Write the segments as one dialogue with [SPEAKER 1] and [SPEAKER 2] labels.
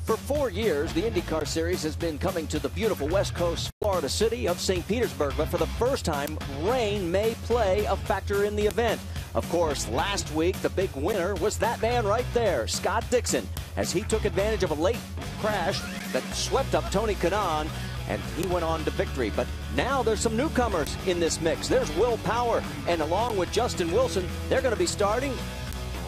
[SPEAKER 1] For 4 years, the IndyCar Series has been coming to the beautiful West Coast Florida city of St. Petersburg, but for the first time, rain may play a factor in the event. Of course, last week, the big winner was that man right there, Scott Dixon, as he took advantage of a late crash that swept up Tony Kanaan, and he went on to victory. But now there's some newcomers in this mix. There's Will Power, and along with Justin Wilson, they're going to be starting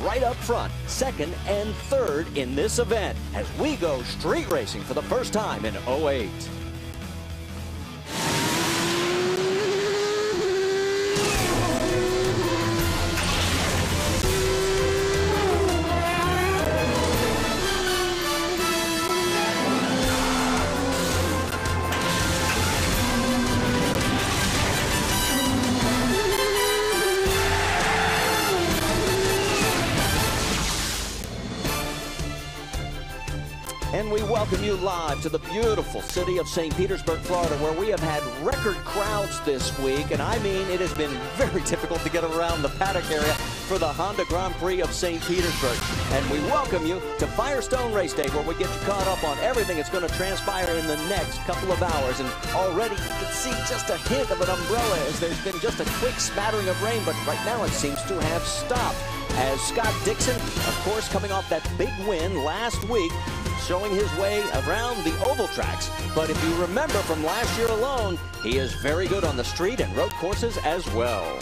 [SPEAKER 1] right up front, second and third in this event as we go street racing for the first time in 08. And we welcome you live to the beautiful city of St. Petersburg, Florida, where we have had record crowds this week. And I mean, it has been very difficult to get around the paddock area for the Honda Grand Prix of St. Petersburg. And we welcome you to Firestone Race Day, where we get you caught up on everything that's going to transpire in the next couple of hours. And already you can see just a hint of an umbrella as there's been just a quick smattering of rain, but right now it seems to have stopped. As Scott Dixon, of course, coming off that big win last week, showing his way around the oval tracks. But if you remember from last year alone, he is very good on the street and road courses as well.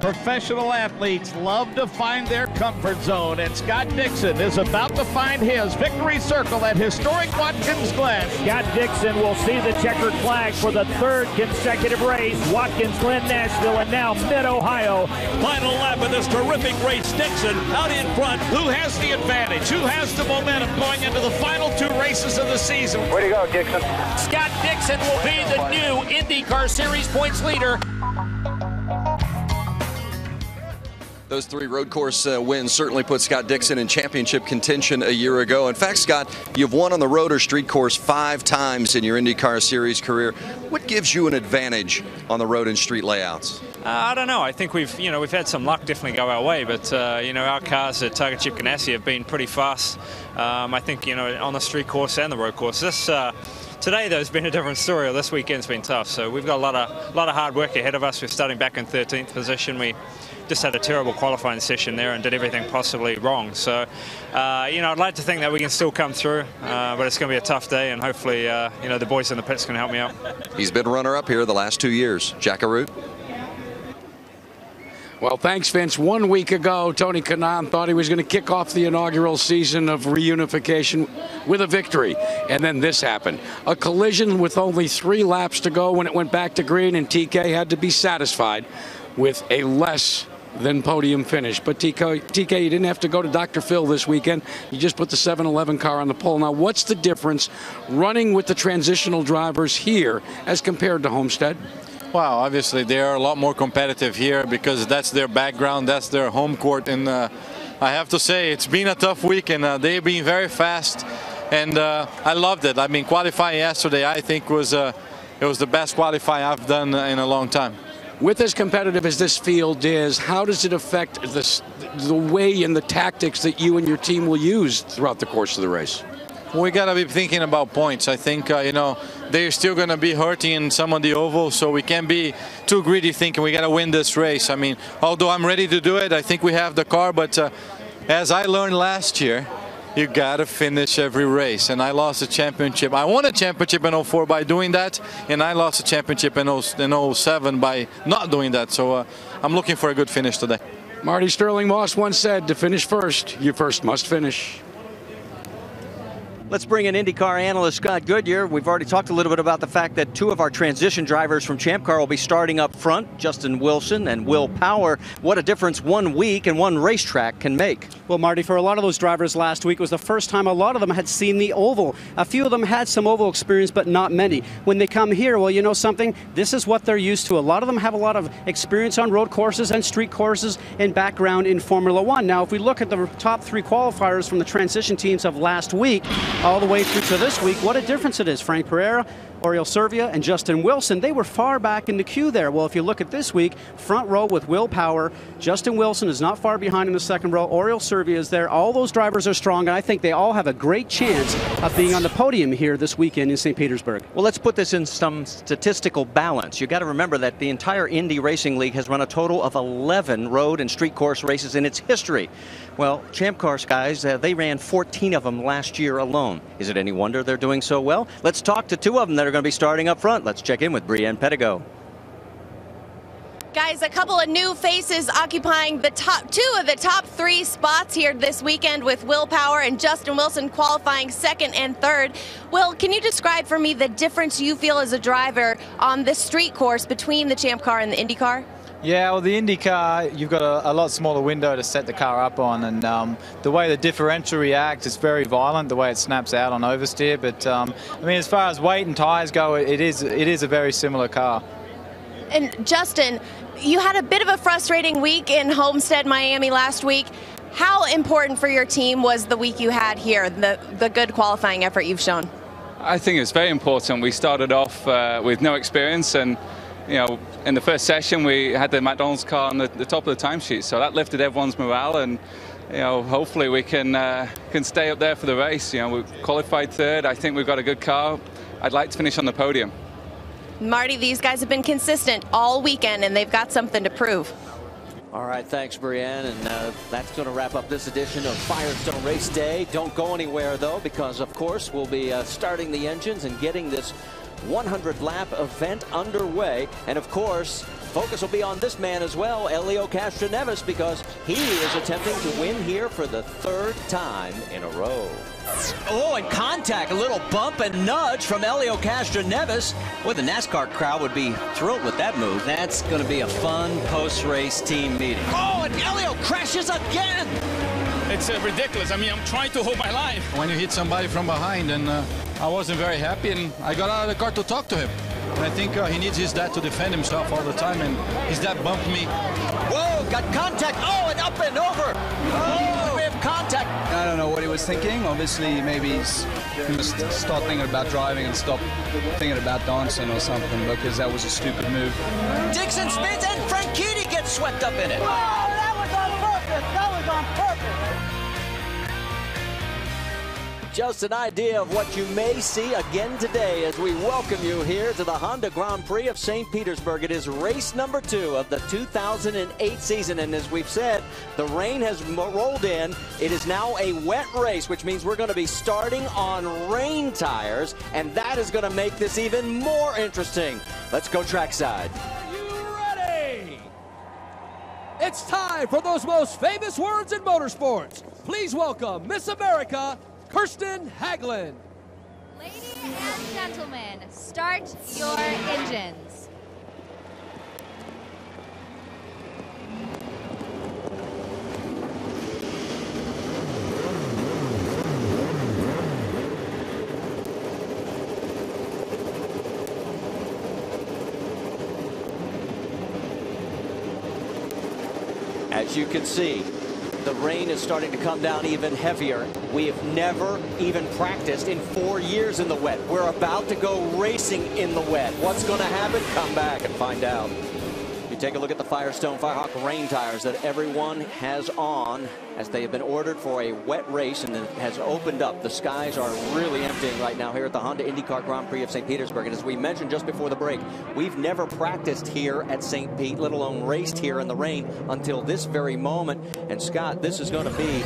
[SPEAKER 2] Professional athletes love to find their comfort zone, and Scott Dixon is about to find his victory circle at historic Watkins Glen.
[SPEAKER 3] Scott Dixon will see the checkered flag for the third consecutive race. Watkins Glen, Nashville, and now Mid-Ohio.
[SPEAKER 4] Final lap of this terrific race. Dixon out in front.
[SPEAKER 2] Who has the advantage? Who has the momentum going into the final two races of the season?
[SPEAKER 5] Way to go, Dixon.
[SPEAKER 3] Scott Dixon will be the new IndyCar Series points leader.
[SPEAKER 6] Those three road course wins certainly put Scott Dixon in championship contention a year ago. In fact, Scott, you've won on the road or street course 5 times in your IndyCar Series career. What gives you an advantage on the road and street layouts?
[SPEAKER 7] I don't know. I think we've had some luck definitely go our way, but our cars at Target Chip Ganassi have been pretty fast. I think on the street course and the road course. Today, though, has been a different story. This weekend's been tough, so we've got a lot of hard work ahead of us. We're starting back in 13th position. We just had a terrible qualifying session there and did everything possibly wrong. So, I'd like to think that we can still come through, but it's going to be a tough day, and hopefully, the boys in the pits can help me out.
[SPEAKER 6] He's been runner-up here the last 2 years. Jackaroo.
[SPEAKER 8] Well, thanks, Vince. 1 week ago, Tony Kanaan thought he was going to kick off the inaugural season of reunification with a victory. And then this happened. A collision with only 3 laps to go when it went back to green, and TK had to be satisfied with a less than podium finish. But TK, you didn't have to go to Dr. Phil this weekend. You just put the 7-Eleven car on the pole. Now, what's the difference running with the transitional drivers here as compared to Homestead?
[SPEAKER 9] Well, obviously they are a lot more competitive here because that's their background, that's their home court, and I have to say it's been a tough week, and they've been very fast, and I loved it. I mean, qualifying yesterday I think it was the best qualifying I've done in a long time.
[SPEAKER 8] With as competitive as this field is, how does it affect the way and the tactics that you and your team will use throughout the course of the race?
[SPEAKER 9] We got to be thinking about points. I think, they're still going to be hurting in some of the ovals, so we can't be too greedy thinking we got to win this race. I mean, although I'm ready to do it, I think we have the car, but as I learned last year, you got to finish every race. And I lost a championship. I won a championship in 04 by doing that, and I lost a championship in 07 by not doing that. So I'm looking for a good finish today.
[SPEAKER 8] Marty Sterling Moss once said, to finish first, you first must finish.
[SPEAKER 1] Let's bring in IndyCar analyst Scott Goodyear. We've already talked a little bit about the fact that 2 of our transition drivers from Champ Car will be starting up front, Justin Wilson and Will Power. What a difference 1 week and 1 racetrack can make.
[SPEAKER 10] Well, Marty, for a lot of those drivers last week was the first time a lot of them had seen the oval. A few of them had some oval experience, but not many. When they come here, well, you know something? This is what they're used to. A lot of them have a lot of experience on road courses and street courses and background in Formula One. Now, if we look at the top 3 qualifiers from the transition teams of last week, all the way through to this week, what a difference it is. Frank Pereira, Oriol Servia and Justin Wilson, they were far back in the queue there. Well, if you look at this week, front row with Will Power, Justin Wilson is not far behind in the second row. Oriol Servia is there. All those drivers are strong, and I think they all have a great chance of being on the podium here this weekend in St. Petersburg.
[SPEAKER 1] Well, let's put this in some statistical balance. You got to remember that the entire Indy Racing League has run a total of 11 road and street course races in its history. Well, Champ Cars guys, they ran 14 of them last year alone. Is it any wonder they're doing so well? Let's talk to two of them that are going to be starting up front. Let's check in with Brienne Pettigo.
[SPEAKER 5] Guys, a couple of new faces occupying the two of the top 3 spots here this weekend, with Will Power and Justin Wilson qualifying second and third. Will, can you describe for me the difference you feel as a driver on this street course between the Champ Car and the IndyCar?
[SPEAKER 11] Yeah, well, the IndyCar, you've got a lot smaller window to set the car up on, and the way the differential reacts, it's very violent, the way it snaps out on oversteer. But I mean, as far as weight and tyres go, it is a very similar car.
[SPEAKER 5] And Justin, you had a bit of a frustrating week in Homestead, Miami last week. How important for your team was the week you had here, the good qualifying effort you've shown?
[SPEAKER 12] I think it's very important. We started off with no experience, and you know, in the first session we had the McDonald's car on the top of the timesheet, so that lifted everyone's morale, and you know, hopefully we can stay up there for the race. You know, we qualified third. I think we've got a good car. I'd like to finish on the podium.
[SPEAKER 5] Marty, these guys have been consistent all weekend, and they've got something to prove.
[SPEAKER 1] All right, thanks, Brienne, and that's going to wrap up this edition of Firestone Race Day. Don't go anywhere, though, because, of course, we'll be starting the engines and getting this 100-lap event underway. And, of course, focus will be on this man as well, Helio Castroneves, because he is attempting to win here for the 3rd time in a row. Oh, and contact, a little bump and nudge from Helio Castroneves. Boy, the NASCAR crowd would be thrilled with that move. That's going to be a fun post-race team meeting. Oh, and Helio crashes again.
[SPEAKER 13] It's ridiculous. I mean, I'm trying to hold my life.
[SPEAKER 9] When you hit somebody from behind, and I wasn't very happy, and I got out of the car to talk to him. And I think he needs his dad to defend himself all the time, and his dad bumped me.
[SPEAKER 1] Whoa, got contact. Oh, and up and over. Oh, we have contact.
[SPEAKER 14] I don't know what he was thinking. Obviously, maybe he must start thinking about driving and stop thinking about dancing or something, because that was a stupid move.
[SPEAKER 1] Dixon spins, and Franchitti gets swept up in it.
[SPEAKER 15] Oh, that was on purpose. That was on purpose.
[SPEAKER 1] Just an idea of what you may see again today as we welcome you here to the Honda Grand Prix of St. Petersburg. It is race number 2 of the 2008 season, and as we've said, the rain has rolled in. It is now a wet race, which means we're going to be starting on rain tires, and that is going to make this even more interesting. Let's go trackside.
[SPEAKER 16] Are you ready? It's time for those most famous words in motorsports. Please welcome Miss America, Kirsten Hagelin.
[SPEAKER 17] Ladies and gentlemen, start your engines.
[SPEAKER 1] As you can see, the rain is starting to come down even heavier. We have never even practiced in 4 years in the wet. We're about to go racing in the wet. What's going to happen? Come back and find out. You take a look at the Firestone Firehawk rain tires that everyone has on as they have been ordered for a wet race, and it has opened up. The skies are really emptying right now here at the Honda IndyCar Grand Prix of St. Petersburg. And as we mentioned just before the break, we've never practiced here at St. Pete, let alone raced here in the rain until this very moment. And Scott, this is going to be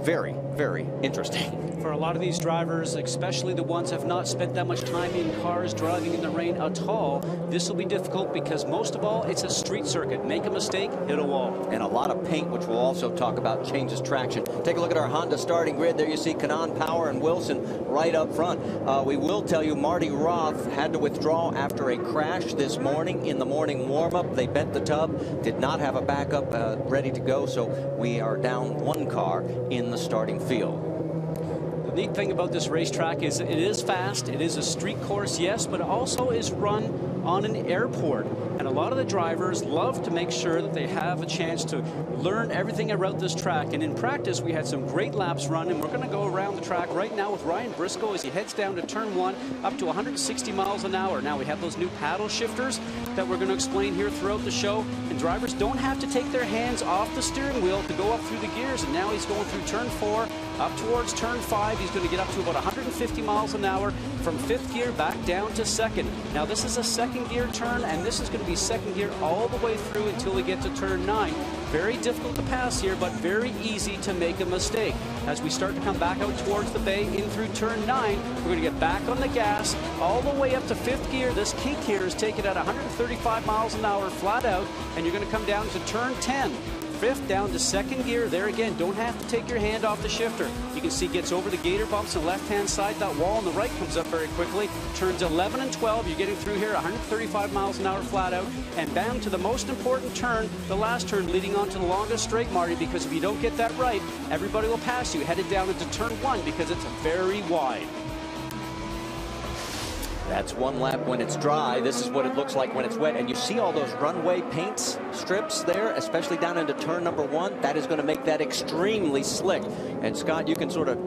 [SPEAKER 1] very, very interesting.
[SPEAKER 10] For a lot of these drivers, especially the ones who have not spent that much time in cars driving in the rain at all, this will be difficult because most of all, it's a street circuit. Make a mistake, hit a wall.
[SPEAKER 1] And a lot of paint, which we'll also talk about, changes traction. Take a look at our Honda starting grid. There you see Kanaan, Power, and Wilson right up front. We will tell you Marty Roth had to withdraw after a crash this morning in the morning warm-up. They bent the tub, did not have a backup ready to go, so we are down 1 car in the starting field.
[SPEAKER 10] The neat thing about this racetrack is it is fast. It is a street course, yes, but it also is run on an airport. And a lot of the drivers love to make sure that they have a chance to learn everything about this track. And in practice, we had some great laps run, and we're going to go around the track right now with Ryan Briscoe as he heads down to turn 1 up to 160 miles an hour. Now we have those new paddle shifters that we're going to explain here throughout the show, and drivers don't have to take their hands off the steering wheel to go up through the gears. And now he's going through turn 4 up towards turn 5. He's going to get up to about 150 miles an hour from 5th gear back down to 2nd. Now this is a 2nd gear turn, and this is going to be 2nd gear all the way through until we get to turn 9. Very difficult to pass here, but very easy to make a mistake. As we start to come back out towards the bay in through turn 9, we're going to get back on the gas all the way up to 5th gear. This kick here is taken at 135 miles an hour flat out, and you're going to come down to turn 10. 5th down to 2nd gear. There again, don't have to take your hand off the shifter. You can see gets over the gator bumps on the left-hand side. That wall on the right comes up very quickly. Turns 11 and 12. You're getting through here 135 miles an hour flat out. And down to the most important turn, the last turn leading on to the longest straight, Marty, because if you don't get that right, everybody will pass you. Headed down into turn 1 because it's very wide.
[SPEAKER 1] That's one lap when it's dry. This is what it looks like when it's wet. And you see all those runway paint strips there, especially down into turn number 1. That is going to make that extremely slick. And Scott, you can sort of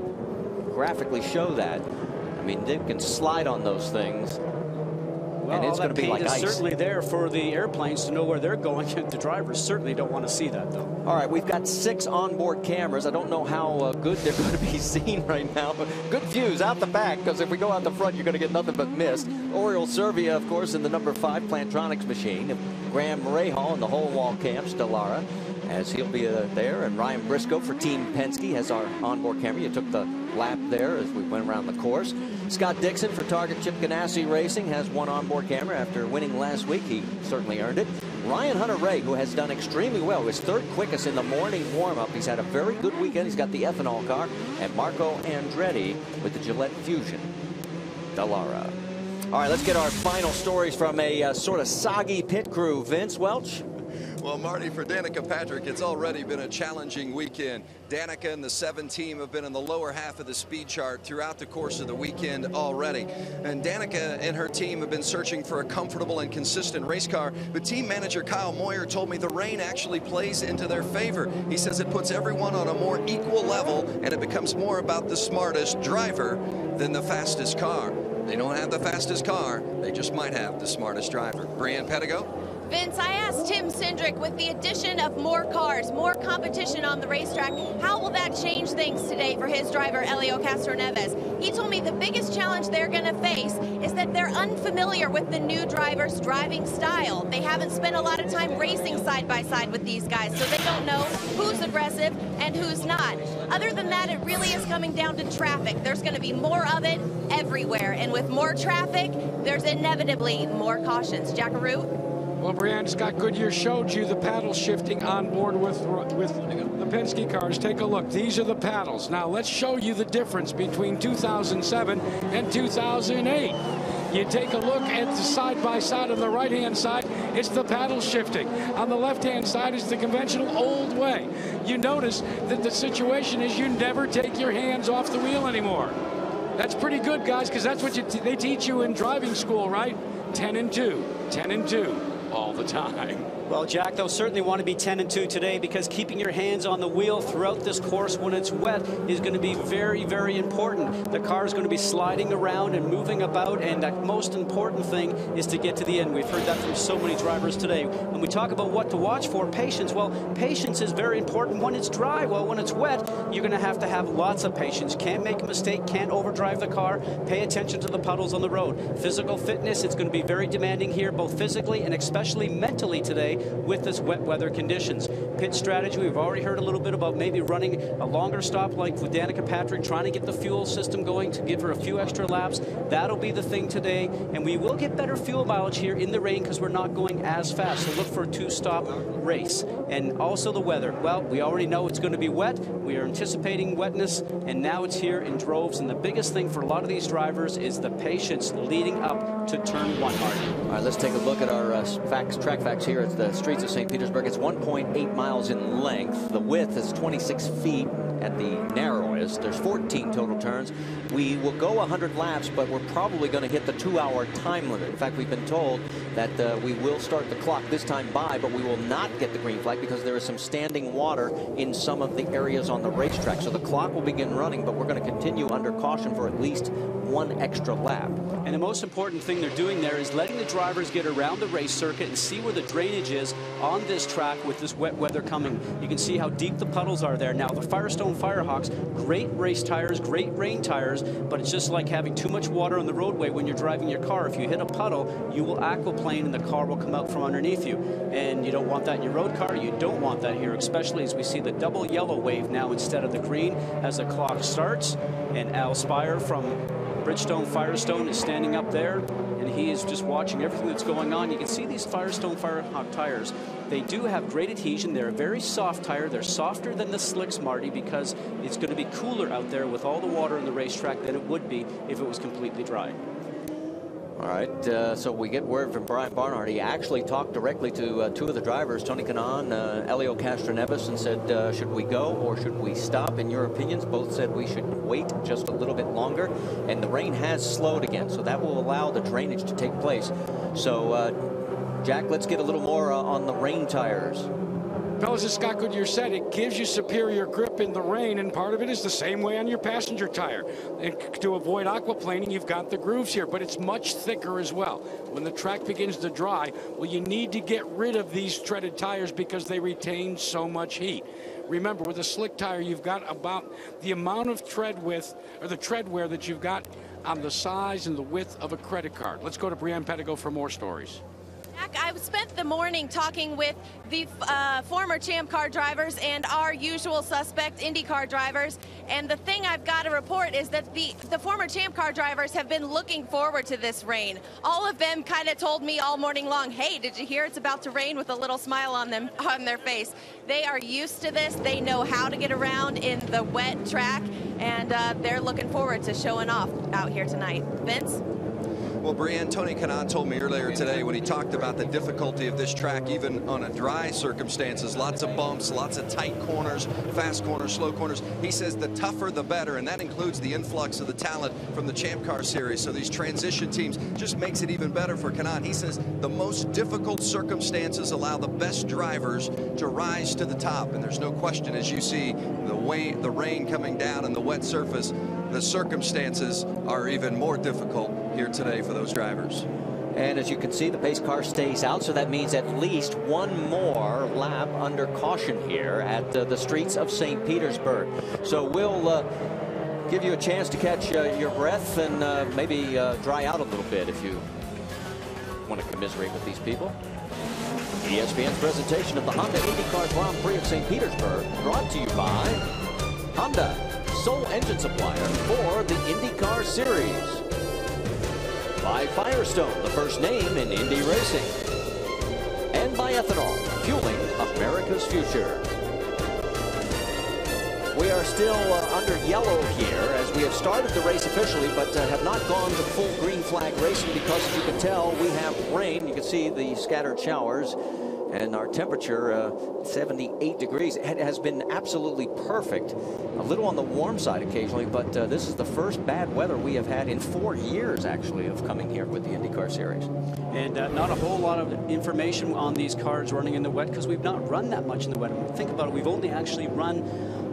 [SPEAKER 1] graphically show that. I mean, they can slide on those things.
[SPEAKER 10] Well,
[SPEAKER 1] and it's going to be like ice.
[SPEAKER 10] Certainly there for the airplanes to know where they're going. The drivers certainly don't want to see that, though.
[SPEAKER 1] All right, we've got 6 onboard cameras. I don't know how good they're going to be seen right now, but good views out the back, because if we go out the front, you're going to get nothing but mist. Oriel Servia, of course, in the number 5 Plantronics machine. Graham Rahal in the whole wall camps, Dallara, as he'll be there. And Ryan Briscoe for Team Penske has our onboard camera. You took the lap there as we went around the course. Scott Dixon for Target Chip Ganassi Racing has one onboard camera after winning last week. He certainly earned it. Ryan Hunter-Reay, who has done extremely well, was 3rd quickest in the morning warm-up. He's had a very good weekend. He's got the ethanol car. And Marco Andretti with the Gillette Fusion. Dallara. All right, let's get our final stories from a sort of soggy pit crew. Vince Welch.
[SPEAKER 6] Well, Marty, for Danica Patrick, it's already been a challenging weekend. Danica and the 7 team have been in the lower half of the speed chart throughout the course of the weekend already. And Danica and her team have been searching for a comfortable and consistent race car. But team manager Kyle Moyer told me the rain actually plays into their favor. He says it puts everyone on a more equal level, and it becomes more about the smartest driver than the fastest car. They don't have the fastest car. They just might have the smartest driver. Brianne Pettigo.
[SPEAKER 5] Vince, I asked Tim Cindric, with the addition of more cars, more competition on the racetrack, how will that change things today for his driver, Helio Castroneves? He told me the biggest challenge they're going to face is that they're unfamiliar with the new driver's driving style. They haven't spent a lot of time racing side by side with these guys, so they don't know who's aggressive and who's not. Other than that, it really is coming down to traffic. There's going to be more of it everywhere, and with more traffic, there's inevitably more cautions. Jackaroo?
[SPEAKER 8] Well, Brianne, Scott Goodyear showed you the paddle shifting on board with the Penske cars. Take a look. These are the paddles. Now, let's show you the difference between 2007 and 2008. You take a look at the side-by-side on the right-hand side, it's the paddle shifting. On the left-hand side is the conventional old way. You notice that the situation is you never take your hands off the wheel anymore. That's pretty good, guys, because that's what they teach you in driving school, right? 10 and 2, 10 and 2. All the time.
[SPEAKER 10] Well, Jack, they'll certainly want to be 10 and 2 today, because keeping your hands on the wheel throughout this course when it's wet is going to be very, very important. The car is going to be sliding around and moving about, and the most important thing is to get to the end. We've heard that from so many drivers today. When we talk about what to watch for, patience, well, patience is very important when it's dry. Well, when it's wet, you're going to have lots of patience. Can't make a mistake, can't overdrive the car, pay attention to the puddles on the road. Physical fitness, it's going to be very demanding here, both physically and especially mentally today, with this wet weather conditions. Pit strategy, we've already heard a little bit about maybe running a longer stop like with Danica Patrick, trying to get the fuel system going to give her a few extra laps. That'll be the thing today, and we will get better fuel mileage here in the rain because we're not going as fast. So look for a 2-stop race. And also the weather. Well, we already know it's going to be wet. We are anticipating wetness, and now it's here in droves. And the biggest thing for a lot of these drivers is the patience leading up to turn 1, Marty.
[SPEAKER 1] All right, let's take a look at our track facts here at the streets of St. Petersburg. It's 1.8 miles in length. The width is 26 feet at the narrowest. There's 14 total turns. We will go 100 laps, but we're probably going to hit the 2-hour time limit. In fact, we've been told that we will start the clock this time by, but we will not get the green flag because there is some standing water in some of the areas on the racetrack. So the clock will begin running, but we're going to continue under caution for at least one extra lap.
[SPEAKER 10] And the most important thing they're doing there is letting the drivers get around the race circuit and see where the drainage is on this track with this wet weather coming. You can see how deep the puddles are there. Now, the Firestone Firehawks, great race tires, great rain tires, but it's just like having too much water on the roadway when you're driving your car. If you hit a puddle, you will aquaplane and the car will come out from underneath you. And you don't want that in your road car. You don't want that here, especially as we see the double yellow wave now instead of the green as the clock starts. And Al Spire from Bridgestone Firestone is standing up there, and he is just watching everything that's going on. You can see these Firestone Firehawk tires. They do have great adhesion. They're a very soft tire. They're softer than the slicks, Marty, because it's going to be cooler out there with all the water in the racetrack than it would be if it was completely dry.
[SPEAKER 1] All right, so we get word from Brian Barnhart. He actually talked directly to two of the drivers, Tony Kanaan, Elio Castroneves, and said, should we go or should we stop? In your opinions, both said we should wait just a little bit longer. And the rain has slowed again, so that will allow the drainage to take place. So, Jack, let's get a little more on the rain tires.
[SPEAKER 8] Fellas, as Scott Goodyear said, it gives you superior grip in the rain, and part of it is the same way on your passenger tire. And to avoid aquaplaning, you've got the grooves here, but it's much thicker as well. When the track begins to dry, well, you need to get rid of these treaded tires because they retain so much heat. Remember, with a slick tire, you've got about the amount of tread width, or the tread wear that you've got on the size and the width of a credit card. Let's go to Brianne Pettigo for more stories.
[SPEAKER 5] I spent the morning talking with the former Champ Car drivers and our usual suspect IndyCar drivers, and the thing I've got to report is that the former Champ Car drivers have been looking forward to this rain. All of them kind of told me all morning long, hey, did you hear it's about to rain, with a little smile on their face. They are used to this. They know how to get around in the wet track, and they're looking forward to showing off out here tonight. Vince?
[SPEAKER 6] Well, Brianne, Tony Kanaan told me earlier today when he talked about the difficulty of this track, even on a dry circumstances, lots of bumps, lots of tight corners, fast corners, slow corners. He says the tougher the better, and that includes the influx of the talent from the Champ Car Series. So these transition teams just makes it even better for Kanaan. He says the most difficult circumstances allow the best drivers to rise to the top, and there's no question, as you see the rain coming down and the wet surface, the circumstances are even more difficult here today for those drivers.
[SPEAKER 1] And as you can see, the pace car stays out, so that means at least one more lap under caution here at the streets of St. Petersburg. So we'll give you a chance to catch your breath and maybe dry out a little bit if you want to commiserate with these people. ESPN's presentation of the Honda IndyCar Grand Prix of St. Petersburg, brought to you by Honda, sole engine supplier for the IndyCar Series. By Firestone, the first name in Indy racing. And by ethanol, fueling America's future. We are still under yellow here as we have started the race officially, but have not gone to full green flag racing because, as you can tell, we have rain. You can see the scattered showers. And our temperature, 78 degrees. It has been absolutely perfect. A little on the warm side occasionally, but this is the first bad weather we have had in 4 years, actually, of coming here with the IndyCar Series.
[SPEAKER 10] And not a whole lot of information on these cars running in the wet because we've not run that much in the wet. Think about it, we've only actually run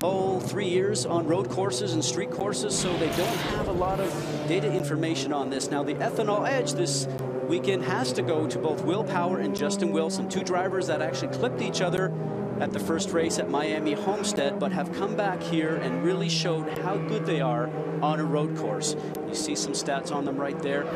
[SPEAKER 10] 3 years on road courses and street courses, so they don't have a lot of data information on this. Now, the Ethanol Edge this weekend has to go to both Will Power and Justin Wilson, two drivers that actually clipped each other at the first race at Miami Homestead, but have come back here and really showed how good they are on a road course. You see some stats on them right there.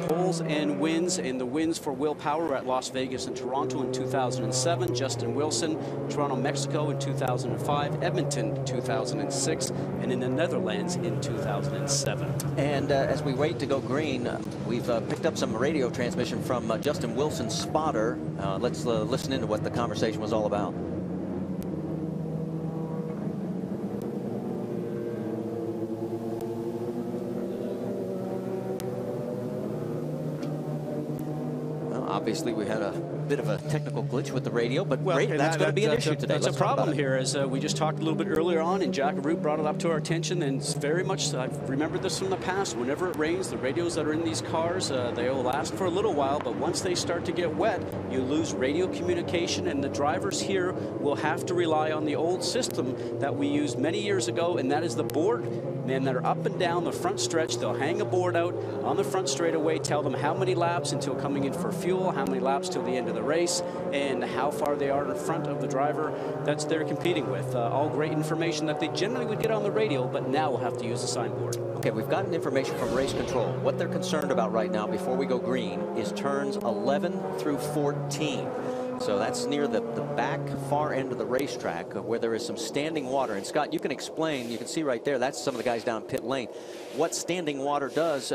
[SPEAKER 10] Poles and wins, and the wins for Will Power were at Las Vegas and Toronto in 2007, Justin Wilson, Toronto, Mexico in 2005, Edmonton 2006, and in the Netherlands in 2007.
[SPEAKER 1] And as we wait to go green, we've picked up some radio transmission from Justin Wilson's spotter. Let's listen into what the conversation was all about. Obviously, we had a bit of a technical glitch with the radio, but
[SPEAKER 10] Well,
[SPEAKER 1] that's going to be an issue today.
[SPEAKER 10] That's
[SPEAKER 1] Let's
[SPEAKER 10] a
[SPEAKER 1] talk about
[SPEAKER 10] problem
[SPEAKER 1] it.
[SPEAKER 10] here, as we just talked a little bit earlier on, and Jack Root brought it up to our attention, and it's very much, I've remembered this from the past. Whenever it rains, the radios that are in these cars, they will last for a little while, but once they start to get wet, you lose radio communication, and the drivers here will have to rely on the old system that we used many years ago, and that is the board. Men that are up and down the front stretch, they'll hang a board out on the front straightaway, tell them how many laps until coming in for fuel, how many laps till the end of the race, and how far they are in front of the driver that's they're competing with. All great information that they generally would get on the radio, but now we'll have to use the signboard.
[SPEAKER 1] Okay, we've gotten information from race control. What they're concerned about right now before we go green is turns 11 through 14. So that's near the back far end of the racetrack where there is some standing water. And Scott, you can explain, you can see right there, that's some of the guys down pit lane. What standing water does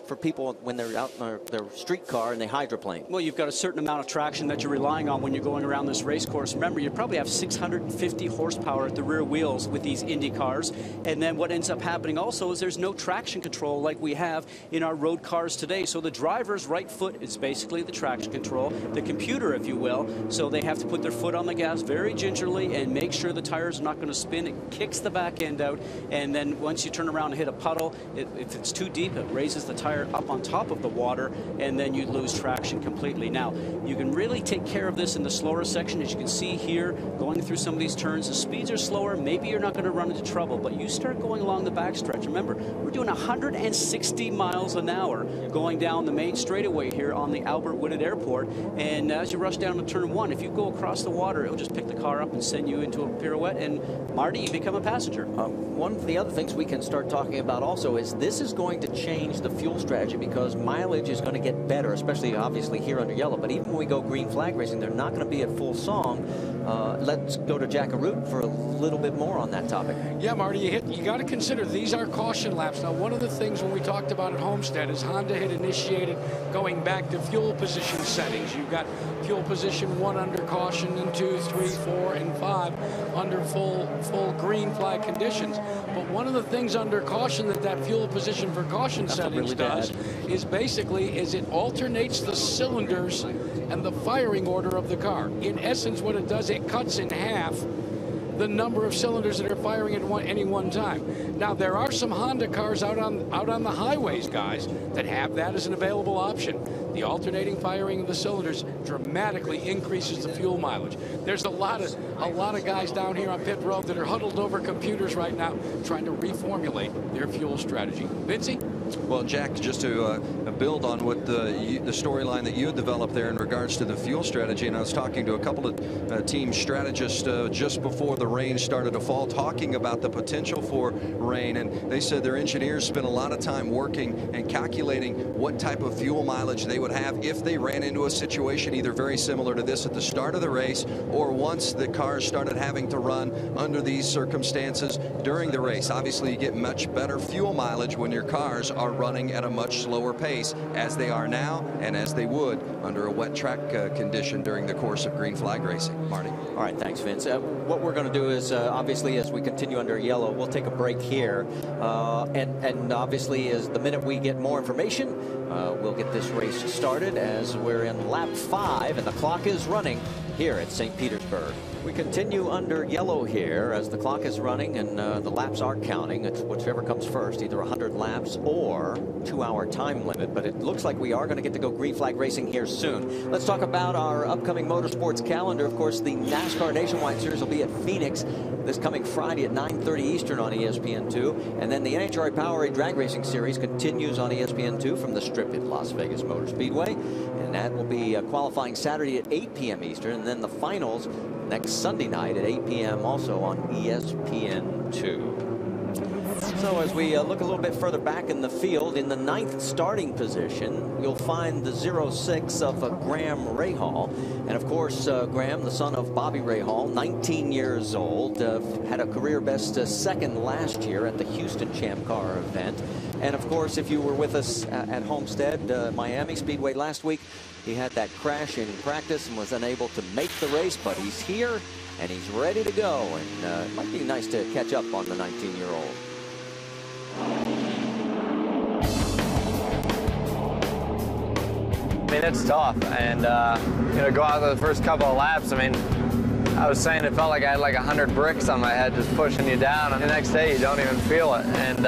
[SPEAKER 1] for people when they're out in their street car and they hydroplane.
[SPEAKER 10] Well, you've got a certain amount of traction that you're relying on when you're going around this race course. Remember, you probably have 650 horsepower at the rear wheels with these Indy cars. And then what ends up happening also is there's no traction control like we have in our road cars today. So the driver's right foot is basically the traction control, the computer, if you will. So they have to put their foot on the gas very gingerly and make sure the tires are not going to spin. It kicks the back end out. And then once you turn around and hit a puddle, if it's too deep, it raises the tire up on top of the water, and then you lose traction completely. Now, you can really take care of this in the slower section. As you can see here, going through some of these turns, the speeds are slower. Maybe you're not going to run into trouble, but you start going along the backstretch. Remember, we're doing 160 miles an hour going down the main straightaway here on the Albert Wooded Airport, and as you rush down to turn 1, if you go across the water, it'll just pick the car up and send you into a pirouette, and Marty, you become a passenger.
[SPEAKER 1] One of the other things we can start talking about also is this is going to change the fuel strategy because mileage is going to get better, especially obviously here under yellow. But even when we go green flag racing, they're not going to be at full song. Let's go to Jack Root for a little bit more on that topic.
[SPEAKER 8] Yeah, Marty, you got to consider these are caution laps. Now, one of the things when we talked about at Homestead is Honda had initiated going back to fuel position settings. You've got fuel position 1 under caution, and 2, 3, 4, and 5 under full green flag conditions. But one of the things under caution that fuel position for caution settings really does is basically it alternates the cylinders and the firing order of the car. In essence, what it does, it cuts in half the number of cylinders that are firing at any one time. Now, there are some Honda cars out on the highways, guys, that have that as an available option. The alternating firing of the cylinders dramatically increases the fuel mileage. There's a lot of guys down here on pit road that are huddled over computers right now trying to reformulate their fuel strategy. Vincey?
[SPEAKER 6] Well, Jack, just to build on what the storyline that you had developed there in regards to the fuel strategy, and I was talking to a couple of team strategists just before the rain started to fall, talking about the potential for rain, and they said their engineers spent a lot of time working and calculating what type of fuel mileage they would have if they ran into a situation either very similar to this at the start of the race or once the cars started having to run under these circumstances during the race. Obviously, you get much better fuel mileage when your cars are running at a much slower pace, as they are now and as they would under a wet track condition during the course of green flag racing. Marty?
[SPEAKER 1] All right, thanks, Vince. What we're going to do is, obviously, as we continue under yellow, we'll take a break here. And obviously, as the minute we get more information, we'll get this race started as we're in lap 5 and the clock is running here at St. Petersburg. We continue under yellow here as the clock is running and the laps are counting. It's whichever comes first, either 100 laps or 2-hour time limit. But it looks like we are going to get to go green flag racing here soon. Let's talk about our upcoming motorsports calendar. Of course, the NASCAR Nationwide Series will be at Phoenix this coming Friday at 9:30 Eastern on ESPN2. And then the NHRA Powerade Drag Racing Series continues on ESPN2 from the Strip at Las Vegas Motor Speedway. And that will be qualifying Saturday at 8 p.m. Eastern. And then the finals next Sunday night at 8 p.m. also on ESPN2. So as we look a little bit further back in the field, in the 9th starting position, you'll find the 06 of Graham Rahal. And of course, Graham, the son of Bobby Rahal, 19 years old, had a career best second last year at the Houston Champ Car event. And of course, if you were with us at Homestead, Miami Speedway last week, he had that crash in practice and was unable to make the race, but he's here and he's ready to go. And it might be nice to catch up on the 19-year-old.
[SPEAKER 18] May mean, it's tough, and you know, go out the first couple of laps. I mean, I was saying it felt like I had like 100 bricks on my head just pushing you down, and the next day you don't even feel it. And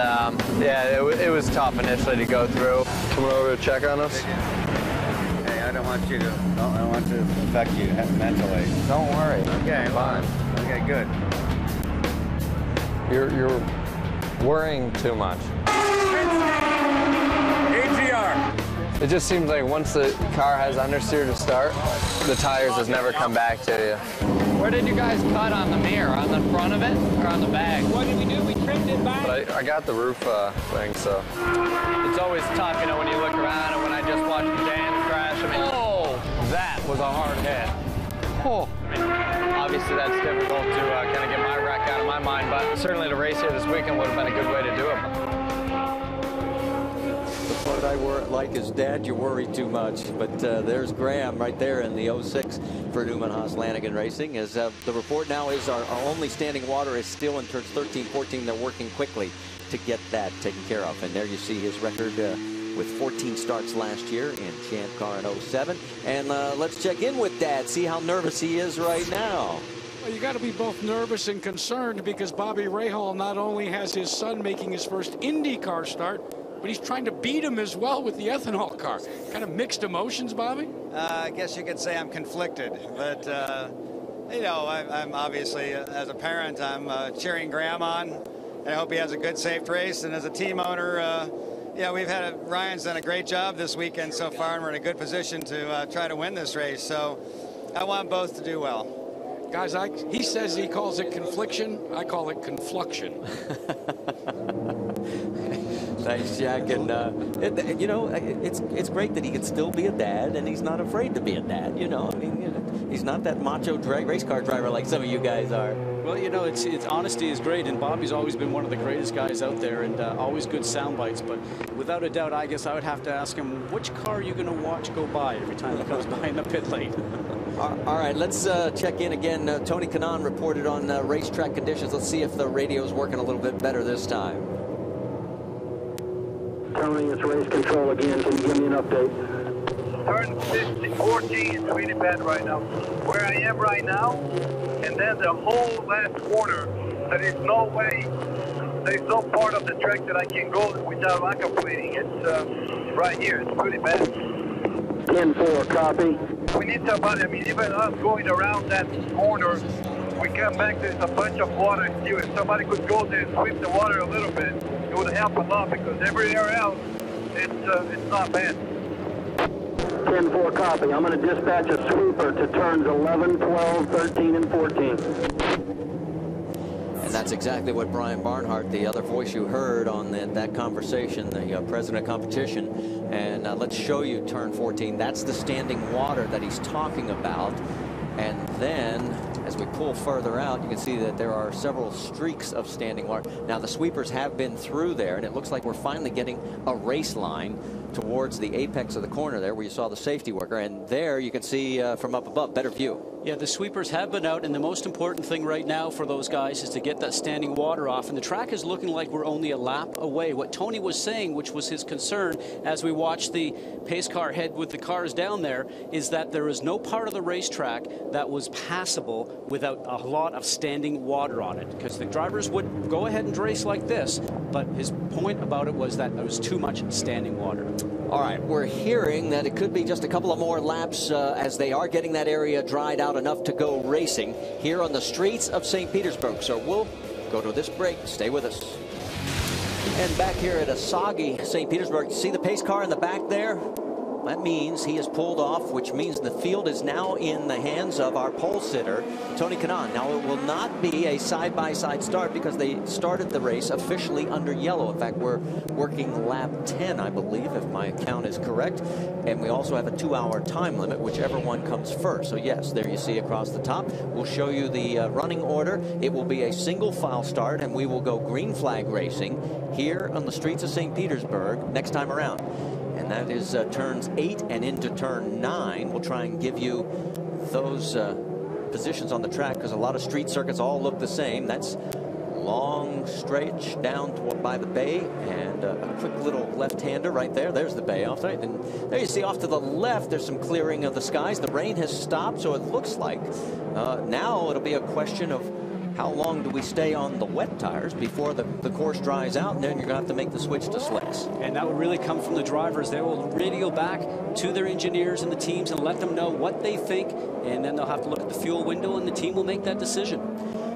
[SPEAKER 18] yeah, it was tough initially to go through.
[SPEAKER 6] Coming over to check on us.
[SPEAKER 19] Hey, I don't want you to. I don't want to affect you mentally.
[SPEAKER 18] Don't worry.
[SPEAKER 19] Okay, fine. Okay, good.
[SPEAKER 18] You're worrying too much.
[SPEAKER 19] AGR.
[SPEAKER 18] It just seems like once the car has understeer to start, the tires just never come back to you.
[SPEAKER 20] Where did you guys cut on the mirror? On the front of it or on the bag? What did we do? We trimmed it back.
[SPEAKER 18] But I got the roof thing, so.
[SPEAKER 10] It's always tough, you know, when you look around and when I just watched Dan crash. I mean, oh, that was a hard hit. Oh. I mean, obviously that's difficult to kind of get my wreck out of my mind, but certainly to race here this weekend would have been a good way to do it.
[SPEAKER 1] What I like is, Dad, you worry too much. But there's Graham right there in the 06 for Newman Haas Lanigan Racing. As the report now is our only standing water is still in turns 13, 14. They're working quickly to get that taken care of. And there you see his record with 14 starts last year in Champ Car in 07. And let's check in with Dad, see how nervous he is right now.
[SPEAKER 8] Well, you got to be both nervous and concerned because Bobby Rahal not only has his son making his first IndyCar start, but he's trying to beat him as well with the ethanol car. Kind of mixed emotions, Bobby?
[SPEAKER 19] I guess you could say I'm conflicted, but you know, I'm obviously, as a parent, I'm cheering Graham on, and I hope he has a good, safe race. And as a team owner, yeah, Ryan's done a great job this weekend so far, and we're in a good position to try to win this race. So I want both to do well.
[SPEAKER 8] Guys, he says he calls it confliction. I call it confluction.
[SPEAKER 1] Thanks, Jack. And you know, it's great that he can still be a dad, and he's not afraid to be a dad. You know, I mean, you know, he's not that macho race car driver like some of you guys are.
[SPEAKER 10] Well, you know, it's honesty is great, and Bobby's always been one of the greatest guys out there, and always good sound bites. But without a doubt, I guess I would have to ask him, which car are you going to watch go by every time he comes by in the pit lane?
[SPEAKER 1] All right, let's check in again. Tony Kanaan reported on racetrack conditions. Let's see if the radio's working a little bit better this time.
[SPEAKER 21] Tony, it's race control again. Can you give me an update?
[SPEAKER 22] Turn 14 is really bad right now. Where I am right now, and then the whole last corner, there is no way, there's no part of the track that I can go without aquaplaning. It's right here. It's pretty bad.
[SPEAKER 21] 10-4, copy.
[SPEAKER 22] We need somebody, I mean, even us going around that corner, we come back, there's a bunch of water still. If somebody could go there and sweep the water a little bit, it would help a lot, because everywhere else, it's not bad.
[SPEAKER 21] 10-4, copy. I'm going to dispatch a sweeper to turns 11, 12, 13, and 14.
[SPEAKER 1] And that's exactly what Brian Barnhart, the other voice you heard on that conversation, the president of competition. And let's show you turn 14. That's the standing water that he's talking about. And then, as we pull further out, you can see that there are several streaks of standing water. Now, the sweepers have been through there, and it looks like we're finally getting a race line towards the apex of the corner there where you saw the safety worker. And there you can see from up above, better view.
[SPEAKER 10] Yeah, the sweepers have been out, and the most important thing right now for those guys is to get that standing water off. And the track is looking like we're only a lap away. What Tony was saying, which was his concern as we watched the pace car head with the cars down there, is that there is no part of the racetrack that was passable without a lot of standing water on it. Because the drivers would go ahead and race like this, but his point about it was that there was too much standing water.
[SPEAKER 1] All right, we're hearing that it could be just a couple of more laps as they are getting that area dried out enough to go racing here on the streets of St. Petersburg. So we'll go to this break. Stay with us. And back here at a soggy St. Petersburg, see the pace car in the back there? That means he has pulled off, which means the field is now in the hands of our pole sitter, Tony Kanaan. Now, it will not be a side-by-side start because they started the race officially under yellow. In fact, we're working lap 10, I believe, if my count is correct. And we also have a 2-hour time limit, whichever one comes first. So, yes, there you see across the top. We'll show you the running order. It will be a single file start, and we will go green flag racing here on the streets of St. Petersburg next time around. And that is turns 8 and into turn 9. We'll try and give you those positions on the track because a lot of street circuits all look the same. That's Long stretch down by the bay, and a quick little left-hander right there. There's the bay off right, and there you see off to the left there's some clearing of the skies. The rain has stopped, so it looks like now it'll be a question of how long do we stay on the wet tires before the course dries out, and then you're going to have to make the switch to slicks.
[SPEAKER 10] And that would really come from the drivers. They will radio back to their engineers and the teams and let them know what they think, and then they'll have to look at the fuel window, and the team will make that decision.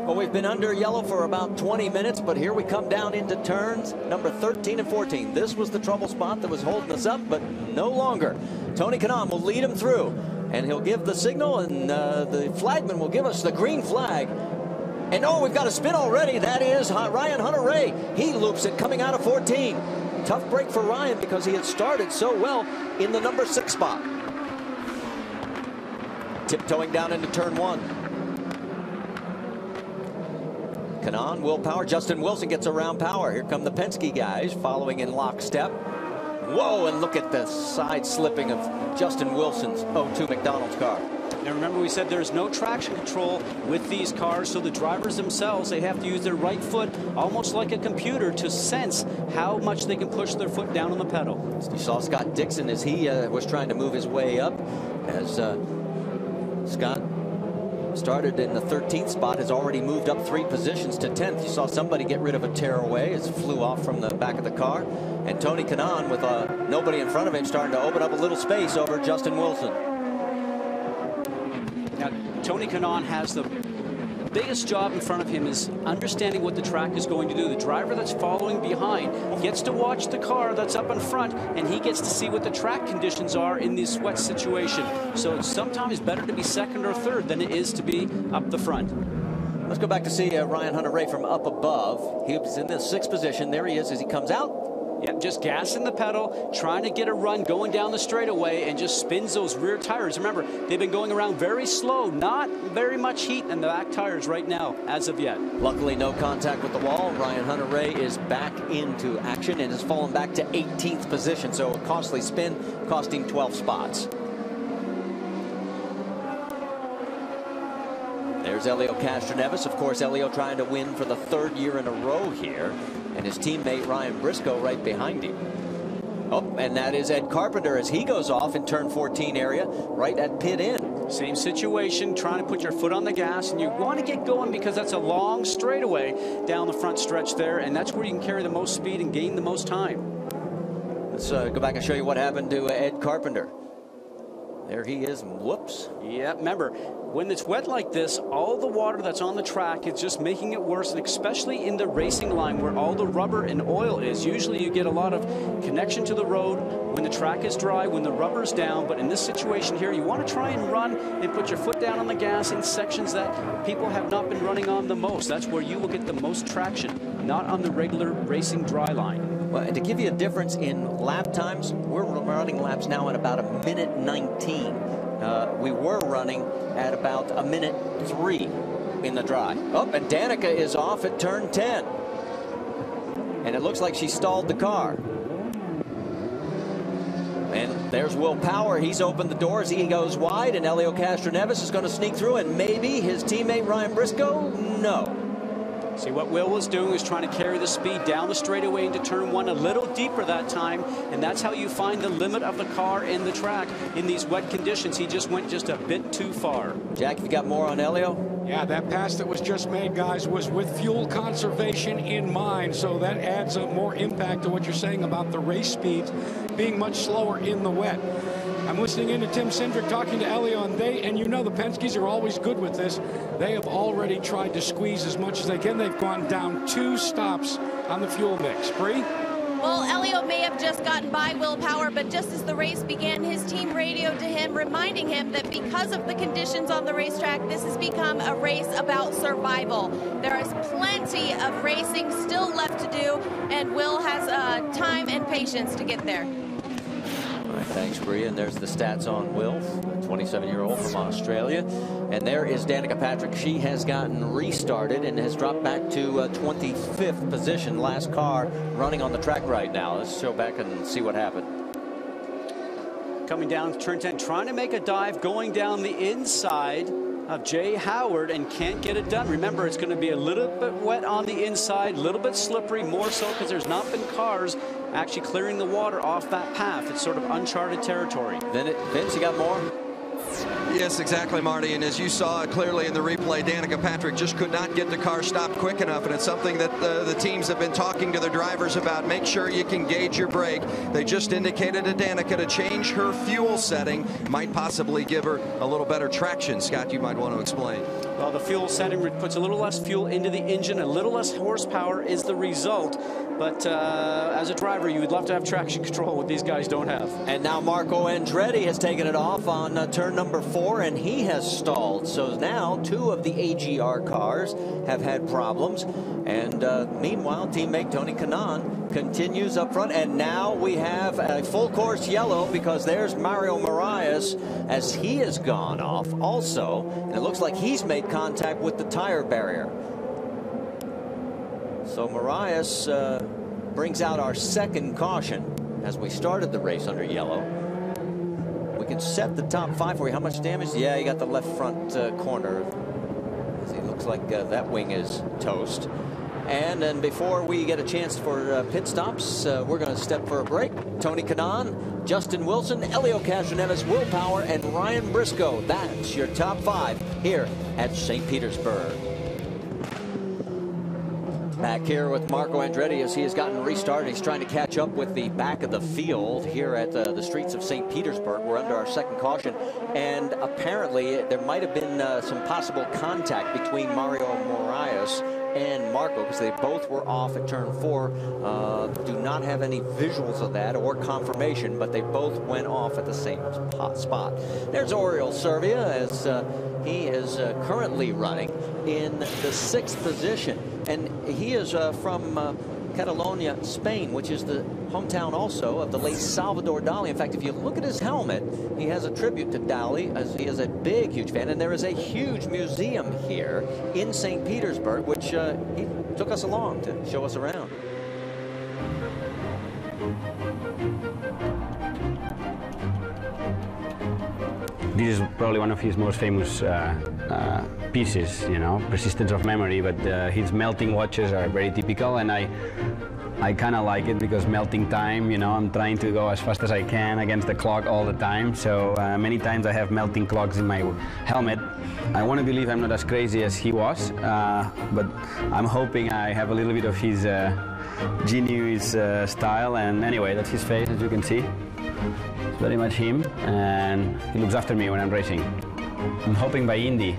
[SPEAKER 1] Well, we've been under yellow for about 20 minutes, but here we come down into turns number 13 and 14. This was the trouble spot that was holding us up, but no longer. Tony Kanaan will lead him through, and he'll give the signal, and the flagman will give us the green flag. And oh, we've got a spin already. That is Ryan Hunter-Reay. He loops it coming out of 14. Tough break for Ryan because he had started so well in the number 6 spot. Tiptoeing down into turn 1. Kanaan, Will Power, Justin Wilson gets around Power. Here come the Penske guys following in lockstep. Whoa, and look at the side slipping of Justin Wilson's 02 McDonald's car.
[SPEAKER 10] Now remember, we said there's no traction control with these cars, so the drivers themselves, they have to use their right foot almost like a computer to sense how much they can push their foot down on the pedal.
[SPEAKER 1] You saw Scott Dixon as he was trying to move his way up. As Scott started in the 13th spot, has already moved up 3 positions to 10th. You saw somebody get rid of a tearaway as it flew off from the back of the car. And Tony Kanaan, with nobody in front of him, starting to open up a little space over Justin Wilson.
[SPEAKER 10] Now, Tony Kanaan has the biggest job in front of him is understanding what the track is going to do. The driver that's following behind gets to watch the car that's up in front, and he gets to see what the track conditions are in this wet situation. So it's sometimes better to be second or third than it is to be up the front.
[SPEAKER 1] Let's go back to see Ryan Hunter-Reay from up above. He was in the 6th position. There he is as he comes out.
[SPEAKER 10] Yep, just gassing the pedal, trying to get a run going down the straightaway, and just spins those rear tires. Remember, they've been going around very slow, not very much heat in the back tires right now, as of yet.
[SPEAKER 1] Luckily, no contact with the wall. Ryan Hunter-Reay is back into action and has fallen back to 18th position, so a costly spin costing 12 spots. There's Elio Castroneves. Of course, Elio trying to win for the 3rd year in a row here. And his teammate Ryan Briscoe right behind him. Oh, and that is Ed Carpenter as he goes off in turn 14 area right at pit in.
[SPEAKER 10] Same situation, trying to put your foot on the gas, and you want to get going because that's a long straightaway down the front stretch there, and that's where you can carry the most speed and gain the most time.
[SPEAKER 1] Let's go back and show you what happened to Ed Carpenter. There he is. Whoops.
[SPEAKER 10] Yeah, remember, when it's wet like this, all the water that's on the track is just making it worse, and especially in the racing line where all the rubber and oil is. Usually you get a lot of connection to the road when the track is dry, when the rubber's down, but in this situation here, you want to try and run and put your foot down on the gas in sections that people have not been running on the most. That's where you will get the most traction, not on the regular racing dry line.
[SPEAKER 1] Well, and to give you a difference in lap times, we're running laps now at about 1:19. We were running at about 1:03 in the dry. Oh, and Danica is off at turn 10. And it looks like she stalled the car. And there's Will Power. He's opened the doors. He goes wide, and Elio Castroneves is going to sneak through, and maybe his teammate Ryan Briscoe? No.
[SPEAKER 10] See, what Will was doing was trying to carry the speed down the straightaway into turn 1 a little deeper that time, and that's how you find the limit of the car and the track in these wet conditions. He just went just a bit too far.
[SPEAKER 1] Jack, you got more on Elio?
[SPEAKER 8] Yeah, that pass that was just made, guys, was with fuel conservation in mind, so that adds more impact to what you're saying about the race speeds being much slower in the wet. I'm listening in to Tim Cindric talking to Elio, and you know the Penskes are always good with this. They have already tried to squeeze as much as they can. They've gone down 2 stops on the fuel mix. Prix?
[SPEAKER 5] Well, Elio may have just gotten by Will Power, but just as the race began, his team radioed to him, reminding him that because of the conditions on the racetrack, this has become a race about survival. There is plenty of racing still left to do, and Will has time and patience to get there.
[SPEAKER 1] All right, thanks, Bria. And there's the stats on Will, a 27-year-old from Australia. And there is Danica Patrick. She has gotten restarted and has dropped back to 25th position. Last car running on the track right now. Let's go back and see what happened.
[SPEAKER 10] Coming down turn 10, trying to make a dive, going down the inside. of Jay Howard and can't get it done. Remember, it's going to be a little bit wet on the inside, a little bit slippery, more so because there's not been cars actually clearing the water off that path. It's sort of uncharted territory.
[SPEAKER 1] Vince, you got more?
[SPEAKER 6] Yes, exactly, Marty. And as you saw clearly in the replay, Danica Patrick just could not get the car stopped quick enough. And it's something that the teams have been talking to their drivers about. Make sure you can gauge your brake. They just indicated to Danica to change her fuel setting. Might possibly give her a little better traction. Scott, you might want to explain.
[SPEAKER 10] Well, the fuel setting puts a little less fuel into the engine. A little less horsepower is the result. But as a driver, you would love to have traction control, what these guys don't have.
[SPEAKER 1] And now Marco Andretti has taken it off on turn number 4, and he has stalled. So now 2 of the AGR cars have had problems. And meanwhile, teammate Tony Kanaan continues up front. And now we have a full course yellow because there's Mario Moraes as he has gone off also. And it looks like he's made contact with the tire barrier. So Moraes brings out our second caution as we started the race under yellow. We can set the top 5 for you. How much damage? Yeah, you got the left front corner. It looks like that wing is toast. And then before we get a chance for pit stops, we're going to step for a break. Tony Kanaan, Justin Wilson, Helio Castroneves, Will Power, and Ryan Briscoe. That's your top 5 here at St. Petersburg. Back here with Marco Andretti as he has gotten restarted. He's trying to catch up with the back of the field here at the streets of St. Petersburg. We're under our second caution, and apparently there might have been some possible contact between Mario Moraes and Marco because they both were off at turn 4. Do not have any visuals of that or confirmation, but they both went off at the same spot. There's Oriol Servia as he is currently running in the 6th position. And he is from Catalonia, Spain, which is the hometown also of the late Salvador Dali. In fact, if you look at his helmet, he has a tribute to Dali, as he is a big, huge fan. And there is a huge museum here in St. Petersburg, which he took us along to show us around.
[SPEAKER 2] This is probably one of his most famous pieces, you know, Persistence of Memory, but his melting watches are very typical, and I kind of like it because melting time, you know, I'm trying to go as fast as I can against the clock all the time, so many times I have melting clocks in my helmet. I want to believe I'm not as crazy as he was, but I'm hoping I have a little bit of his genius style, and anyway, that's his face, as you can see. It's very much him, and he looks after me when I'm racing. I'm hoping by Indy,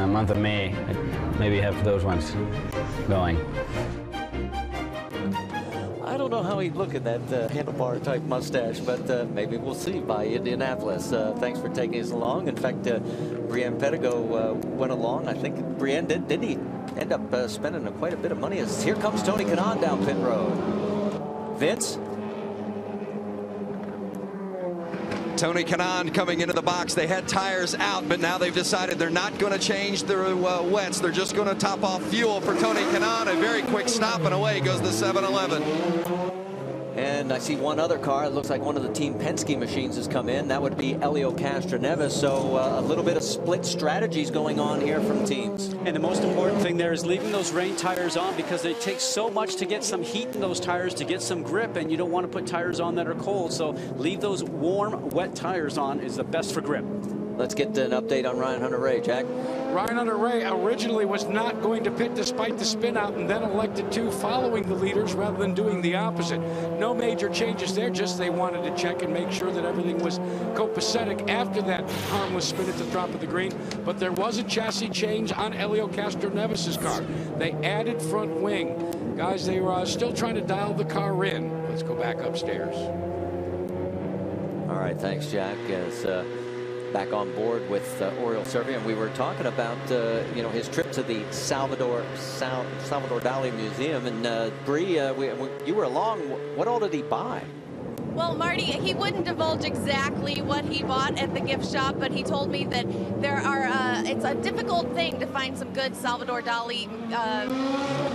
[SPEAKER 2] month of May, I maybe have those ones going.
[SPEAKER 1] I don't know how he'd look at that handlebar type mustache, but maybe we'll see by Indianapolis. Thanks for taking us along. In fact, Brienne Pedigo went along. I think Brienne didn't he end up spending quite a bit of money. As here comes Tony Kanaan down pit road. Vince?
[SPEAKER 6] Tony Kanaan coming into the box. They had tires out, but now they've decided they're not going to change their wets. They're just going to top off fuel for Tony Kanaan. A very quick stop, and away goes the 7-Eleven.
[SPEAKER 1] And I see one other car. It looks like one of the Team Penske machines has come in. That would be Helio Castroneves. So a little bit of split strategies going on here from teams.
[SPEAKER 10] And the most important thing there is leaving those rain tires on because it takes so much to get some heat in those tires to get some grip, and you don't want to put tires on that are cold. So leave those warm, wet tires on is the best for grip.
[SPEAKER 1] Let's get an update on Ryan Hunter-Reay, Jack.
[SPEAKER 8] Ryan Hunter-Reay originally was not going to pit despite the spin out, and then elected to following the leaders rather than doing the opposite. No major changes there, just they wanted to check and make sure that everything was copacetic after that harmless spin at the top of the green. But there was a chassis change on Helio Castroneves' car. They added front wing. Guys, they were still trying to dial the car in. Let's go back upstairs.
[SPEAKER 1] All right, thanks, Jack. As back on board with Oriol Servia, and we were talking about you know, his trip to the Salvador Dali Museum. And Prix, you were along. What all did he buy?
[SPEAKER 5] Well, Marty, he wouldn't divulge exactly what he bought at the gift shop, but he told me that there are, it's a difficult thing to find some good Salvador Dali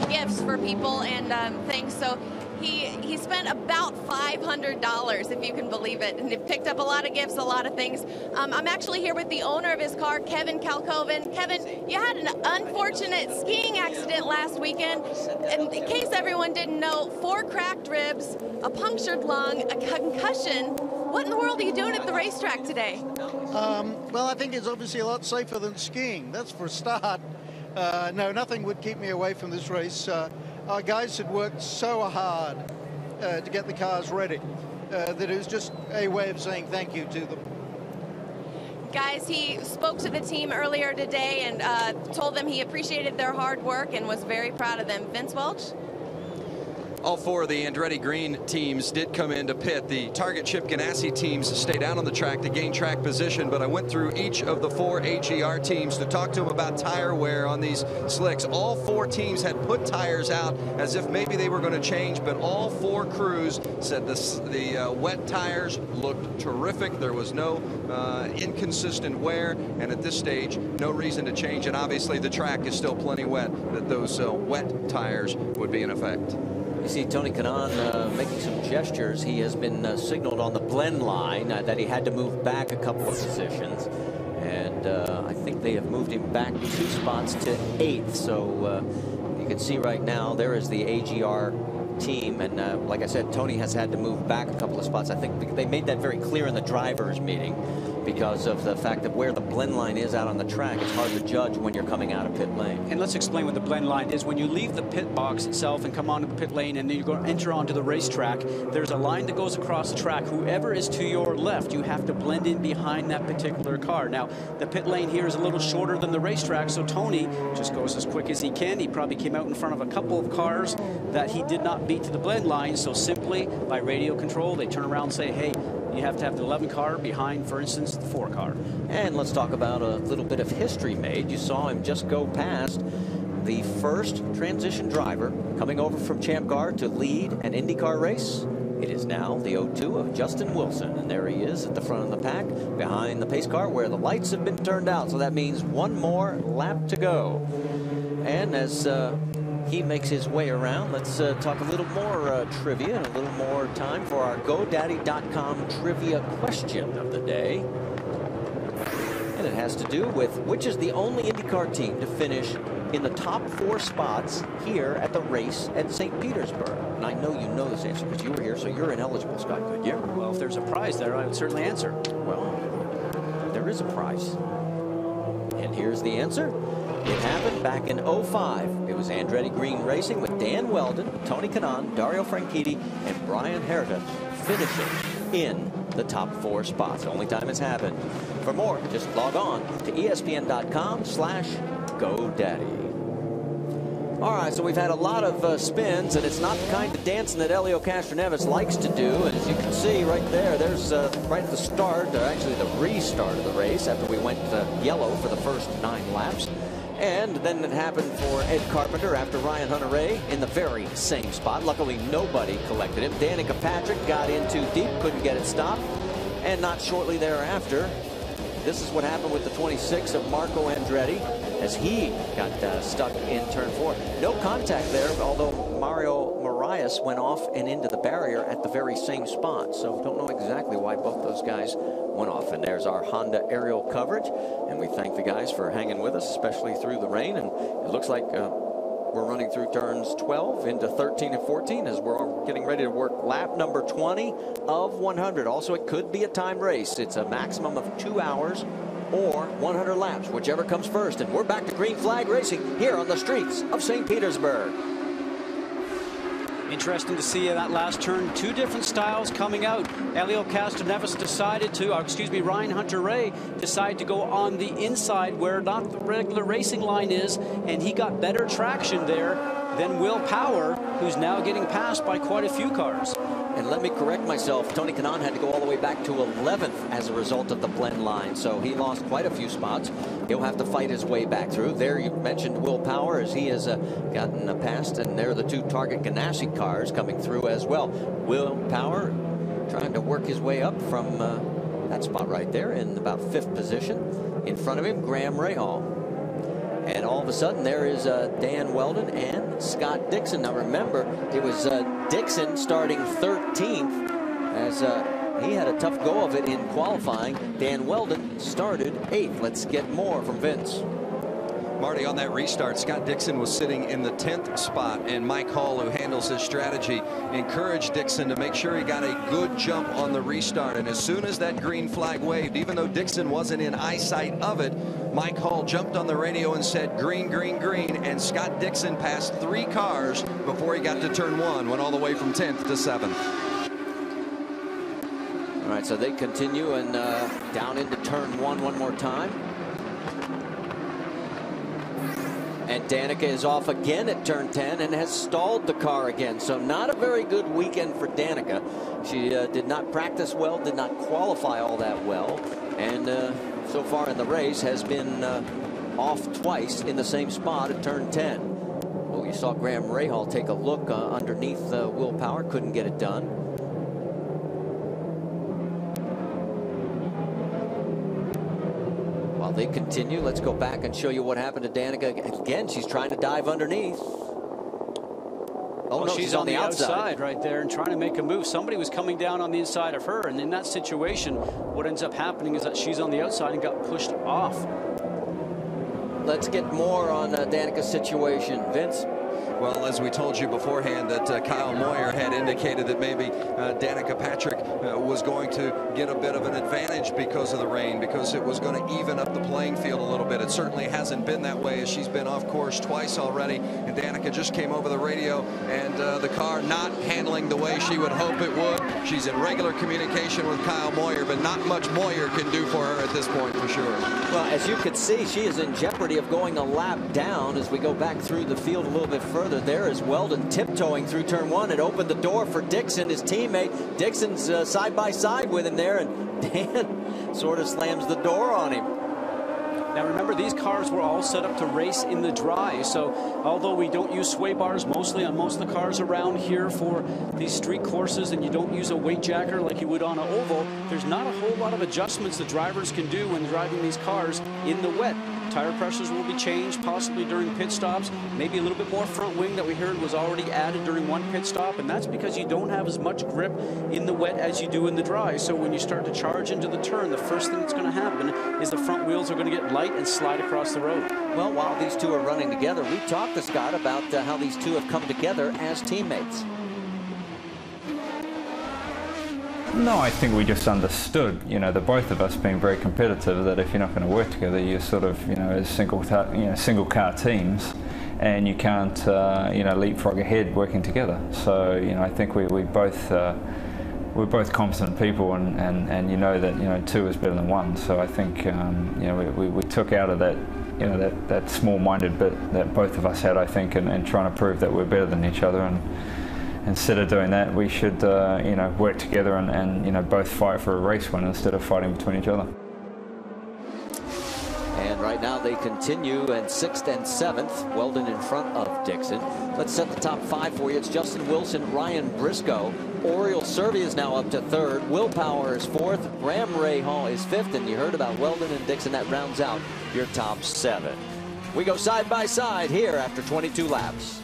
[SPEAKER 5] gifts for people and things. So He spent about $500, if you can believe it, and he picked up a lot of gifts, a lot of things. I'm actually here with the owner of his car, Kevin Kalkoven. Kevin, you had an unfortunate skiing accident last weekend. In case everyone didn't know, 4 cracked ribs, a punctured lung, a concussion. What in the world are you doing at the racetrack today?
[SPEAKER 3] Well, I think it's obviously a lot safer than skiing. That's for a start. No, nothing would keep me away from this race. Our guys had worked so hard to get the cars ready that it was just a way of saying thank you to them.
[SPEAKER 5] Guys, he spoke to the team earlier today and told them he appreciated their hard work and was very proud of them. Vince Welch?
[SPEAKER 6] All 4 of the Andretti Green teams did come into pit. The Target Chip Ganassi teams stayed out on the track to gain track position, but I went through each of the 4 AGR teams to talk to them about tire wear on these slicks. All 4 teams had put tires out as if maybe they were going to change, but all 4 crews said the wet tires looked terrific. There was no inconsistent wear, and at this stage, no reason to change. And obviously, the track is still plenty wet, that those wet tires would be in effect.
[SPEAKER 1] You see Tony Kanaan making some gestures. He has been signaled on the blend line that he had to move back a couple of positions. And I think they have moved him back 2 spots to 8th. So you can see right now there is the AGR team. And like I said, Tony has had to move back a couple of spots. I think they made that very clear in the drivers' meeting because of the fact that where the blend line is out on the track, it's hard to judge when you're coming out of pit lane.
[SPEAKER 10] And let's explain what the blend line is. When you leave the pit box itself and come onto the pit lane and then you go enter onto the racetrack, there's a line that goes across the track. Whoever is to your left, you have to blend in behind that particular car. Now, the pit lane here is a little shorter than the racetrack, so Tony just goes as quick as he can. He probably came out in front of a couple of cars that he did not beat to the blend line, so simply by radio control, they turn around and say, hey, you have to have the 11 car behind, for instance, the 4 car.
[SPEAKER 1] And let's talk about a little bit of history made. You saw him just go past the first transition driver coming over from Champ Car to lead an IndyCar race. It is now the 02 of Justin Wilson, and there he is at the front of the pack behind the pace car where the lights have been turned out, so that means 1 more lap to go. And as he makes his way around, let's talk a little more trivia and a little more time for our GoDaddy.com trivia question of the day. And it has to do with which is the only IndyCar team to finish in the top 4 spots here at the race at St. Petersburg. And I know you know this answer because you were here, so you're ineligible, Scott Goodyear.
[SPEAKER 10] Well, if there's a prize there, I would certainly answer.
[SPEAKER 1] Well, there is a prize. And here's the answer. It happened back in 05. It was Andretti Green Racing with Dan Weldon, Tony Kanaan, Dario Franchitti, and Brian Herta finishing in the top 4 spots. The only time it's happened. For more, just log on to ESPN.com/GoDaddy. All right, so we've had a lot of spins, and it's not the kind of dancing that Helio Castroneves likes to do. And as you can see right there, there's right at the start, or actually the restart of the race after we went yellow for the first 9 laps. And then it happened for Ed Carpenter after Ryan Hunter-Reay in the very same spot. Luckily, nobody collected him. Danica Patrick got in too deep, couldn't get it stopped. And not shortly thereafter, this is what happened with the 26 of Marco Andretti as he got stuck in turn 4. No contact there, although Mario Moraes went off and into the barrier at the very same spot. So don't know exactly why both those guys went off. And there's our Honda aerial coverage. And we thank the guys for hanging with us, especially through the rain. And it looks like we're running through turns 12 into 13 and 14 as we're getting ready to work lap number 20 of 100. Also, it could be a time race. It's a maximum of 2 hours or 100 laps, whichever comes first. And we're back to green flag racing here on the streets of St. Petersburg.
[SPEAKER 10] Interesting to see that last turn. 2 different styles coming out. Helio Castroneves decided to, Ryan Hunter-Reay decided to go on the inside where not the regular racing line is, and he got better traction there than Will Power, who's now getting passed by quite a few cars.
[SPEAKER 1] And let me correct myself. Tony Kanaan had to go all the way back to 11th as a result of the blend line. So he lost quite a few spots. He'll have to fight his way back through. There you mentioned Will Power as he has gotten passed. And there are the 2 Target Ganassi cars coming through as well. Will Power trying to work his way up from that spot right there in about 5th position. In front of him, Graham Rahal. And all of a sudden, there is Dan Weldon and Scott Dixon. Now remember, it was Dixon starting 13th as he had a tough go of it in qualifying. Dan Weldon started 8th. Let's get more from Vince.
[SPEAKER 6] Marty, on that restart, Scott Dixon was sitting in the 10th spot, and Mike Hall, who handles his strategy, encouraged Dixon to make sure he got a good jump on the restart. And as soon as that green flag waved, even though Dixon wasn't in eyesight of it, Mike Hall jumped on the radio and said, green, green, green, and Scott Dixon passed 3 cars before he got to turn 1, went all the way from 10th to 7th.
[SPEAKER 1] All right, so they continue and down into turn 1 one more time. And Danica is off again at turn 10 and has stalled the car again. So not a very good weekend for Danica. She did not practice well, did not qualify all that well. And so far in the race has been off twice in the same spot at turn 10. Well, you saw Graham Rahal take a look underneath Will Power. Couldn't get it done. While they continue, let's go back and show you what happened to Danica. Again, she's trying to dive underneath. Oh, no,
[SPEAKER 10] she's on the outside right there and trying to make a move. Somebody was coming down on the inside of her, and in that situation, what ends up happening is that she's on the outside and got pushed off.
[SPEAKER 1] Let's get more on Danica's situation. Vince?
[SPEAKER 6] Well, as we told you beforehand, that Kyle Moyer had indicated that maybe Danica Patrick was going to get a bit of an advantage because of the rain, because it was going to even up the playing field a little bit. It certainly hasn't been that way, as she's been off course twice already. And Danica just came over the radio, and the car not handling the way she would hope it would. She's in regular communication with Kyle Moyer, but not much Moyer can do for her at this point, for sure.
[SPEAKER 1] Well, as you could see, she is in jeopardy of going a lap down as we go back through the field a little bit further. There is Weldon tiptoeing through turn 1. It opened the door for Dixon, his teammate. Dixon's side by side with him there, and Dan sort of slams the door on him.
[SPEAKER 10] Now remember, these cars were all set up to race in the dry, so although we don't use sway bars mostly on most of the cars around here for these street courses, and you don't use a weight jacker like you would on an oval, there's not a whole lot of adjustments the drivers can do when driving these cars in the wet. Tire pressures will be changed possibly during pit stops. Maybe a little bit more front wing that we heard was already added during one pit stop, and that's because you don't have as much grip in the wet as you do in the dry. So when you start to charge into the turn, the first thing that's going to happen is the front wheels are going to get light and slide across the road.
[SPEAKER 1] Well, while these two are running together, we talked to Scott about how these two have come together as teammates.
[SPEAKER 4] No, I think we just understood, you know, the both of us being very competitive, that if you're not going to work together, you're sort of, you know, as single car teams, and you can't, you know, leapfrog ahead working together. So, you know, I think we're both competent people, and you know that, you know, 2 is better than 1. So I think, you know, we took out of that, you know, that small-minded bit that both of us had, I think, and trying to prove that we're better than each other. And instead of doing that, we should, you know, work together and, you know, both fight for a race win instead of fighting between each other.
[SPEAKER 1] And right now they continue in 6th and 7th. Weldon in front of Dixon. Let's set the top 5 for you. It's Justin Wilson, Ryan Briscoe. Oriel Servia is now up to 3rd. Will Power is 4th. Graham Rahal is 5th. And you heard about Weldon and Dixon. That rounds out your top 7. We go side by side here after 22 laps.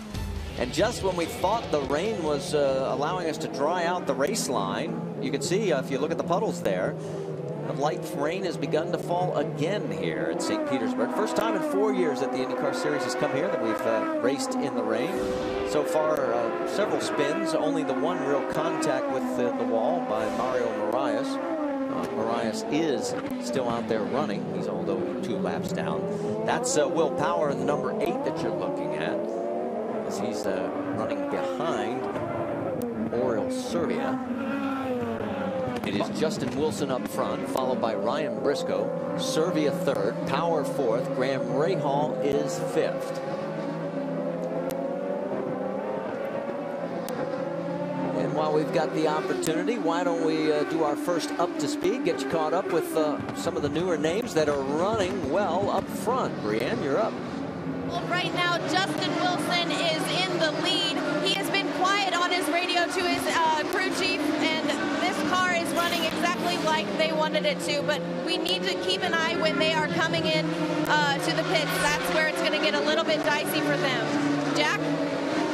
[SPEAKER 1] And just when we thought the rain was allowing us to dry out the race line, you can see if you look at the puddles there, the light rain has begun to fall again here at St. Petersburg. First time in 4 years that the IndyCar Series has come here that we've raced in the rain. So far, several spins, only the one real contact with the wall by Mario Marias. Marias is still out there running. He's although 2 laps down. That's Will Power in the number 8 that you're looking at. As he's running behind Oriel Servia. It is Justin Wilson up front, followed by Ryan Briscoe. Servia 3rd, Power 4th, Graham Rahal is 5th. And while we've got the opportunity, why don't we do our first up to speed, get you caught up with some of the newer names that are running well up front. Brianne, you're up.
[SPEAKER 5] Well, right now, Justin Wilson is in the lead. He has been quiet on his radio to his crew chief, and this car is running exactly like like they wanted it to, but we need to keep an eye when they are coming in to the pits. That's where it's going to get a little bit dicey for them. Jack?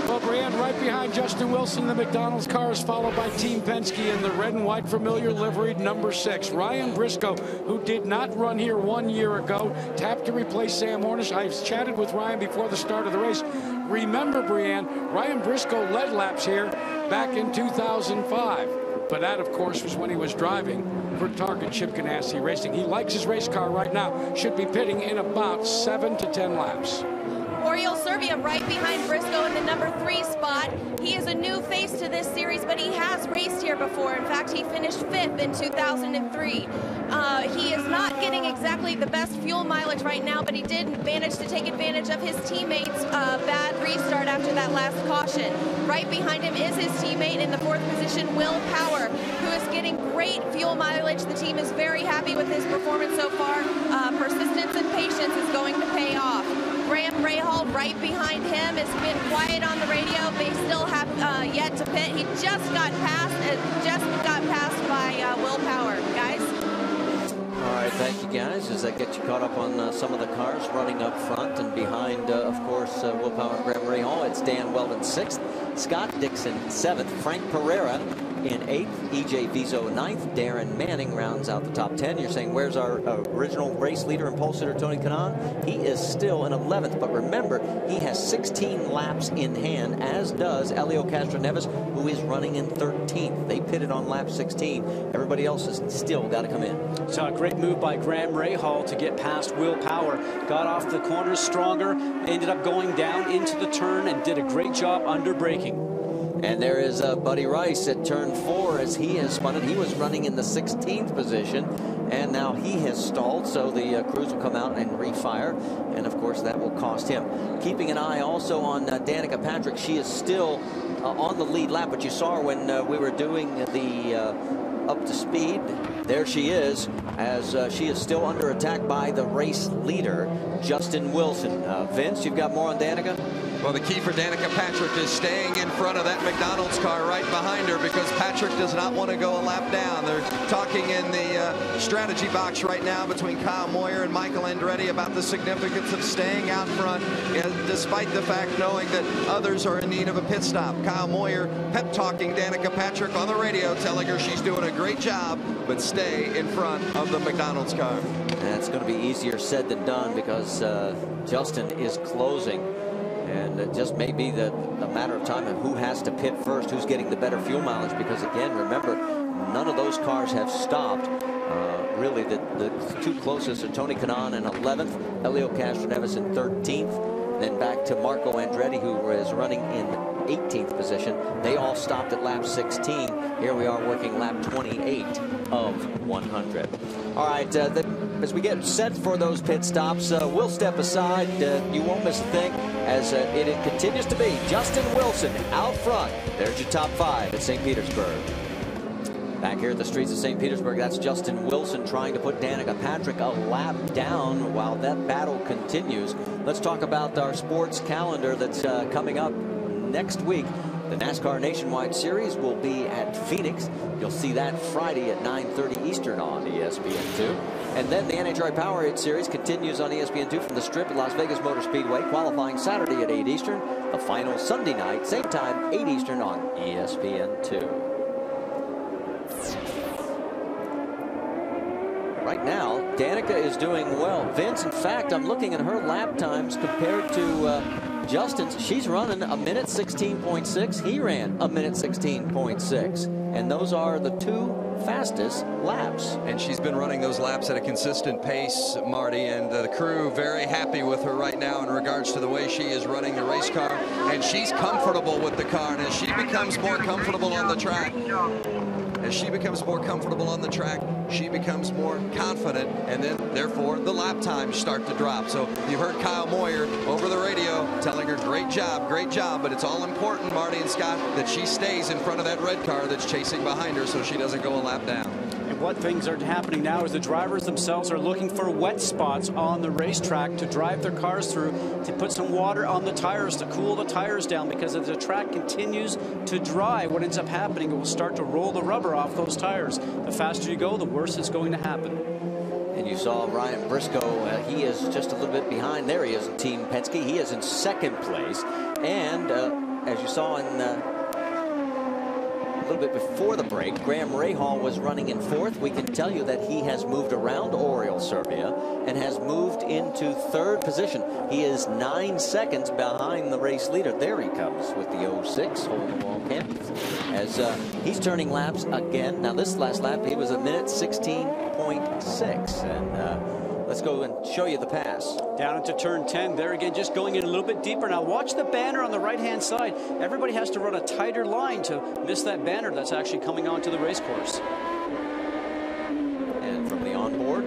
[SPEAKER 8] Well, Brianne, right behind Justin Wilson, the McDonald's car is followed by Team Penske in the red and white familiar liveried number 6. Ryan Briscoe, who did not run here 1 year ago, tapped to replace Sam Hornish. I chatted with Ryan before the start of the race. Remember, Brianne, Ryan Briscoe led laps here back in 2005. But that, of course, was when he was driving for Target Chip Ganassi Racing. He likes his race car right now. Should be pitting in about 7 to 10 laps.
[SPEAKER 5] Oriol Servia right behind Briscoe in the number 3 spot. He is a new face to this series, but he has raced here before. In fact, he finished 5th in 2003. He is not getting exactly the best fuel mileage right now, but he did manage to take advantage of his teammate's bad restart after that last caution. Right behind him is his teammate in the 4th position, Will Power, who is getting great fuel mileage. The team is very happy with his performance so far. Persistence and patience is going to pay off. Graham Rahal right behind him has been quiet on the radio. They still have yet to pit. He just got passed by Will Power. Guys?
[SPEAKER 1] All right, thank you, guys. As that gets you caught up on some of the cars running up front and behind, of course, Will Power and Graham Rahal. It's Dan Weldon 6th, Scott Dixon 7th, Frank Pereira in 8th, E.J. Vizo 9th, Darren Manning rounds out the top 10. You're saying, where's our original race leader and pole sitter, Tony Kanaan? He is still in 11th, but remember, he has 16 laps in hand, as does Elio Castroneves, who is running in 13th. They pitted on lap 16. Everybody else has still got to come in.
[SPEAKER 10] So a great move by Graham Rahal to get past Will Power. Got off the corners stronger, ended up going down into the turn, and did a great job under braking.
[SPEAKER 1] And there is Buddy Rice at turn 4 as he has spun it. He was running in the 16th position, and now he has stalled, so the crews will come out and refire, and of course that will cost him. Keeping an eye also on Danica Patrick. She is still on the lead lap, but you saw her when we were doing the up to speed. There she is, as she is still under attack by the race leader, Justin Wilson. Vince, you've got more on Danica?
[SPEAKER 6] Well, the key for Danica Patrick is staying in front of that McDonald's car right behind her, because Patrick does not want to go a lap down. They're talking in the strategy box right now between Kyle Moyer and Michael Andretti about the significance of staying out front, despite the fact knowing that others are in need of a pit stop. Kyle Moyer pep talking Danica Patrick on the radio, telling her she's doing a great job, but stay in front of the McDonald's car.
[SPEAKER 1] That's going to be easier said than done, because Justin is closing. And it just may be a matter of time of who has to pit first, who's getting the better fuel mileage, because again, remember, none of those cars have stopped. Really, the two closest are Tony Kanaan in 11th, Elio Castroneves in 13th, then back to Marco Andretti, who is running in 18th position. They all stopped at lap 16. Here we are working lap 28 of 100. All right, as we get set for those pit stops, we'll step aside. You won't miss a thing, as it continues to be Justin Wilson out front. There's your top 5 at St. Petersburg. Back here at the streets of St. Petersburg, that's Justin Wilson trying to put Danica Patrick a lap down while that battle continues. Let's talk about our sports calendar that's coming up next week. The NASCAR Nationwide Series will be at Phoenix. You'll see that Friday at 9:30 Eastern on ESPN2. And then the NHRA Powerade Series continues on ESPN2 from the Strip at Las Vegas Motor Speedway, qualifying Saturday at 8 Eastern. The final Sunday night, same time, 8 Eastern on ESPN2. Right now, Danica is doing well. Vince, in fact, I'm looking at her lap times compared to Justin's. She's running a minute 16.6. He ran a minute 16.6. And those are the two fastest laps.
[SPEAKER 6] And she's been running those laps at a consistent pace, Marty, and the crew very happy with her right now in regards to the way she is running the race car. And she's comfortable with the car, and as she becomes more comfortable on the track, she becomes more confident, and then therefore the lap times start to drop. So you heard Kyle Moyer over the radio telling her great job, but it's all important, Marty and Scott, that she stays in front of that red car that's chasing behind her so she doesn't go a lap down.
[SPEAKER 10] what things are happening now is the drivers themselves are looking for wet spots on the racetrack to drive their cars through, to put some water on the tires to cool the tires down, because as the track continues to dry, what ends up happening, it will start to roll the rubber off those tires. The faster you go, the worse it's going to happen.
[SPEAKER 1] And you saw Ryan Briscoe, he is just a little bit behind. There he is in Team Penske. He is in second place. And as you saw in a little bit before the break, Graham Rahal was running in fourth. We can tell you that he has moved around Oriol Servia and has moved into third position. He is 9 seconds behind the race leader. There he comes with the 06 hole-in-the-wall camp as he's turning laps again. Now this last lap he was a minute 16.6, and let's go and show you the pass.
[SPEAKER 10] Down into turn 10. There again, just going in a little bit deeper. Now watch the banner on the right-hand side. Everybody has to run a tighter line to miss that banner that's actually coming onto the race course.
[SPEAKER 1] And from the onboard,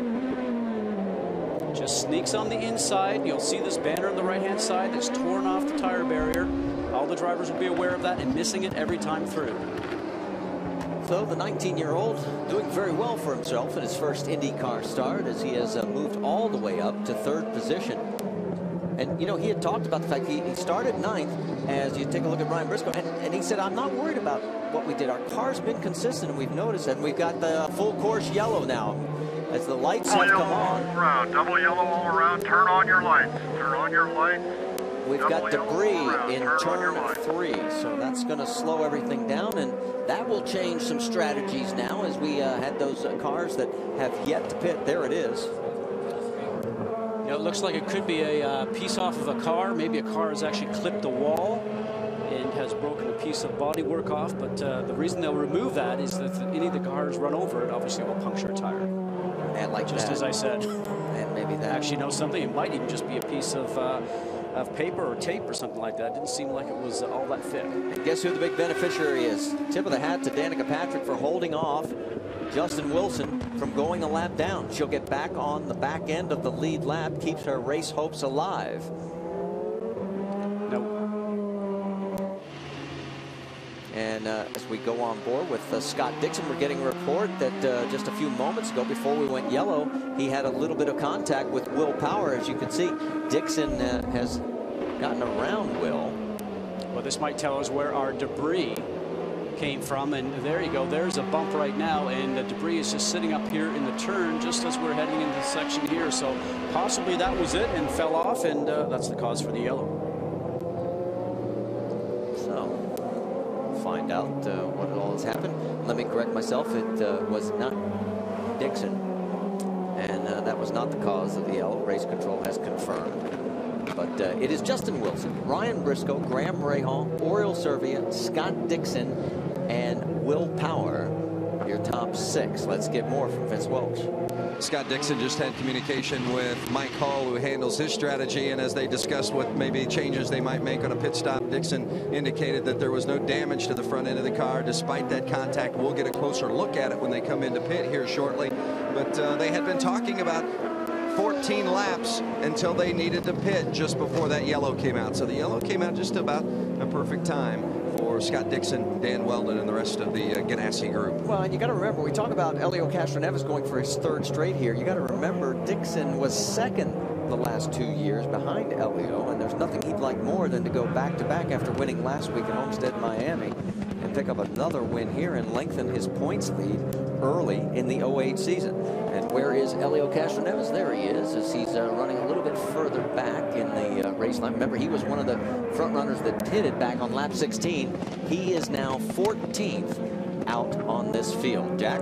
[SPEAKER 10] just sneaks on the inside. You'll see this banner on the right-hand side that's torn off the tire barrier. All the drivers will be aware of that and missing it every time through.
[SPEAKER 1] So the 19-year-old doing very well for himself in his first IndyCar start, as he has moved all the way up to third position. And, you know, he had talked about the fact he started ninth, as you take a look at Ryan Briscoe, and he said, I'm not worried about what we did. Our car's been consistent, and we've noticed that. And we've got the full course yellow now as the lights have come on.
[SPEAKER 22] All around, double yellow all around. Turn on your lights. Turn on your lights.
[SPEAKER 1] We've got debris in turn 3, so that's going to slow everything down, and that will change some strategies now as we had those cars that have yet to pit. There it is.
[SPEAKER 10] You know, it looks like it could be a piece off of a car. Maybe a car has actually clipped a wall and has broken a piece of bodywork off, but the reason they'll remove that is that if any of the cars run over it, obviously it will puncture a tire.
[SPEAKER 1] And like
[SPEAKER 10] just
[SPEAKER 1] that.
[SPEAKER 10] As I said.
[SPEAKER 1] And maybe that.
[SPEAKER 10] Actually, know something, it might even just be a piece of paper or tape or something like that. It didn't seem like it was all that fit.
[SPEAKER 1] And guess who the big beneficiary is? Tip of the hat to Danica Patrick for holding off Justin Wilson from going a lap down. She'll get back on the back end of the lead lap, keeps her race hopes alive.
[SPEAKER 10] Nope.
[SPEAKER 1] And as we go on board with Scott Dixon, we're getting a report that just a few moments ago, before we went yellow, he had a little bit of contact with Will Power. As you can see, Dixon has gotten around Will.
[SPEAKER 10] Well, this might tell us where our debris came from, and there you go. There's a bump right now, and the debris is just sitting up here in the turn just as we're heading into the section here. So possibly that was it and fell off, and that's the cause for the yellow.
[SPEAKER 1] So we'll find out what all has happened. Let me correct myself. It was not Dixon, and that was not the cause of the yellow. Race control has confirmed. But it is Justin Wilson, Ryan Briscoe, Graham Rahal, Oriol Servia, Scott Dixon, and Will Power, your top 6. Let's get more from Vince Welch.
[SPEAKER 6] Scott Dixon just had communication with Mike Hall, who handles his strategy, and as they discussed what maybe changes they might make on a pit stop, Dixon indicated that there was no damage to the front end of the car despite that contact. We'll get a closer look at it when they come into pit here shortly, but they had been talking about 14 laps until they needed to pit just before that yellow came out. So the yellow came out just about a perfect time for Scott Dixon, Dan Weldon, and the rest of the Ganassi group.
[SPEAKER 1] Well, and you got to remember, we talk about Helio Castroneves going for his 3rd straight here. You got to remember, Dixon was 2nd the last 2 years behind Helio, and there's nothing he'd like more than to go back-to-back after winning last week at Homestead, Miami, and pick up another win here and lengthen his points lead early in the 08 season. And where is Helio Castroneves? There he is, as he's running a little bit further back in the race line. Remember, he was one of the front runners that pitted back on lap 16. He is now 14th out on this field. Jack?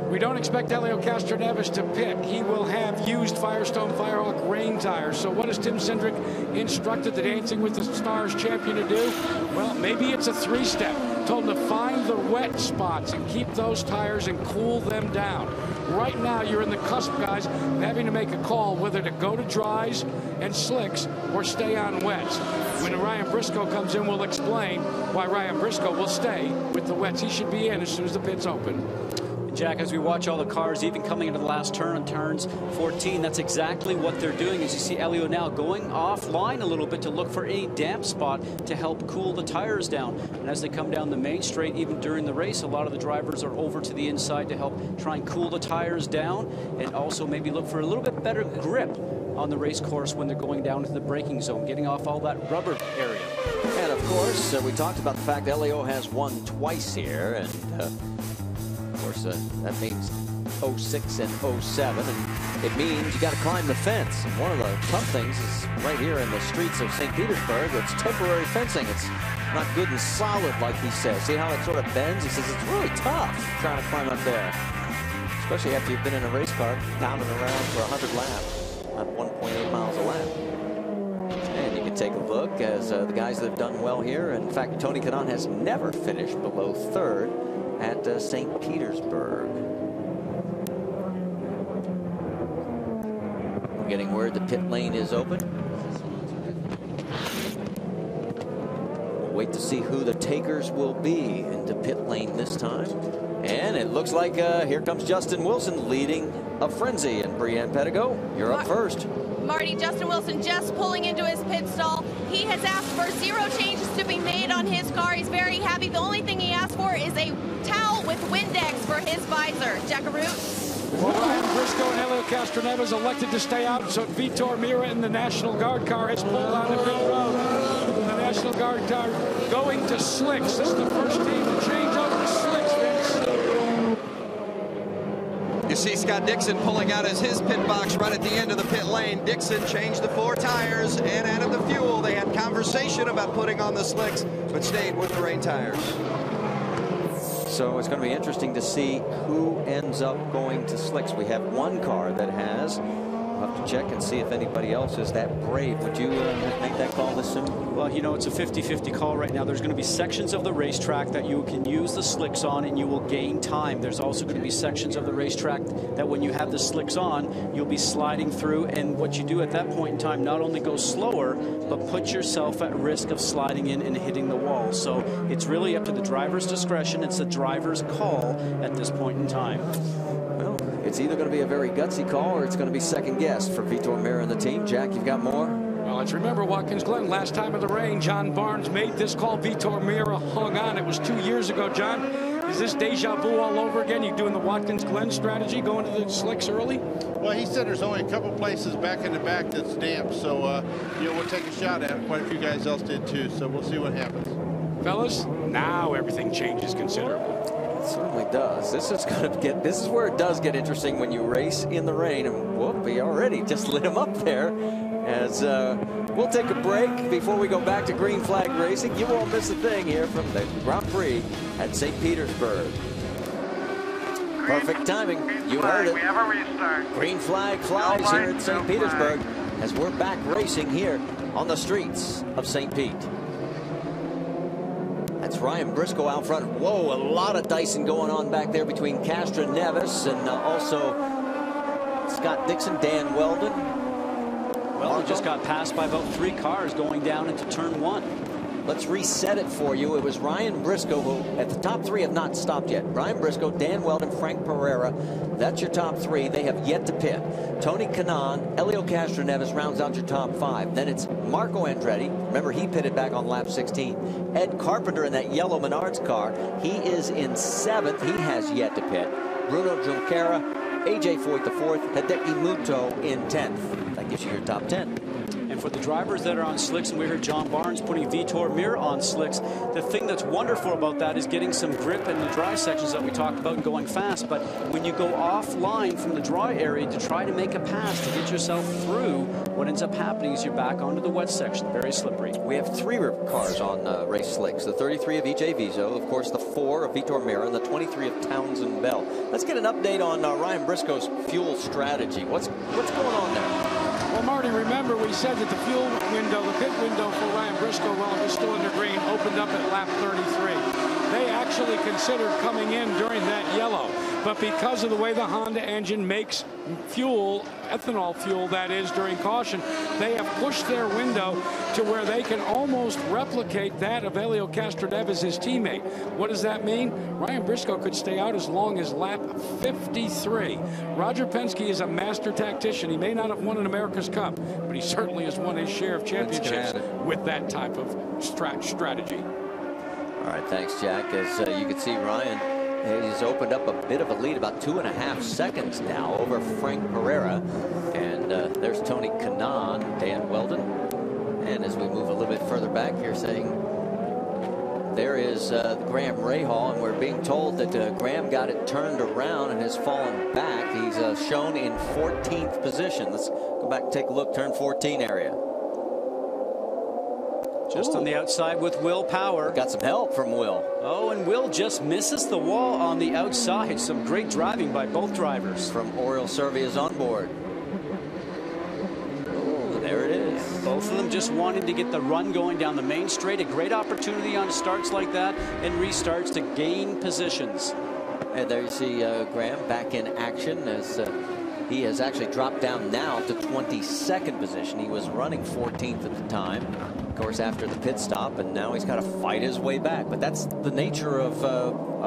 [SPEAKER 8] We don't expect Helio Castroneves to pit. He will have used Firestone Firehawk rain tires. So what has Tim Cindric instructed the Dancing with the Stars champion to do? Well, maybe it's a 3-step. Told him to find the wet spots and keep those tires and cool them down. Right now, you're in the cusp, guys, of having to make a call whether to go to dries and slicks or stay on wets. When Ryan Briscoe comes in, we'll explain why Ryan Briscoe will stay with the wets. He should be in as soon as the pit's open.
[SPEAKER 10] Jack, as we watch all the cars, even coming into the last turn on turns 14, that's exactly what they're doing. As you see Elio now going offline a little bit to look for any damp spot to help cool the tires down. And as they come down the main straight, even during the race, a lot of the drivers are over to the inside to help try and cool the tires down and also maybe look for a little bit better grip on the race course when they're going down into the braking zone, getting off all that rubber area.
[SPEAKER 1] And of course, we talked about the fact Elio has won twice here, and of course that means 06 and 07, and it means you got to climb the fence. And one of the tough things is right here in the streets of St. Petersburg, it's temporary fencing. It's not good and solid, like he says. See how it sort of bends? He says it's really tough trying to climb up there, especially after you've been in a race car pounding around for 100 laps. At 1.8 miles a lap. And you can take a look as the guys that have done well here. In fact, Tony Kanaan has never finished below third at St. Petersburg. We're getting word the pit lane is open. We'll wait to see who the takers will be into pit lane this time. And it looks like here comes Justin Wilson leading a frenzy. And Brianne Pedigo, you're up first.
[SPEAKER 5] Marty, Justin Wilson just pulling into his pit stall. He has asked for 0 changes to be made on his car. He's very happy. The only thing he asked for is a towel with Windex for his visor. Jackaroo.
[SPEAKER 8] Well, Ryan Briscoe and Helio Castroneves elected to stay out, so Vitor Mira in the National Guard car has pulled on the pit road. The National Guard car going to slicks. This is the first team to change over to slicks, Vince.
[SPEAKER 6] You see Scott Dixon pulling out as his pit box right at the end of the pit lane. Dixon changed the 4 tires and added the fuel. They had conversation about putting on the slicks, but stayed with the rain tires.
[SPEAKER 1] So it's going to be interesting to see who ends up going to slicks. We have one car that has. We'll have to check and see if anybody else is that brave. Would you make that call this soon?
[SPEAKER 10] Well, you know, it's a 50-50 call right now. There's going to be sections of the racetrack that you can use the slicks on and you will gain time. There's also going to be sections of the racetrack that when you have the slicks on, you'll be sliding through. And what you do at that point in time, not only go slower, but put yourself at risk of sliding in and hitting the wall. So it's really up to the driver's discretion. It's the driver's call at this point in time.
[SPEAKER 1] Well, it's either going to be a very gutsy call or it's going to be second guessed for Vitor Mira and the team. Jack, you've got more?
[SPEAKER 8] Well, let's remember Watkins Glen, last time in the rain, John Barnes made this call. Vitor Mira hung on. It was 2 years ago, John. Is this deja vu all over again? You doing the Watkins Glen strategy, going to the slicks early?
[SPEAKER 7] Well, he said there's only a couple places back in the back that's damp, so you know, we'll take a shot at it. Quite a few guys else did too, so we'll see what happens.
[SPEAKER 8] Fellas, now everything changes considerably.
[SPEAKER 1] It certainly does. This is where it does get interesting when you race in the rain. And whoop, he already just lit him up there. As we'll take a break before we go back to green flag racing. You won't miss a thing here from the Grand Prix at St. Petersburg. Perfect timing. You heard it.
[SPEAKER 22] We have a restart.
[SPEAKER 1] Green flag flies here at St. Petersburg as we're back racing here on the streets of St. Pete. That's Ryan Briscoe out front. Whoa, a lot of dicing going on back there between Castroneves and also Scott Dixon, Dan Weldon.
[SPEAKER 10] Weldon just got passed by about 3 cars going down into turn 1.
[SPEAKER 1] Let's reset it for you. It was Ryan Briscoe who, at the top 3 have not stopped yet. Ryan Briscoe, Dan Weldon, Frank Pereira. That's your top 3. They have yet to pit. Tony Kanaan, Helio Castroneves rounds out your top 5. Then it's Marco Andretti. Remember, he pitted back on lap 16. Ed Carpenter in that yellow Menards car. He is in 7th. He has yet to pit. Bruno Junqueira, AJ Foyt the 4th, Hideki Muto in 10th. That gives you your top 10.
[SPEAKER 10] And for the drivers that are on slicks, and we heard John Barnes putting Vitor Mira on slicks, the thing that's wonderful about that is getting some grip in the dry sections that we talked about and going fast. But when you go offline from the dry area to try to make a pass to get yourself through, what ends up happening is you're back onto the wet section, very slippery.
[SPEAKER 1] We have 3 cars on race slicks. The 33 of EJ Vizo, of course the 4 of Vitor Mira, and the 23 of Townsend Bell. Let's get an update on Ryan Briscoe's fuel strategy. What's going on there?
[SPEAKER 8] Well, Marty, remember we said that the fuel window, the pit window for Ryan Briscoe while he was still under green, opened up at lap 33. They actually considered coming in during that yellow. But because of the way the Honda engine makes fuel, ethanol fuel that is, during caution, they have pushed their window to where they can almost replicate that of Helio Castroneves, his teammate. What does that mean? Ryan Briscoe could stay out as long as lap 53. Roger Penske is a master tactician. He may not have won an America's Cup, but he certainly has won his share of championships with that type of strategy.
[SPEAKER 1] All right, thanks, Jack. As you can see, Ryan, he's opened up a bit of a lead, about 2.5 seconds now over Frank Pereira. And there's Tony Kanaan, Dan Weldon. And as we move a little bit further back here, saying there is Graham Rahal, and we're being told that Graham got it turned around and has fallen back. He's shown in 14th position. Let's go back and take a look, turn 14 area.
[SPEAKER 10] Just on the outside with Will Power.
[SPEAKER 1] Got some help from Will.
[SPEAKER 10] Oh, and Will just misses the wall on the outside. Some great driving by both drivers.
[SPEAKER 1] From Oriol Servia's on board. Oh, there it is.
[SPEAKER 10] Both of them just wanting to get the run going down the main straight. A great opportunity on starts like that and restarts to gain positions.
[SPEAKER 1] And there you see Graham back in action as he has actually dropped down now to 22nd position. He was running 14th at the time, of course, after the pit stop, and now he's got to fight his way back. But that's the nature of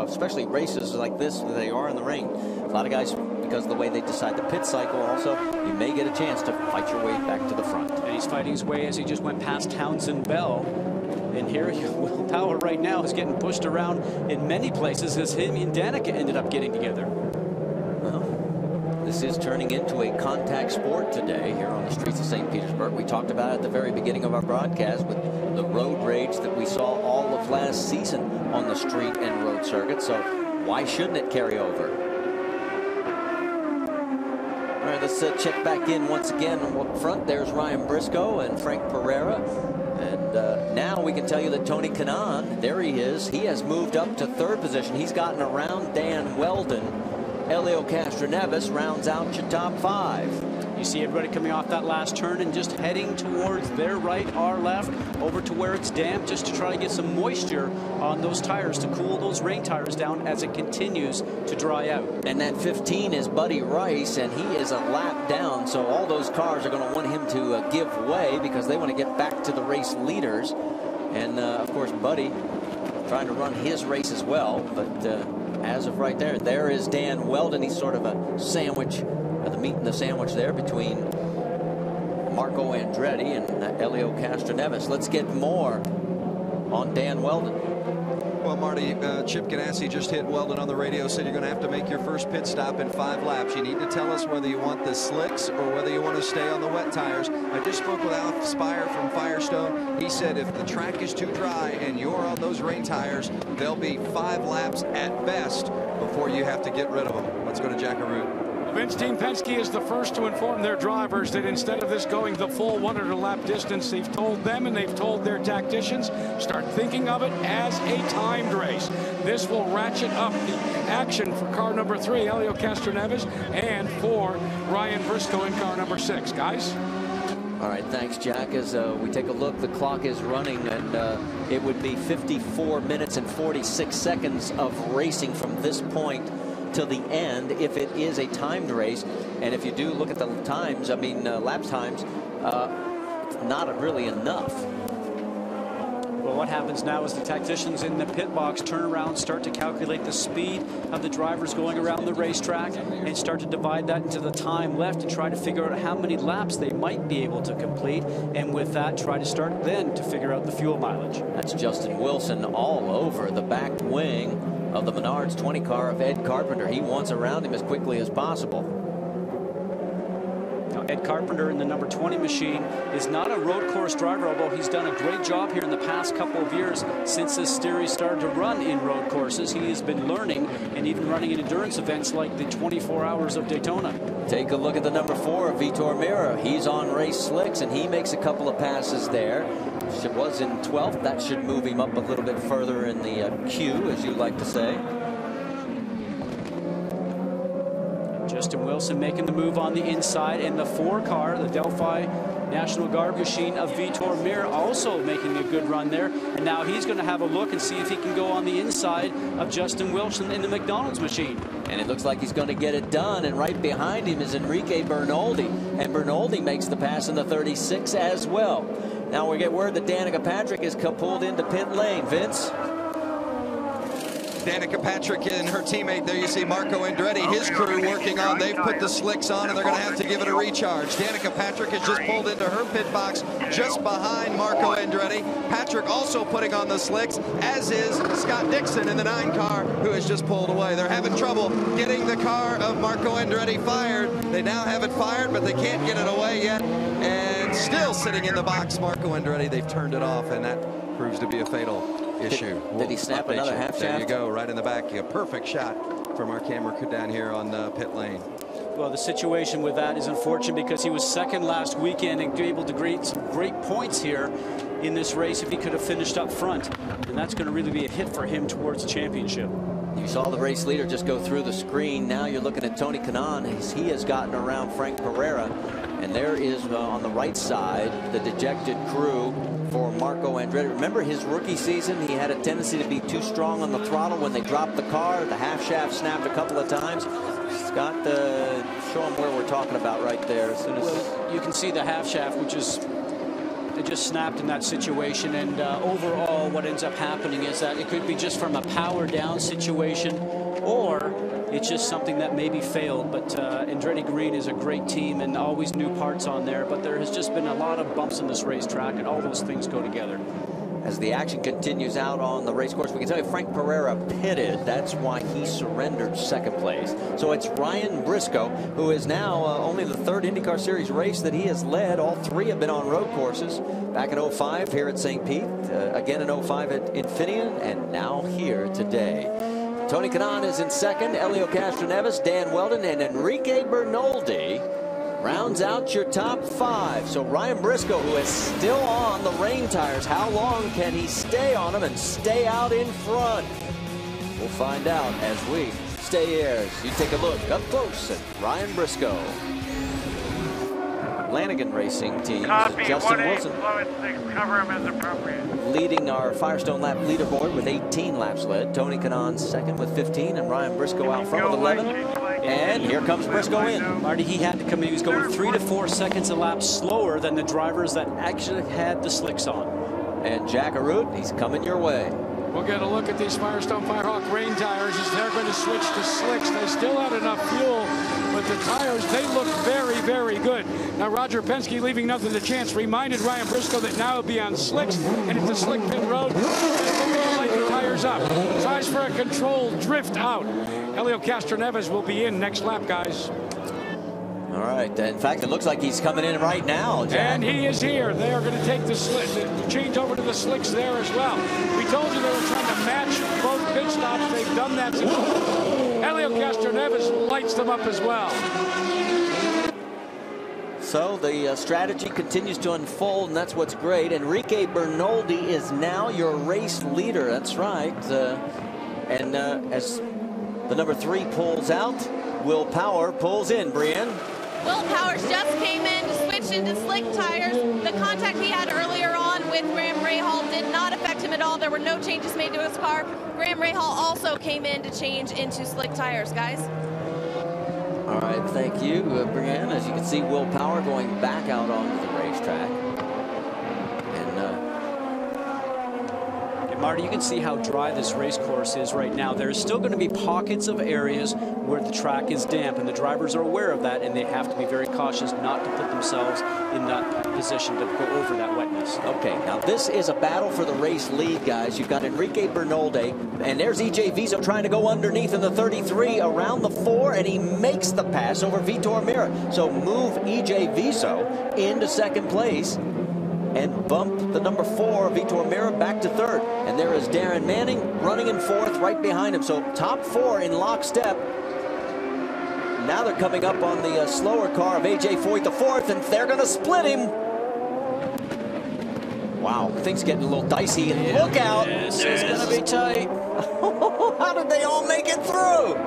[SPEAKER 1] especially races like this that they are in the ring. A lot of guys, because of the way they decide the pit cycle, also, you may get a chance to fight your way back to the front.
[SPEAKER 10] And he's fighting his way as he just went past Townsend Bell. And here, Will Power right now is getting pushed around in many places as him and Danica ended up getting together.
[SPEAKER 1] This is turning into a contact sport today here on the streets of St. Petersburg. We talked about it at the very beginning of our broadcast with the road rage that we saw all of last season on the street and road circuit. So why shouldn't it carry over? All right, let's check back in once again up front. There's Ryan Briscoe and Frank Pereira. And now we can tell you that Tony Kanaan, there he is. He has moved up to 3rd position. He's gotten around Dan Weldon. Helio Castroneves rounds out your top 5.
[SPEAKER 10] You see everybody coming off that last turn and just heading towards their right, our left, over to where it's damp, just to try to get some moisture on those tires to cool those rain tires down as it continues to dry out.
[SPEAKER 1] And that 15 is Buddy Rice, and he is a lap down, so all those cars are going to want him to give way because they want to get back to the race leaders. And of course, Buddy trying to run his race as well, but as of right there, there is Dan Weldon. He's sort of a sandwich, the meat and the sandwich there between Marco Andretti and Helio Castroneves. Let's get more on Dan Weldon.
[SPEAKER 6] Well, Marty, Chip Ganassi just hit Weldon on the radio, said you're going to have to make your first pit stop in 5 laps. You need to tell us whether you want the slicks or whether you want to stay on the wet tires. I just spoke with Alex Spire from Firestone. He said if the track is too dry and you're on those rain tires, there'll be 5 laps at best before you have to get rid of them. Let's go to Jackaroo.
[SPEAKER 8] Vince Team Penske is the first to inform their drivers that instead of this going the full 100 lap distance, they've told them and they've told their tacticians, start thinking of it as a timed race. This will ratchet up the action for car number 3, Helio Castroneves, and for Ryan Briscoe in car number 6. Guys?
[SPEAKER 1] All right, thanks, Jack. As we take a look, the clock is running, and it would be 54 minutes and 46 seconds of racing from this point till the end if it is a timed race. And if you do look at the times, I mean lap times, it's not really enough.
[SPEAKER 10] Well, what happens now is the tacticians in the pit box turn around, start to calculate the speed of the drivers going around the racetrack and start to divide that into the time left and try to figure out how many laps they might be able to complete, and with that try to start then to figure out the fuel mileage.
[SPEAKER 1] That's Justin Wilson all over the back wing of the Menards 20 car of Ed Carpenter. He wants around him as quickly as possible.
[SPEAKER 10] Now, Ed Carpenter in the number 20 machine is not a road course driver, although he's done a great job here in the past couple of years since this series started to run in road courses. He has been learning and even running in endurance events like the 24 Hours of Daytona.
[SPEAKER 1] Take a look at the number 4 of Vitor Meira. He's on race slicks and he makes a couple of passes there. It was in 12th. That should move him up a little bit further in the queue, as you like to say.
[SPEAKER 10] Justin Wilson making the move on the inside, and the 4 car, the Delphi National Guard machine of Vitor Mir also making a good run there. And now he's going to have a look and see if he can go on the inside of Justin Wilson in the McDonald's machine.
[SPEAKER 1] And it looks like he's going to get it done. And right behind him is Enrique Bernoldi. And Bernoldi makes the pass in the 36 as well. Now we get word that Danica Patrick is pulled into pit lane. Vince?
[SPEAKER 6] Danica Patrick and her teammate there, you see Marco Andretti, his crew working on. They've put the slicks on and they're going to have to give it a recharge. Danica Patrick has just pulled into her pit box just behind Marco Andretti. Patrick also putting on the slicks, as is Scott Dixon in the 9 car, who has just pulled away. They're having trouble getting the car of Marco Andretti fired. They now have it fired, but they can't get it away yet. And still sitting in the box, Marco Andretti, they've turned it off, and that proves to be a fatal issue.
[SPEAKER 1] Did he snap another half shaft?
[SPEAKER 6] There you go, right in the back. A perfect shot from our camera crew down here on pit lane.
[SPEAKER 10] Well, the situation with that is unfortunate because he was second last weekend and able to get some great points here in this race if he could have finished up front. And that's going to really be a hit for him towards the championship.
[SPEAKER 1] You saw the race leader just go through the screen. Now you're looking at Tony Kanaan as he has gotten around Frank Pereira. And there is on the right side the dejected crew for Marco Andretti. Remember his rookie season, he had a tendency to be too strong on the throttle when they dropped the car. The half shaft snapped a couple of times. Scott, show him where we're talking about right there. As soon as
[SPEAKER 10] well, you can see the half shaft, which is it just snapped in that situation. And overall, what ends up happening is that it could be just from a power down situation, or it's just something that maybe failed. But Andretti Green is a great team and always new parts on there. But there has just been a lot of bumps in this racetrack, and all those things go together.
[SPEAKER 1] As the action continues out on the race course, we can tell you Frank Pereira pitted. That's why he surrendered second place. So it's Ryan Briscoe, who is now only the 3rd IndyCar Series race that he has led. All 3 have been on road courses. Back in 05 here at St. Pete, again in 05 at Infineon, and now here today. Tony Kanaan is in second, Helio Castroneves, Dan Weldon, and Enrique Bernoldi rounds out your top 5. So Ryan Briscoe, who is still on the rain tires, how long can he stay on them and stay out in front? We'll find out as we stay here. You take a look up close at Ryan Briscoe. Lanigan Racing team, Justin Wilson,
[SPEAKER 22] cover him as appropriate.
[SPEAKER 1] Leading our Firestone lap leaderboard with 18 laps led. Tony Kanaan second with 15, and Ryan Briscoe out front with 11. And here comes Briscoe in.
[SPEAKER 10] Marty, he had to come in. He was going 3 to 4 seconds a lap slower than the drivers that actually had the slicks on.
[SPEAKER 1] And Jack Arute, he's coming your way.
[SPEAKER 8] We'll get a look at these Firestone Firehawk rain tires as they're going to switch to slicks. They still had enough fuel, but the tires, they look very, very good. Now, Roger Penske, leaving nothing to chance, reminded Ryan Briscoe that now he'll be on slicks, and it's a slick pit road. They'll light the tires up. Tries for a controlled drift out. Helio Castroneves will be in next lap, guys.
[SPEAKER 1] All right. In fact, it looks like he's coming in right now, Jack.
[SPEAKER 8] And he is here. They are going to take the change over to the slicks there as well. We told you they were trying to match both pit stops. They've done that. Helio Castroneves lights them up as well.
[SPEAKER 1] So the strategy continues to unfold, and that's what's great. Enrique Bernoldi is now your race leader. That's right. And as the number 3 pulls out, Will Power pulls in. Brienne?
[SPEAKER 5] Will Powers just came in to switch into slick tires. The contact he had earlier on with Graham Rahal did not affect him at all. There were no changes made to his car. Graham Rahal also came in to change into slick tires, guys.
[SPEAKER 1] All right, thank you, Brienne. As you can see, Will Power going back out onto the racetrack.
[SPEAKER 10] And Marty, you can see how dry this race course is right now. There's still going to be pockets of areas where the track is damp, and the drivers are aware of that, and they have to be very cautious not to put themselves in that position to go over that wetness.
[SPEAKER 1] Okay, now this is a battle for the race lead, guys. You've got Enrique Bernoldi, and there's EJ Viso trying to go underneath in the 33 around the 4, and he makes the pass over Vitor Mir. So move EJ Viso into second place and bump the number 4, Vitor Mir, back to 3rd. And there is Darren Manning running in 4th right behind him. So top 4 in lockstep. Now they're coming up on the slower car of AJ Foyt, the 4th, and they're going to split him. Wow, things getting a little dicey. And look out.
[SPEAKER 10] This is going to be tight.
[SPEAKER 1] How did they all make it through?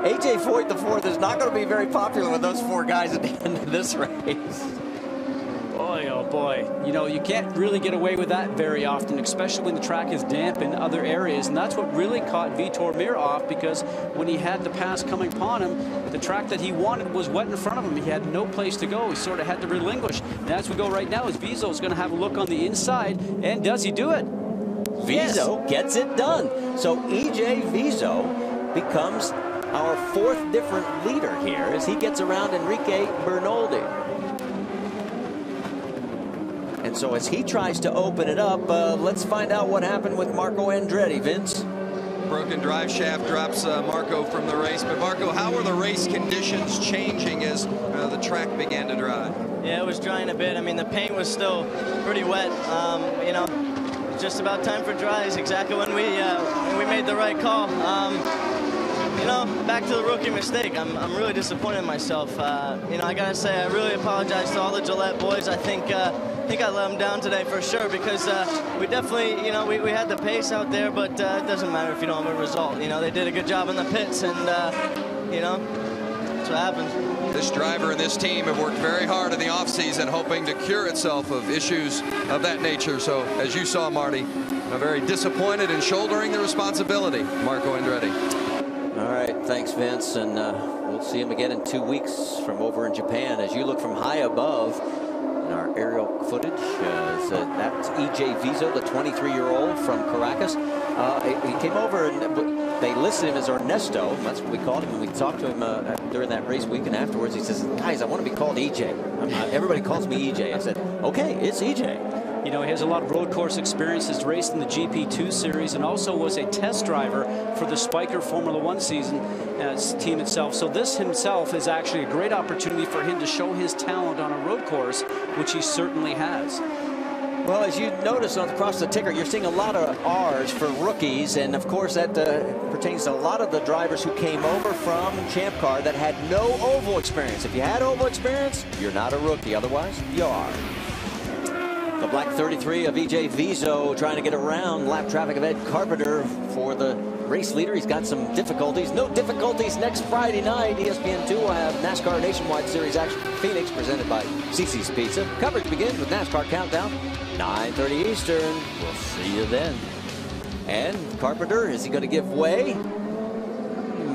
[SPEAKER 1] AJ Foyt, the 4th, is not going to be very popular with those 4 guys at the end of this race.
[SPEAKER 10] Boy, oh boy. You know, you can't really get away with that very often, especially when the track is damp in other areas. And that's what really caught Vitor Mir off, because when he had the pass coming upon him, the track that he wanted was wet in front of him. He had no place to go. He sort of had to relinquish. And as we go right now, is Vizo is going to have a look on the inside. And does he do it?
[SPEAKER 1] Vizo gets it done. So EJ Vizo becomes our fourth different leader here as he gets around Enrique Bernoldi. And so as he tries to open it up, let's find out what happened with Marco Andretti, Vince.
[SPEAKER 6] Broken drive shaft drops Marco from the race. But Marco, how were the race conditions changing as the track began to dry?
[SPEAKER 11] Yeah, it was drying a bit. I mean, the paint was still pretty wet. You know, just about time for dries, exactly when we made the right call. You know, back to the rookie mistake. I'm really disappointed in myself. You know, I gotta say, I really apologize to all the Gillette boys. I think I let them down today for sure, because we definitely, you know, we had the pace out there, but it doesn't matter if you don't have a result. You know, they did a good job in the pits, and you know, that's what happens.
[SPEAKER 6] This driver and this team have worked very hard in the offseason, hoping to cure itself of issues of that nature. So, as you saw, Marty, very disappointed in shouldering the responsibility, Marco Andretti.
[SPEAKER 1] All right, thanks, Vince, and we'll see him again in 2 weeks from over in Japan. As you look from high above in our aerial footage, that's EJ Vizo, the 23-year-old from Caracas. He came over and they listed him as Ernesto. That's what we called him. And we talked to him during that race week, and afterwards he says, guys, I want to be called EJ. Everybody calls me EJ. I said, okay, it's EJ.
[SPEAKER 10] You know, he has a lot of road course experience. He's raced in the GP2 series and also was a test driver for the Spiker Formula One season team itself. So this himself is actually a great opportunity for him to show his talent on a road course, which he certainly has.
[SPEAKER 1] Well, as you notice across the ticker, you're seeing a lot of R's for rookies, and of course that pertains to a lot of the drivers who came over from Champ Car that had no oval experience. If you had oval experience, you're not a rookie. Otherwise, you are. The black 33 of EJ Vizo trying to get around lap traffic of Ed Carpenter for the race leader. He's got some difficulties. No difficulties next Friday night. ESPN2 will have NASCAR Nationwide Series action in Phoenix, presented by Cece's Pizza. Coverage begins with NASCAR Countdown, 9:30 Eastern. We'll see you then. And Carpenter, is he going to give way?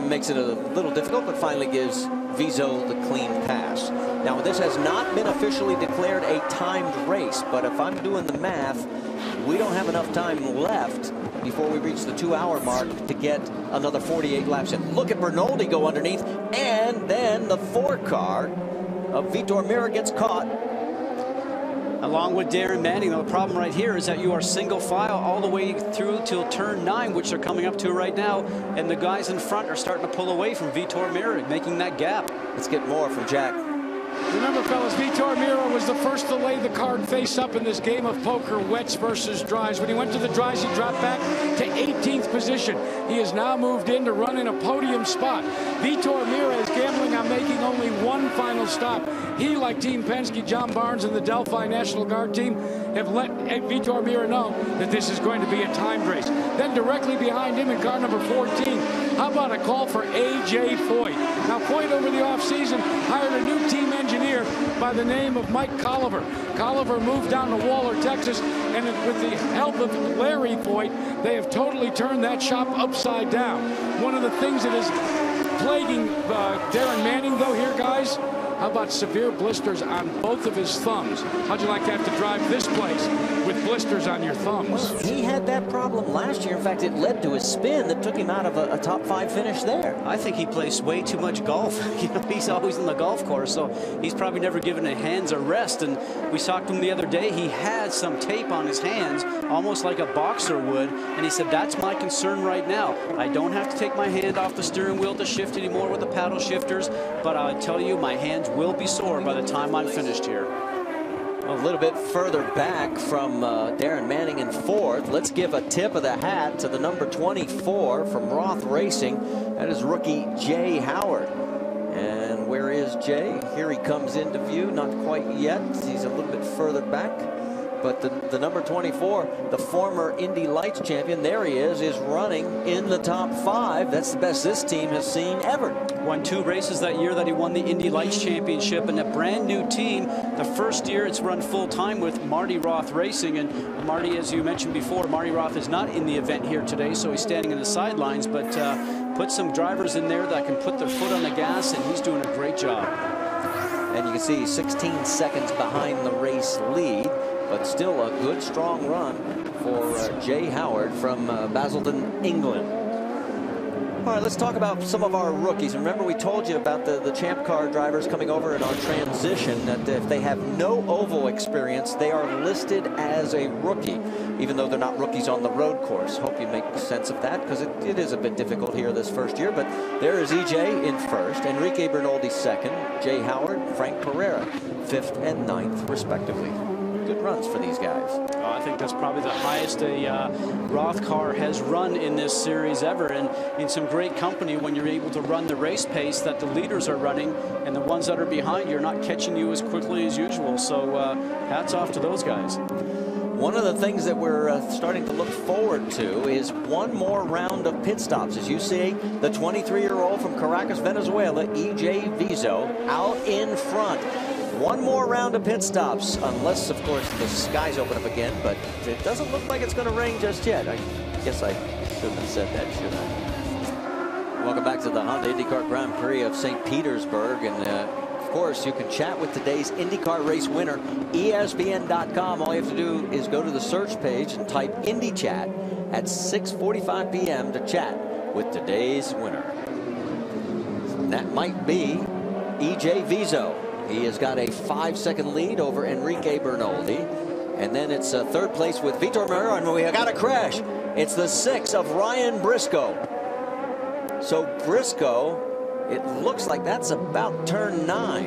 [SPEAKER 1] Makes it a little difficult, but finally gives Vizo the clean pass. Now, this has not been officially declared a timed race, but if I'm doing the math, we don't have enough time left before we reach the 2-hour mark to get another 48 laps in. Look at Bernoldi go underneath, and then the 4-car of Vitor Mir gets caught.
[SPEAKER 10] Along with Darren Manning, the problem right here is that you are single file all the way through till turn 9, which they're coming up to right now, and the guys in front are starting to pull away from Vitor Mir, making that gap.
[SPEAKER 1] Let's get more from Jack.
[SPEAKER 8] Remember, fellas, Vitor Mir was the first to lay the card face up in this game of poker, wets versus dries. When he went to the dries, he dropped back to 18th position. He has now moved in to run in a podium spot. Vitor Mir is gambling on making only one final stop. He, like Team Penske, John Barnes, and the Delphi National Guard team, have let Vitor Mir know that this is going to be a timed race. Then directly behind him in car number 14, how about a call for A.J. Foyt? Now, Foyt over the offseason hired a new team engineer by the name of Mike Colliver. Colliver moved down to Waller, Texas, and with the help of Larry Foyt, they have totally turned that shop upside down. One of the things that is plaguing Darren Manning, though, here, guys, how about severe blisters on both of his thumbs? How'd you like to have to drive this place with blisters on your thumbs?
[SPEAKER 1] Well, he had that problem last year. In fact, it led to a spin that took him out of a top 5 finish there.
[SPEAKER 10] I think he plays way too much golf. You know, he's always in the golf course, so he's probably never given his hands a rest. And we talked to him the other day. He had some tape on his hands, almost like a boxer would. And he said, that's my concern right now. I don't have to take my hand off the steering wheel to shift anymore with the paddle shifters, but I'll tell you, my hands will be sore by the time I'm finished here.
[SPEAKER 1] A little bit further back from Darren Manning in 4th. Let's give a tip of the hat to the number 24 from Roth Racing. That is rookie Jay Howard. And where is Jay? Here he comes into view. Not quite yet. He's a little bit further back. But the number 24, the former Indy Lights champion, there he is running in the top 5. That's the best this team has seen ever.
[SPEAKER 10] Won 2 races that year that he won the Indy Lights Championship, and a brand new team. The first year it's run full time with Marty Roth Racing, and Marty, as you mentioned before, Marty Roth is not in the event here today, so he's standing in the sidelines, but put some drivers in there that can put their foot on the gas, and he's doing a great job.
[SPEAKER 1] And you can see 16 seconds behind the race lead, but still a good, strong run for Jay Howard from Basildon, England. All right, let's talk about some of our rookies. Remember, we told you about the Champ Car drivers coming over in our transition, that if they have no oval experience, they are listed as a rookie, even though they're not rookies on the road course. Hope you make sense of that, because it is a bit difficult here this first year. But there is EJ in first, Enrique Bernoldi second, Jay Howard, Frank Pereira 5th and 9th, respectively. Good runs for these guys.
[SPEAKER 10] I think that's probably the highest a Roth car has run in this series ever, and in some great company when you're able to run the race pace that the leaders are running, and the ones that are behind you are not catching you as quickly as usual. So hats off to those guys.
[SPEAKER 1] One of the things that we're starting to look forward to is one more round of pit stops. As you see, the 23-year-old from Caracas, Venezuela, EJ Vizo, out in front. One more round of pit stops, unless, of course, the skies open up again, but it doesn't look like it's going to rain just yet. I guess I shouldn't have said that, should I? Welcome back to the Honda IndyCar Grand Prix of St. Petersburg, and of course, you can chat with today's IndyCar race winner, ESPN.com. All you have to do is go to the search page and type Indy Chat at 6:45 p.m. to chat with today's winner. And that might be EJ Vizo. He has got a 5-second lead over Enrique Bernoldi. And then it's third place with Vitor Meira, and we got a crash. It's the 6 of Ryan Briscoe. So Briscoe, it looks like that's about turn 9.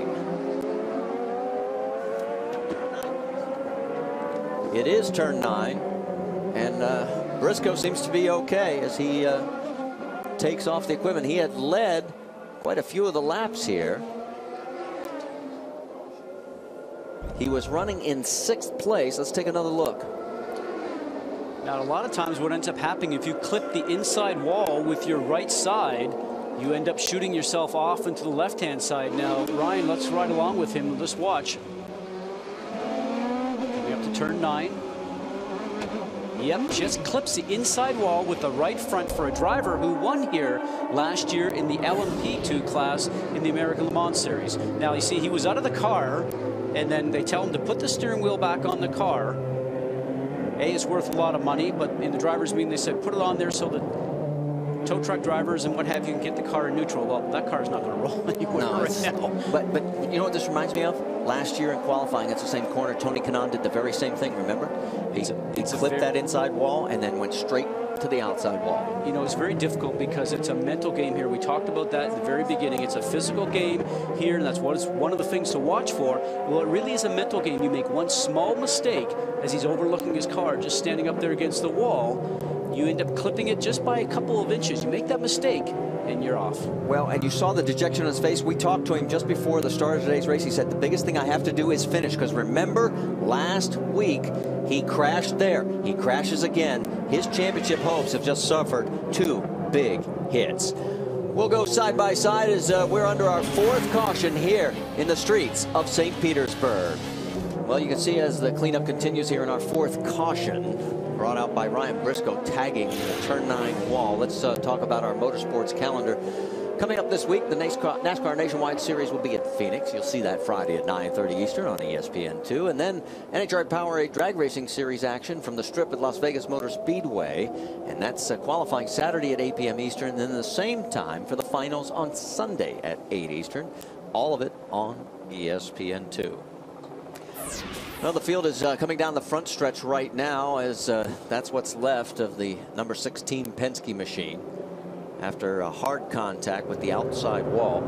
[SPEAKER 1] It is turn 9. And Briscoe seems to be okay as he takes off the equipment. He had led quite a few of the laps here. He was running in 6th place. Let's take another look.
[SPEAKER 10] Now, a lot of times what ends up happening, if you clip the inside wall with your right side, you end up shooting yourself off into the left-hand side. Now, Ryan, let's ride along with him. Let's watch. Coming up to turn 9. Yep, just clips the inside wall with the right front for a driver who won here last year in the LMP2 class in the American Le Mans Series. Now, you see, he was out of the car, and then they tell him to put the steering wheel back on the car. It's worth a lot of money, but in the driver's meeting, they said, put it on there so that tow truck drivers and what have you can get the car in neutral. Well, that car is not going to roll anywhere right now.
[SPEAKER 1] But you know what this reminds me of? Last year in qualifying, it's the same corner. Tony Kanaan did the very same thing, remember? He clipped that inside wall and then went straight to the outside wall.
[SPEAKER 10] You know, it's very difficult because it's a mental game here. We talked about that at the very beginning. It's a physical game here, and that's what is one of the things to watch for. Well, it really is a mental game. You make one small mistake as he's overlooking his car, just standing up there against the wall. You end up clipping it just by a couple of inches. You make that mistake, and you're off.
[SPEAKER 1] Well, and you saw the dejection on his face. We talked to him just before the start of today's race. He said, the biggest thing I have to do is finish, because remember, last week, he crashed there. He crashes again. His championship hopes have just suffered 2 big hits. We'll go side by side as we're under our 4th caution here in the streets of St. Petersburg. Well, you can see as the cleanup continues here in our 4th caution, brought out by Ryan Briscoe, tagging the turn 9 wall. Let's talk about our motorsports calendar. Coming up this week, the NASCAR Nationwide Series will be at Phoenix. You'll see that Friday at 9:30 Eastern on ESPN2. And then NHRA Power 8 Drag Racing Series action from the Strip at Las Vegas Motor Speedway. And that's qualifying Saturday at 8 p.m. Eastern. And then the same time for the finals on Sunday at 8 Eastern. All of it on ESPN2. Well, the field is coming down the front stretch right now as that's what's left of the number 16 Penske machine. After a hard contact with the outside wall,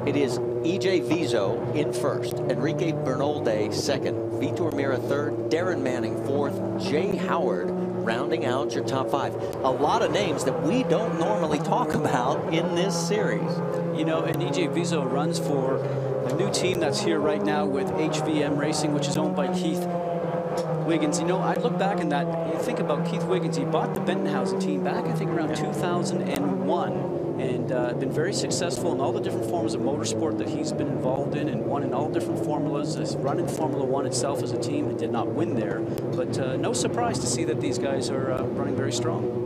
[SPEAKER 1] it is EJ Vizo in first, Enrique Bernoldi second, Vitor Meira third, Darren Manning fourth, Jay Howard rounding out your top 5. A lot of names that we don't normally talk about in this series.
[SPEAKER 10] You know, and EJ Vizo runs for a new team that's here right now with HVM Racing, which is owned by Keith Wiggins. You know, I look back in that, you think about Keith Wiggins, he bought the Bentonhausen team back, I think, around 2001. And been very successful in all the different forms of motorsport that he's been involved in, and won in all different formulas. Has run in Formula One itself as a team and did not win there. But no surprise to see that these guys are running very strong.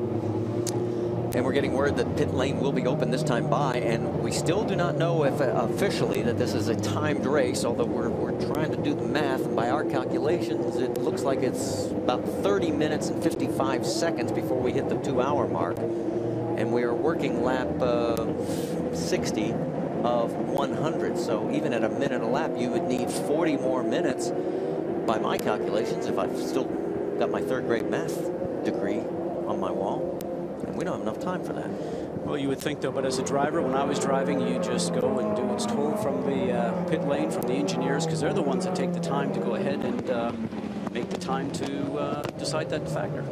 [SPEAKER 1] And we're getting word that pit lane will be open this time by, and we still do not know if officially that this is a timed race, although we're trying to do the math, and by our calculations it looks like it's about 30 minutes and 55 seconds before we hit the 2-hour mark. And we are working lap 60 of 100. So even at a minute a lap, you would need 40 more minutes by my calculations if I've still got my third-grade math degree on my wall. And we don't have enough time for that.
[SPEAKER 10] Well, you would think, though, but as a driver, when I was driving, you just go and do what's told from the pit lane, from the engineers, because they're the ones that take the time to go ahead and make the time to decide that factor.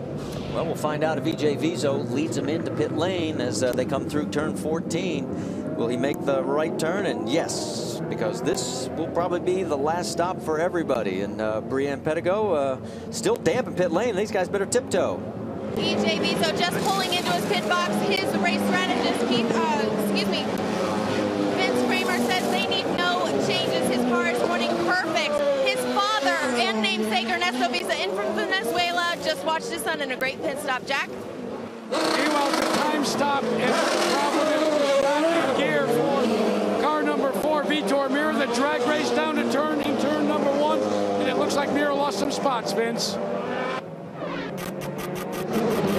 [SPEAKER 1] Well, we'll find out if E.J. Vizo leads them into pit lane as they come through turn 14. Will he make the right turn? And yes, because this will probably be the last stop for everybody. And Brian Pedigo still damp in pit lane. These guys better tiptoe.
[SPEAKER 5] E.J. Vizo just pulling into his pit box. His race strategist, Vince Kramer, says they need no changes. His car is running perfect. His father and namesake Ernesto Vizo in from Venezuela just watched his son in a great pit stop. Jack?
[SPEAKER 8] Meanwhile, the time stop and probably back in gear for car number 4, Vitor Mir. The drag race down to turn number 1, and it looks like Mir lost some spots, Vince.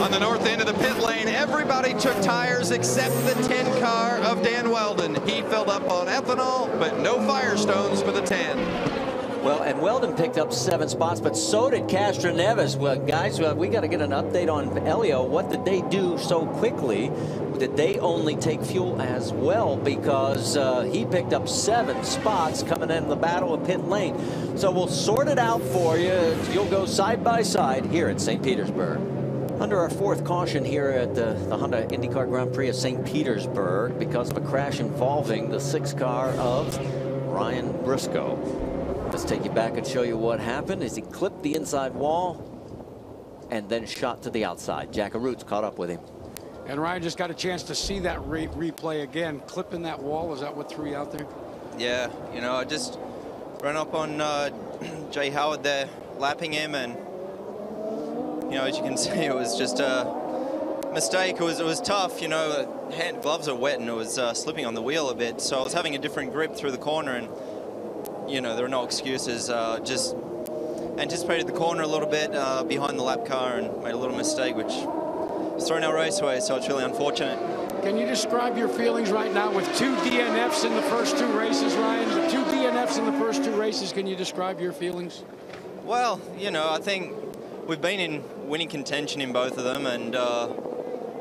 [SPEAKER 12] On the north end of the pit lane, everybody took tires except the 10 car of Dan Weldon. He filled up on ethanol, but no Firestones for the 10.
[SPEAKER 1] Well, and Weldon picked up 7 spots, but so did Castroneves. Well, guys, we got to get an update on Elio. What did they do so quickly? Did they only take fuel as well? Because he picked up 7 spots coming in the battle of pit lane. So we'll sort it out for you. You'll go side by side here at St. Petersburg. Under our 4th caution here at the Honda IndyCar Grand Prix of St. Petersburg because of a crash involving the 6 car of Ryan Briscoe. Let's take you back and show you what happened as he clipped the inside wall and then shot to the outside. Jack Arut's caught up with him.
[SPEAKER 8] And Ryan just got a chance to see that replay again. Clipping that wall, is that what threw you out there?
[SPEAKER 13] Yeah, you know, I just ran up on Jay Howard there, lapping him, and you know, as you can see, it was just a mistake. It was tough, you know. Gloves are wet, and it was slipping on the wheel a bit. So I was having a different grip through the corner, and you know, there were no excuses. Just anticipated the corner a little bit behind the lap car, and made a little mistake, which was thrown our race away. So it's really unfortunate.
[SPEAKER 8] Can you describe your feelings right now with 2 DNFs in the first 2 races, Ryan? The 2 DNFs in the first 2 races. Can you describe your feelings?
[SPEAKER 13] Well, you know, I think we've been in winning contention in both of them, and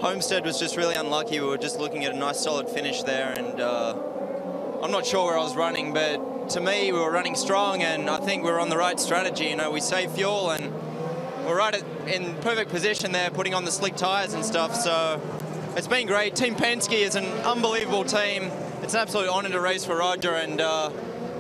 [SPEAKER 13] Homestead was just really unlucky. We were just looking at a nice solid finish there, and I'm not sure where I was running, but to me we were running strong, and I think we were on the right strategy. You know, we saved fuel, and we're right in perfect position there, putting on the slick tires and stuff, so it's been great. Team Penske is an unbelievable team. It's an absolute honor to race for Roger, and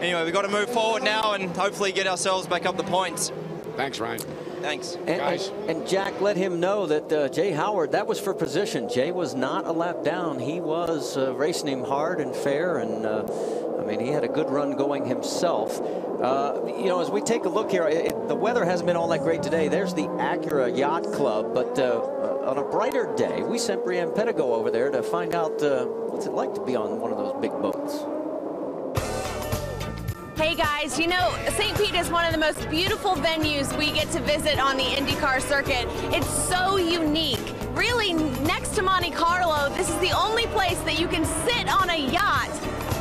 [SPEAKER 13] anyway, we've got to move forward now and hopefully get ourselves back up the points.
[SPEAKER 8] Thanks, Ryan.
[SPEAKER 13] Thanks.
[SPEAKER 1] And Jack, let him know that Jay Howard, that was for position. Jay was not a lap down. He was racing him hard and fair, and I mean, he had a good run going himself. You know, as we take a look here, the weather hasn't been all that great today. There's the Acura Yacht Club, but on a brighter day, we sent Brian Pedigo over there to find out what's it like to be on one of those big boats.
[SPEAKER 5] Hey guys, you know, St. Pete is one of the most beautiful venues we get to visit on the IndyCar circuit. It's so unique. Really, next to Monte Carlo, this is the only place that you can sit on a yacht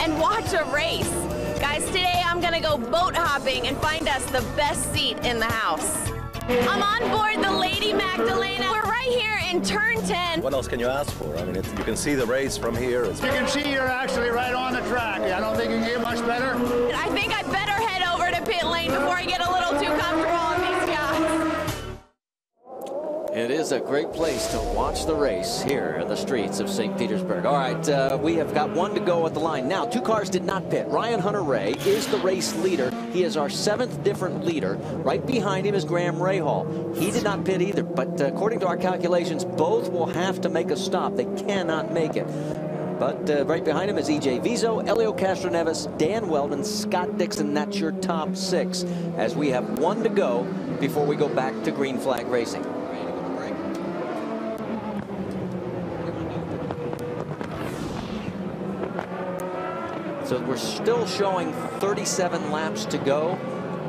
[SPEAKER 5] and watch a race. Guys, today I'm gonna go boat hopping and find us the best seat in the house. I'm on board the Lady Magdalena. We're right here in turn 10.
[SPEAKER 23] What else can you ask for? I mean, you can see the race from here.
[SPEAKER 15] You can see you're actually right on the track. I don't think you can get much better.
[SPEAKER 5] I think I better head over to pit lane before I get a little too comfortable on these yachts.
[SPEAKER 1] It is a great place to watch the race here in the streets of St. Petersburg. All right, we have got one to go at the line. Now, 2 cars did not pit. Ryan Hunter-Reay is the race leader. He is our 7th different leader. Right behind him is Graham Rahal. He did not pit either, but according to our calculations, both will have to make a stop. They cannot make it. But right behind him is E.J. Vizo, Elio Castroneves, Dan Weldon, Scott Dixon. That's your top 6 as we have one to go before we go back to green flag racing. So we're still showing 37 laps to go,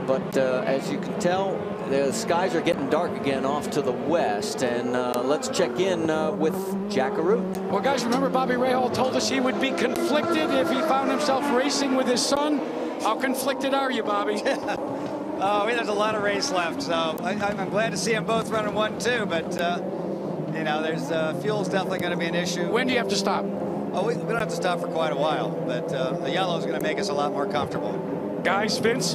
[SPEAKER 1] but as you can tell, the skies are getting dark again off to the west, and let's check in with Jack Arute.
[SPEAKER 8] Well, guys, remember Bobby Rahal told us he would be conflicted if he found himself racing with his son. How conflicted are you, Bobby?
[SPEAKER 19] Oh, there's a lot of race left, so I'm glad to see them both running 1-2, but you know, there's fuel's definitely going to be an issue.
[SPEAKER 8] When do you have to stop?
[SPEAKER 19] Oh, we don't have to stop for quite a while, but the yellow is going to make us a lot more comfortable.
[SPEAKER 8] Guys, Vince?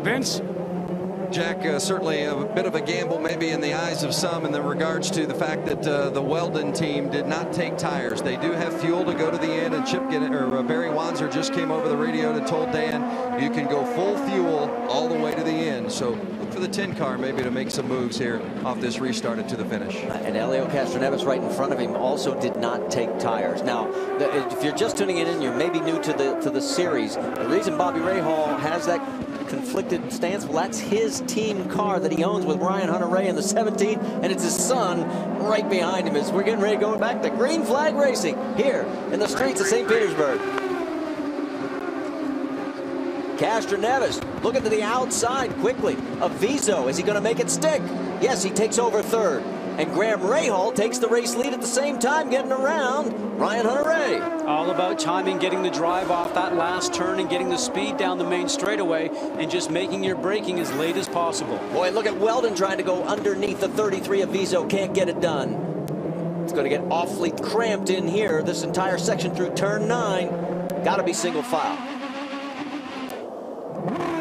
[SPEAKER 8] Vince?
[SPEAKER 6] Jack, certainly a bit of a gamble maybe in the eyes of some in regards to the fact that the Weldon team did not take tires. They do have fuel to go to the end, and Barry Wanzer just came over the radio and told Dan you can go full fuel all the way to the end. So look for the 10 car maybe to make some moves here off this restart to the finish.
[SPEAKER 1] And Elio Castroneves right in front of him also did not take tires. Now, if you're just tuning in and you're maybe new to the series, the reason Bobby Rahal has that conflicted stance, well, that's his team car that he owns with Ryan Hunter-Reay in the 17, and it's his son right behind him as we're getting ready to go back to green flag racing here in the streets of St. Petersburg. Castroneves looking to the outside quickly of Vizo. Is he going to make it stick? Yes, he takes over 3rd. And Graham Rahal takes the race lead at the same time, getting around Ryan Hunter-Reay.
[SPEAKER 10] All about timing, getting the drive off that last turn and getting the speed down the main straightaway and just making your braking as late as possible.
[SPEAKER 1] Boy, look at Weldon trying to go underneath the 33 of Vizo. Can't get it done. It's going to get awfully cramped in here. This entire section through turn 9. Got to be single file.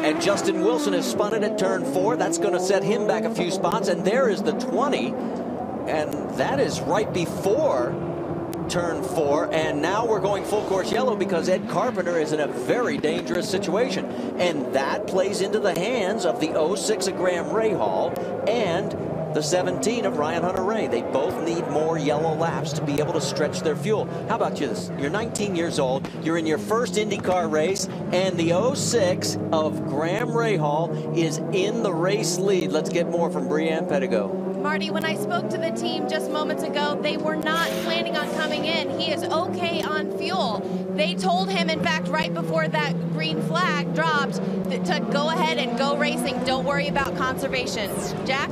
[SPEAKER 1] And Justin Wilson has spun it at turn 4. That's going to set him back a few spots. And there is the 20. And that is right before turn 4. And now we're going full course yellow because Ed Carpenter is in a very dangerous situation. And that plays into the hands of the 06 of Graham Rahal and the 17 of Ryan Hunter-Reay. They both need more yellow laps to be able to stretch their fuel. How about you this? You're 19 years old. You're in your first IndyCar race, and the 06 of Graham Rahal is in the race lead. Let's get more from Brianne Pettigo.
[SPEAKER 5] Marty, when I spoke to the team just moments ago, they were not planning on coming in. He is okay on fuel. They told him, in fact, right before that green flag dropped, to go ahead and go racing. Don't worry about conservation. Jack?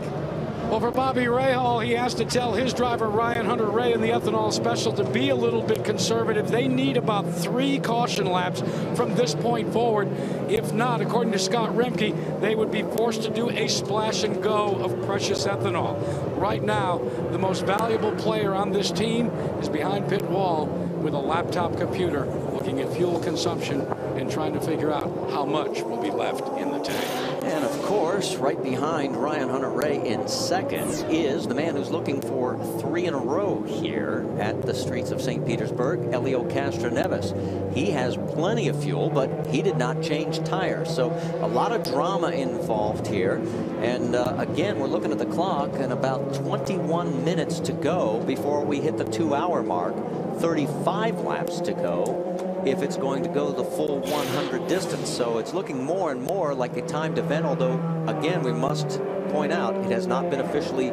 [SPEAKER 8] Well, for Bobby Rahal, he has to tell his driver, Ryan Hunter-Reay, in the ethanol special to be a little bit conservative. They need about 3 caution laps from this point forward. If not, according to Scott Remke, they would be forced to do a splash and go of precious ethanol. Right now, the most valuable player on this team is behind pit wall with a laptop computer looking at fuel consumption and trying to figure out how much will be left in the tank.
[SPEAKER 1] And of course, right behind Ryan Hunter-Reay in second is the man who's looking for 3 in a row here at the streets of St. Petersburg, Elio Castroneves. He has plenty of fuel, but he did not change tires. So a lot of drama involved here. And again, we're looking at the clock and about 21 minutes to go before we hit the 2-hour mark. 35 laps to go if it's going to go the full 100 distance. So it's looking more and more like a timed event, although again we must point out it has not been officially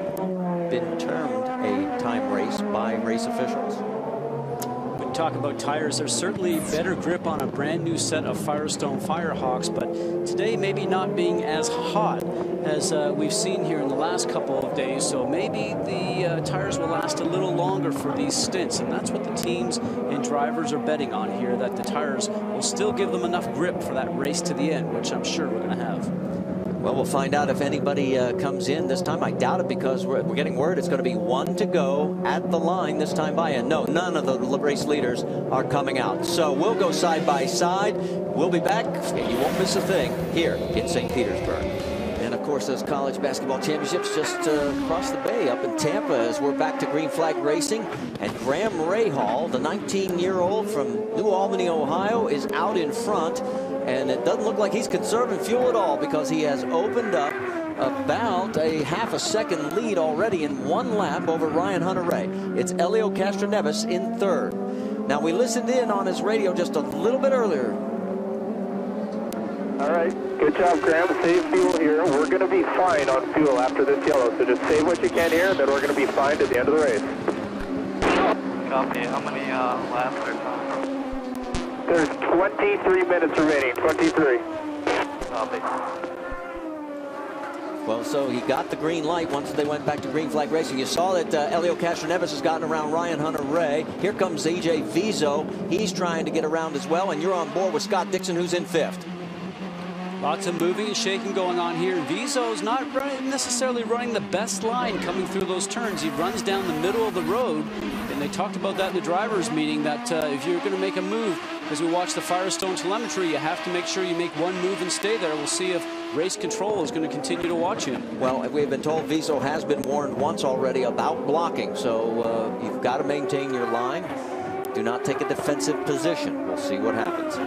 [SPEAKER 1] been termed a time race by race officials.
[SPEAKER 10] We talk about tires, there's certainly better grip on a brand new set of Firestone Firehawks, but today maybe not being as hot as we've seen here in the last couple of days, so maybe the tires will last a little longer for these stints, and that's what the teams and drivers are betting on here, that the tires will still give them enough grip for that race to the end, which I'm sure we're going to have.
[SPEAKER 1] Well, we'll find out if anybody comes in this time. I doubt it because we're getting word it's going to be 1 to go at the line this time by. And no, none of the race leaders are coming out. So we'll go side by side. We'll be back, and you won't miss a thing here in St. Petersburg. And of course, course, those college basketball championships just across the bay up in Tampa as we're back to green flag racing. And Graham Rahal, the 19-year-old from New Albany, Ohio, is out in front. And it doesn't look like he's conserving fuel at all because he has opened up about a half a second lead already in one lap over Ryan Hunter-Reay. It's Helio Castroneves in third. Now, we listened in on his radio just a little bit earlier.
[SPEAKER 21] All right, good job, Graham. Save fuel here. We're going to be fine on fuel after this yellow, so just save what you can here, and then we're going to be fine at the end of the race.
[SPEAKER 22] Copy. How many laps are there?
[SPEAKER 21] There's 23 minutes remaining, 23.
[SPEAKER 22] Copy.
[SPEAKER 1] Well, so he got the green light once they went back to green flag racing. You saw that Helio Castroneves has gotten around Ryan Hunter-Reay. Here comes EJ Vizo. He's trying to get around as well, and you're on board with Scott Dixon, who's in fifth.
[SPEAKER 10] Lots of moving and shaking going on here. Vizo's not necessarily running the best line coming through those turns. He runs down the middle of the road, and they talked about that in the drivers' meeting, that if you're going to make a move, as we watch the Firestone telemetry, you have to make sure you make one move and stay there. We'll see if race control is going to continue to watch him.
[SPEAKER 1] Well, we've been told Vizo has been warned once already about blocking, so you've got to maintain your line. Do not take a defensive position. We'll see what happens.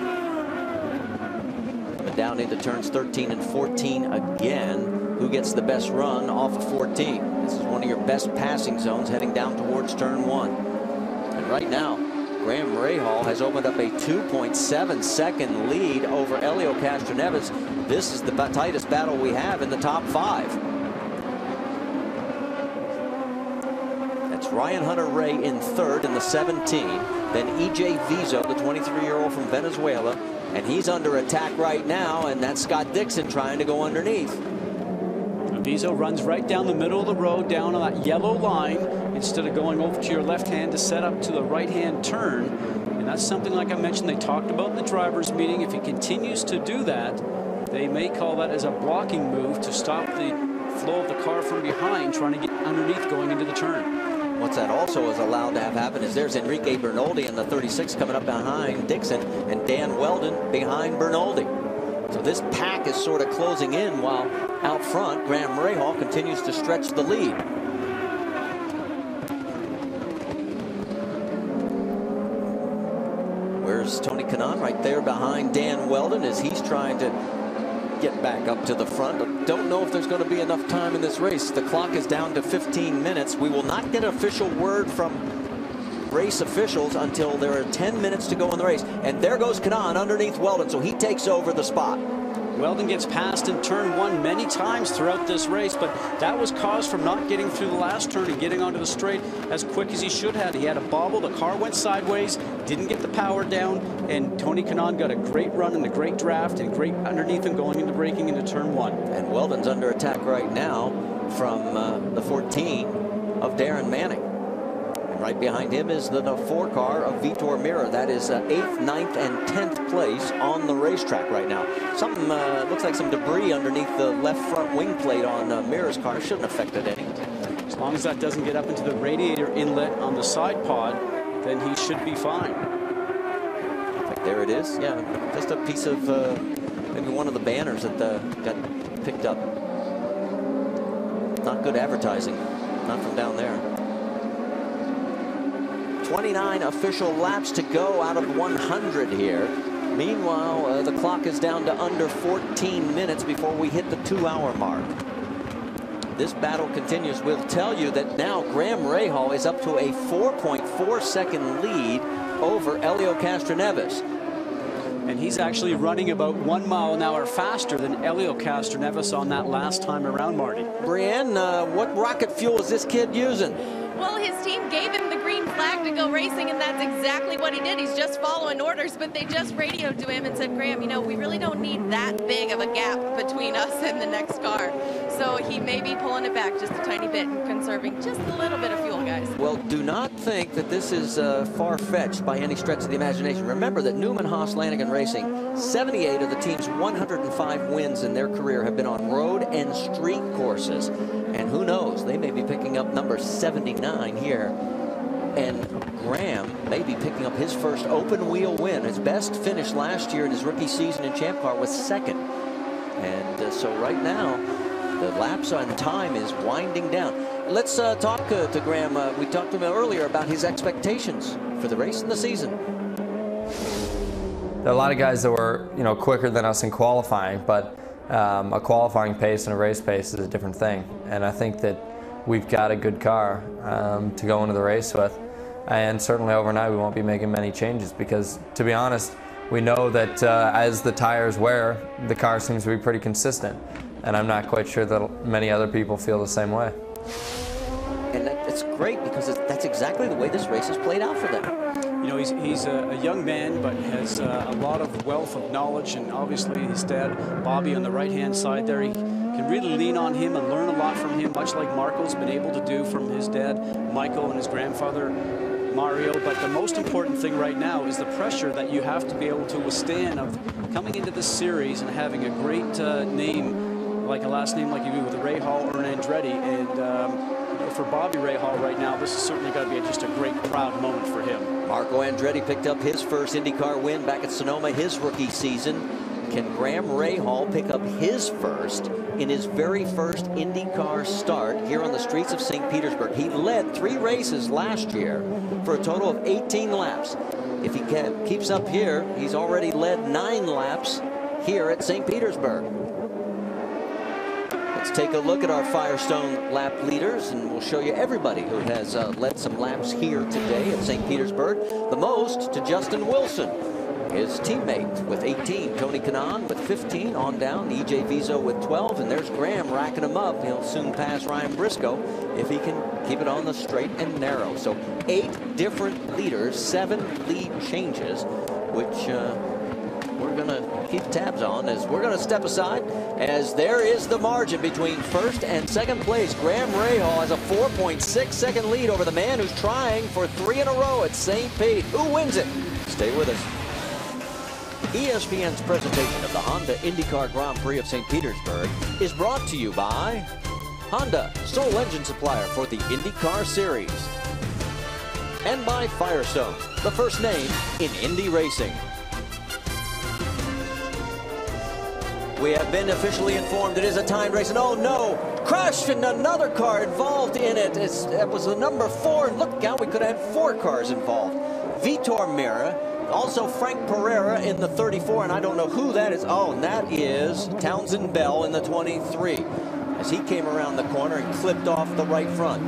[SPEAKER 1] Down into turns 13 and 14 again. Who gets the best run off of 14? This is one of your best passing zones heading down towards turn 1. And right now, Graham Rahal has opened up a 2.7 second lead over Helio Castroneves. This is the tightest battle we have in the top 5. That's Ryan Hunter-Reay in third in the 17. Then EJ Vizo, the 23-year-old from Venezuela. And he's under attack right now, and that's Scott Dixon trying to go underneath.
[SPEAKER 10] Vizo runs right down the middle of the road, down on that yellow line, instead of going over to your left hand to set up to the right-hand turn. And that's something, like I mentioned, they talked about in the drivers' meeting. If he continues to do that, they may call that as a blocking move to stop the flow of the car from behind, trying to get underneath going into the turn.
[SPEAKER 1] What's that also is allowed to have happen is there's Enrique Bernoldi in the 36 coming up behind Dixon, and Dan Weldon behind Bernoldi. So this pack is sort of closing in, while out front, Graham Rahal continues to stretch the lead. Where's Tony Kanaan? Right there behind Dan Weldon as he's trying to get back up to the front. But don't know if there's going to be enough time in this race. The clock is down to 15 minutes. We will not get an official word from race officials until there are 10 minutes to go in the race. And there goes Kanaan underneath Weldon, so he takes over the spot.
[SPEAKER 10] Weldon gets passed in turn 1 many times throughout this race, but that was caused from not getting through the last turn and getting onto the straight as quick as he should have. He had a bobble, the car went sideways, didn't get the power down, and Tony Kanaan got a great run and a great draft and great underneath him going into braking into turn 1.
[SPEAKER 1] And Weldon's under attack right now from the 14 of Darren Manning. And right behind him is the 4 car of Vitor Meira. That is 8th, 9th, and 10th place on the racetrack right now. Something looks like some debris underneath the left front wing plate on Meira's car. Shouldn't have affected any.
[SPEAKER 10] As long as that doesn't get up into the radiator inlet on the side pod, then he should be fine.
[SPEAKER 1] There it is. Yeah, just a piece of maybe one of the banners that got picked up. Not good advertising. Not from down there. 29 official laps to go out of 100 here. Meanwhile, the clock is down to under 14 minutes before we hit the 2-hour mark. This battle continues. We'll tell you that now Graham Rahal is up to a 4.4 second lead over Helio Castroneves.
[SPEAKER 10] And he's actually running about 1 mile an hour faster than Helio Castroneves on that last time around, Marty.
[SPEAKER 1] Brienne, what rocket fuel is this kid using?
[SPEAKER 5] Well, his team gave him the green flag to go racing, and that's exactly what he did. He's just following orders, but they just radioed to him and said, Graham, you know, we really don't need that big of a gap between us and the next car. So he may be pulling it back just a tiny bit and conserving just a little bit of fuel, guys.
[SPEAKER 1] Well, do not think that this is far-fetched by any stretch of the imagination. Remember that Newman Haas Lanigan Racing, 78 of the team's 105 wins in their career have been on road and street courses. And who knows, they may be picking up number 79 here. And Graham may be picking up his first open wheel win. His best finish last year in his rookie season in Champ Car was second. And so right now, The laps on time is winding down. Let's talk to Graham. We talked to him earlier about his expectations for the race and the season.
[SPEAKER 9] There are a lot of guys that were, quicker than us in qualifying, but a qualifying pace and a race pace is a different thing. And I think that we've got a good car to go into the race with. And certainly overnight we won't be making many changes because, to be honest, we know that as the tires wear, the car seems to be pretty consistent. And I'm not quite sure that many other people feel the same way.
[SPEAKER 1] And it's great because that's exactly the way this race has played out for them.
[SPEAKER 10] He's a young man, but has a lot of wealth of knowledge, and obviously his dad, Bobby, on the right-hand side there, he can really lean on him and learn a lot from him, much like Marco's been able to do from his dad, Michael, and his grandfather, Mario. But the most important thing right now is the pressure that you have to be able to withstand of coming into this series and having a great name, like a last name like you do with Rahal or an Andretti. And for Bobby Rahal right now, this has certainly got to be just a great, proud moment for him.
[SPEAKER 1] Marco Andretti picked up his first IndyCar win back at Sonoma his rookie season. Can Graham Rahal pick up his first in his very first IndyCar start here on the streets of St. Petersburg? He led 3 races last year for a total of 18 laps. If he keeps up here, he's already led 9 laps here at St. Petersburg. Let's take a look at our Firestone lap leaders, and we'll show you everybody who has led some laps here today at St. Petersburg. The most to Justin Wilson, his teammate with 18, Tony Kanaan with 15 on down, EJ Vizo with 12, and there's Graham racking them up. He'll soon pass Ryan Briscoe if he can keep it on the straight and narrow. So 8 different leaders, 7 lead changes, which we're going to keep tabs on as we're going to step aside, as there is the margin between first and second place. Graham Rahal has a 4.6-second lead over the man who's trying for 3 in a row at St. Pete. Who wins it? Stay with us. ESPN's presentation of the Honda IndyCar Grand Prix of St. Petersburg is brought to you by Honda, sole engine supplier for the IndyCar Series, and by Firestone, the first name in Indy racing. We have been officially informed it is a timed race, and oh no, crash and another car involved in it. It was the number 4, and look out, we could have had 4 cars involved. Vitor Meira, also Frank Pereira in the 34, and I don't know who that is. Oh, and that is Townsend Bell in the 23, as he came around the corner and clipped off the right front.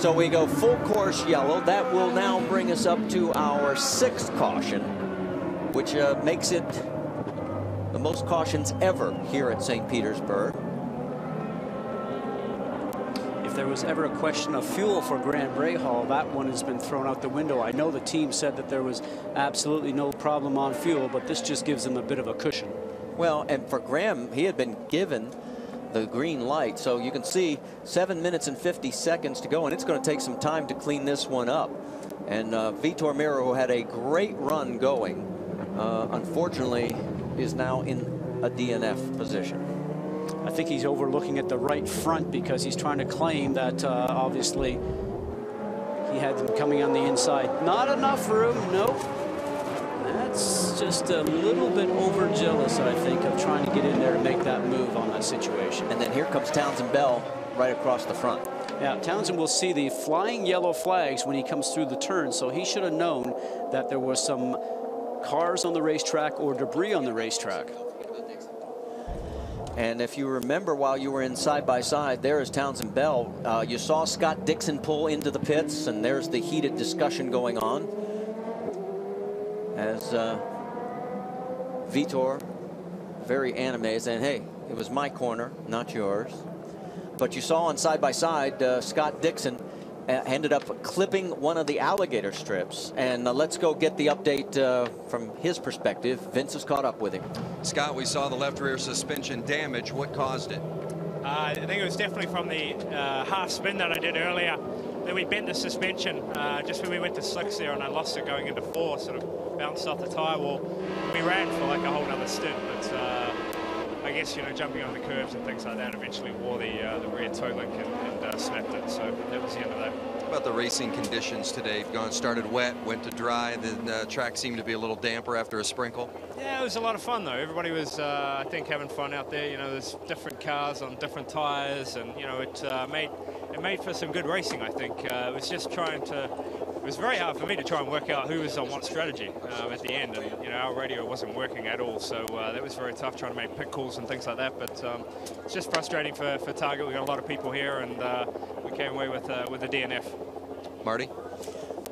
[SPEAKER 1] So we go full course yellow. That will now bring us up to our 6th caution, which makes it the most cautions ever here at St. Petersburg.
[SPEAKER 10] If there was ever a question of fuel for Graham Rahal, that one has been thrown out the window. I know the team said that there was absolutely no problem on fuel, but this just gives them a bit of a cushion.
[SPEAKER 1] Well, and for Graham, he had been given the green light, so you can see 7 minutes and 50 seconds to go, and it's going to take some time to clean this one up. And Vitor Meira, who had a great run going, unfortunately is now in a DNF position.
[SPEAKER 10] I think he's overlooking at the right front because he's trying to claim that obviously he had them coming on the inside. Not enough room, nope. That's just a little bit overzealous, I think, of trying to get in there and make that move on that situation.
[SPEAKER 1] And then here comes Townsend Bell right across the front.
[SPEAKER 10] Yeah, Townsend will see the flying yellow flags when he comes through the turn, so he should have known that there was some cars on the racetrack or debris on the racetrack.
[SPEAKER 1] And if you remember, while you were in side-by-side, there is Townsend Bell. You saw Scott Dixon pull into the pits, and there's the heated discussion going on as Vitor, very animated, saying, hey, it was my corner, not yours. But you saw on side-by-side, Scott Dixon ended up clipping one of the alligator strips. And let's go get the update from his perspective. Vince has caught up with him.
[SPEAKER 6] Scott, we saw the left rear suspension damage. What caused it?
[SPEAKER 14] I think it was definitely from the half spin that I did earlier. Then we bent the suspension just when we went to slicks there, and I lost it going into 4, sort of bounced off the tyre wall. We ran for like a whole nother stint, but I guess, you know, jumping on the curves and things like that eventually wore the rear toe link and snapped it. So that was the end of that.
[SPEAKER 6] about the racing conditions today? Started wet, went to dry, then track seemed to be a little damper after a sprinkle.
[SPEAKER 14] Yeah, it was a lot of fun though. Everybody was, I think, having fun out there. You know, there's different cars on different tires, and you know, it made for some good racing. I think it was just trying to. It was very hard for me to try and work out who was on what strategy at the end, and you know, our radio wasn't working at all, so that was very tough trying to make pit calls and things like that. But it's just frustrating for Target. We got a lot of people here, and we came away with the DNF.
[SPEAKER 6] Marty.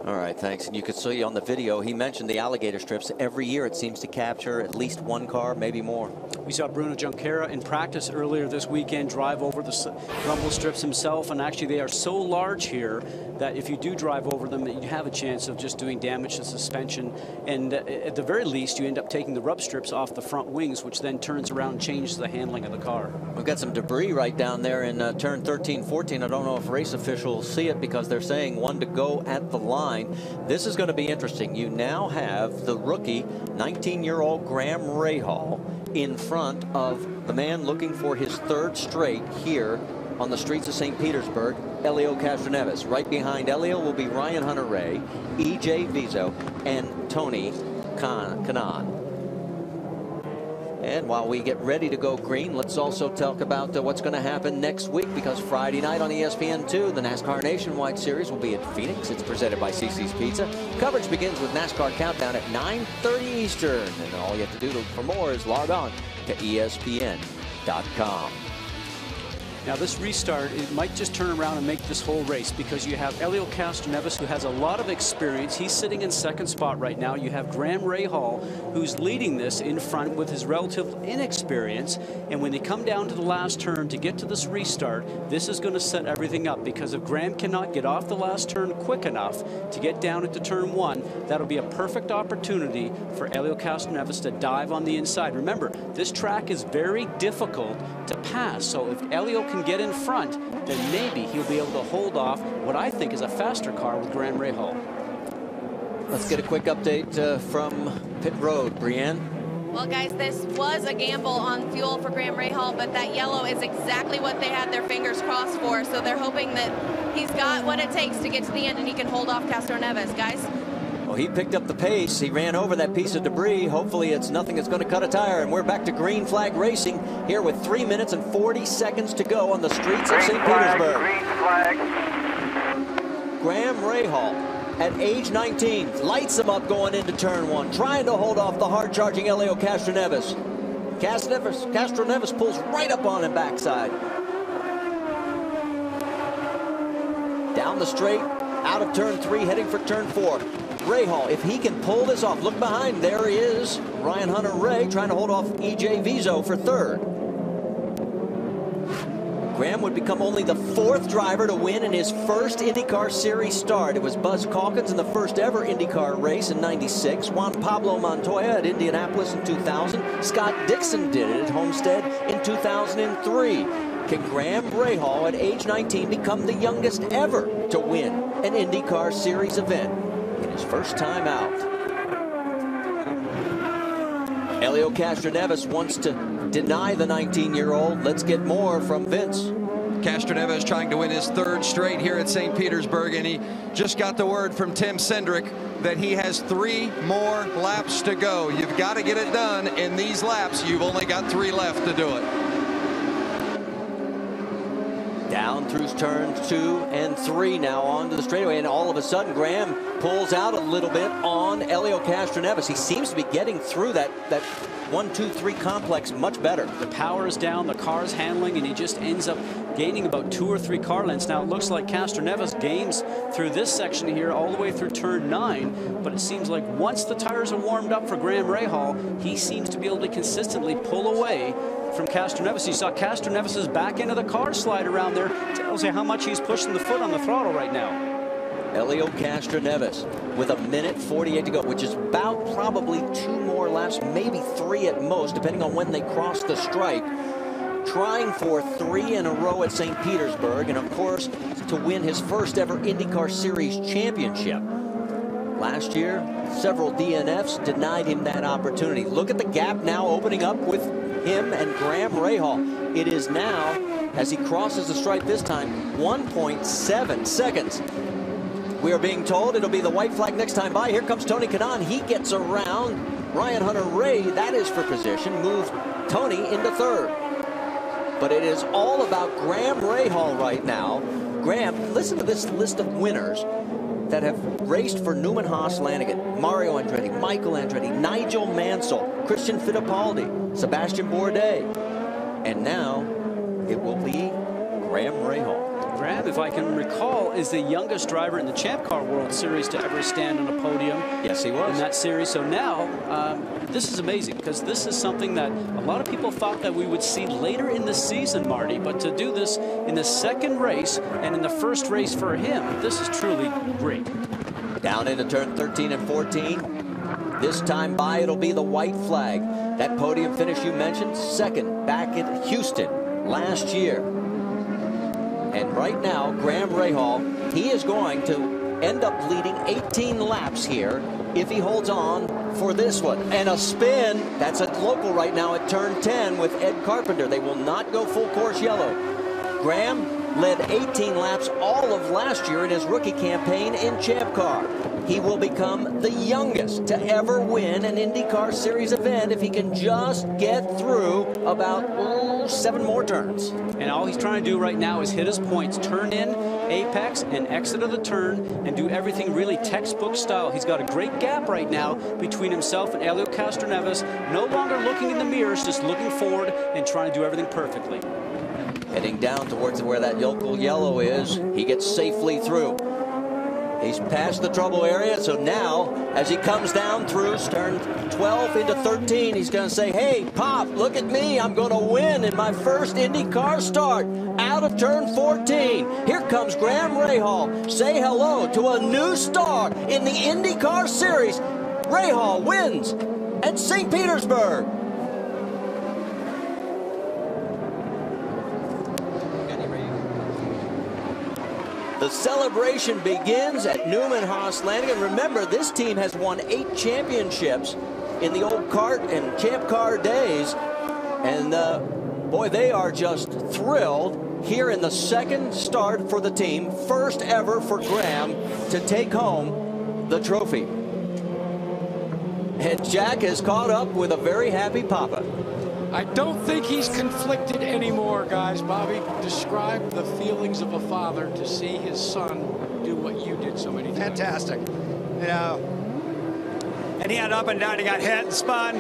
[SPEAKER 1] All right, thanks. And you could see on the video, he mentioned the alligator strips. Every year it seems to capture at least one car, maybe more.
[SPEAKER 10] We saw Bruno Junqueira in practice earlier this weekend drive over the rumble strips himself, and actually they are so large here that if you do drive over them, you have a chance of just doing damage to suspension. And at the very least, you end up taking the rub strips off the front wings, which then turns around and changes the handling of the car.
[SPEAKER 1] We've got some debris right down there in turn 13, 14. I don't know if race officials see it because they're saying one to go at the line. This is going to be interesting. You now have the rookie, 19-year-old Graham Rahal, in front of the man looking for his third straight here on the streets of St. Petersburg, Helio Castroneves. Right behind Helio will be Ryan Hunter-Reay, E.J. Vizo, and Tony Kanaan. And while we get ready to go green, let's also talk about what's going to happen next week, because Friday night on ESPN2, the NASCAR Nationwide Series will be at Phoenix. It's presented by CC's Pizza. Coverage begins with NASCAR Countdown at 9:30 Eastern. And all you have to do for more is log on to ESPN.com.
[SPEAKER 10] Now this restart, it might just turn around and make this whole race, because you have Helio Castroneves, who has a lot of experience. He's sitting in second spot right now. You have Graham Rahal, who's leading this in front with his relative inexperience. And when they come down to the last turn to get to this restart, this is going to set everything up, because if Graham cannot get off the last turn quick enough to get down into turn 1, that'll be a perfect opportunity for Helio Castroneves to dive on the inside. Remember, this track is very difficult to pass, so if Helio can get in front, then maybe he'll be able to hold off what I think is a faster car with Graham Rahal.
[SPEAKER 1] Let's get a quick update from pit road. Brianne?
[SPEAKER 5] Well, guys, this was a gamble on fuel for Graham Rahal, but that yellow is exactly what they had their fingers crossed for, so they're hoping that he's got what it takes to get to the end and he can hold off Castroneves, guys.
[SPEAKER 1] Well, he picked up the pace. He ran over that piece of debris. Hopefully it's nothing that's going to cut a tire. And we're back to green flag racing here with 3 minutes and 40 seconds to go on the streets of St. Petersburg.
[SPEAKER 21] Green flag.
[SPEAKER 1] Graham Rahal at age 19 lights him up going into turn 1, trying to hold off the hard-charging Helio Castroneves. Castroneves pulls right up on him backside. Down the straight, out of turn 3, heading for turn 4. Rahal, if he can pull this off, look behind, there is Ryan Hunter-Reay trying to hold off E.J. Vizo for third. Graham would become only the 4th driver to win in his first IndyCar Series start. It was Buzz Calkins in the first ever IndyCar race in '96, Juan Pablo Montoya at Indianapolis in 2000, Scott Dixon did it at Homestead in 2003. Can Graham Rahal at age 19 become the youngest ever to win an IndyCar Series event in his first time out? Helio Castroneves wants to deny the 19-year-old. Let's get more from Vince.
[SPEAKER 6] Castroneves trying to win his 3rd straight here at St. Petersburg, and he just got the word from Tim Cindric that he has 3 more laps to go. You've got to get it done in these laps. You've only got 3 left to do it.
[SPEAKER 1] Down through turns 2 and 3 now onto the straightaway, and all of a sudden Graham pulls out a little bit on Helio Castroneves. He seems to be getting through that 1, 2, 3 complex much better.
[SPEAKER 10] The power is down, the car's handling, and he just ends up gaining about 2 or 3 car lengths. Now it looks like Castroneves gains through this section here all the way through turn 9, but it seems like once the tires are warmed up for Graham Rahal, he seems to be able to consistently pull away from Castroneves. You saw Castroneves' back end of the car slide around there. Tells you how much he's pushing the foot on the throttle right now.
[SPEAKER 1] Helio Castroneves with 1:48 to go, which is about probably 2 more laps, maybe 3 at most, depending on when they cross the stripe. Trying for 3 in a row at St. Petersburg, and of course to win his first ever IndyCar Series championship. Last year, several DNFs denied him that opportunity. Look at the gap now opening up with him and Graham Rahal. It is now, as he crosses the stripe this time, 1.7 seconds. We are being told it'll be the white flag next time by. Here comes Tony Kanaan. He gets around Ryan Hunter-Reay. That is for position. Moved Tony into third. But it is all about Graham Rahal right now. Graham, listen to this list of winners that have raced for Newman Haas Lanigan: Mario Andretti, Michael Andretti, Nigel Mansell, Christian Fittipaldi, Sebastian Bourdais. And now it will be Graham Rahal.
[SPEAKER 10] Graham, if I can recall, is the youngest driver in the Champ Car World Series to ever stand on a podium.
[SPEAKER 1] Yes, he was.
[SPEAKER 10] In that series. So now, this is amazing, because this is something that a lot of people thought that we would see later in the season, Marty. But to do this in the second race and in the first race for him, this is truly great.
[SPEAKER 1] Down into turn 13 and 14. This time by, it'll be the white flag. That podium finish you mentioned, second back at Houston last year. And right now, Graham Rahal, he is going to end up leading 18 laps here if he holds on for this one. And a spin, that's at local right now at turn 10 with Ed Carpenter. They will not go full course yellow. Graham led 18 laps all of last year in his rookie campaign in Champ Car. He will become the youngest to ever win an IndyCar Series event if he can just get through about 7 more turns.
[SPEAKER 10] And all he's trying to do right now is hit his points, turn in, apex, and exit of the turn, and do everything really textbook style. He's got a great gap right now between himself and Helio Castroneves. No longer looking in the mirrors, just looking forward and trying to do everything perfectly.
[SPEAKER 1] Heading down towards where that local yellow is, he gets safely through. He's past the trouble area, so now, as he comes down through turn 12 into 13, he's going to say, hey, Pop, look at me. I'm going to win in my first IndyCar start out of turn 14. Here comes Graham Rahal. Say hello to a new star in the IndyCar Series. Rahal wins at St. Petersburg. The celebration begins at Newman Haas Lanigan. Remember, this team has won 8 championships in the old kart and Champ Car days. And boy, they are just thrilled here in the second start for the team. First ever for Graham to take home the trophy. And Jack has caught up with a very happy Papa.
[SPEAKER 8] I don't think he's conflicted anymore, guys. Bobby, describe the feelings of a father to see his son do what you did so many times.
[SPEAKER 19] Fantastic. You know, and he had up and down. He got hit and spun.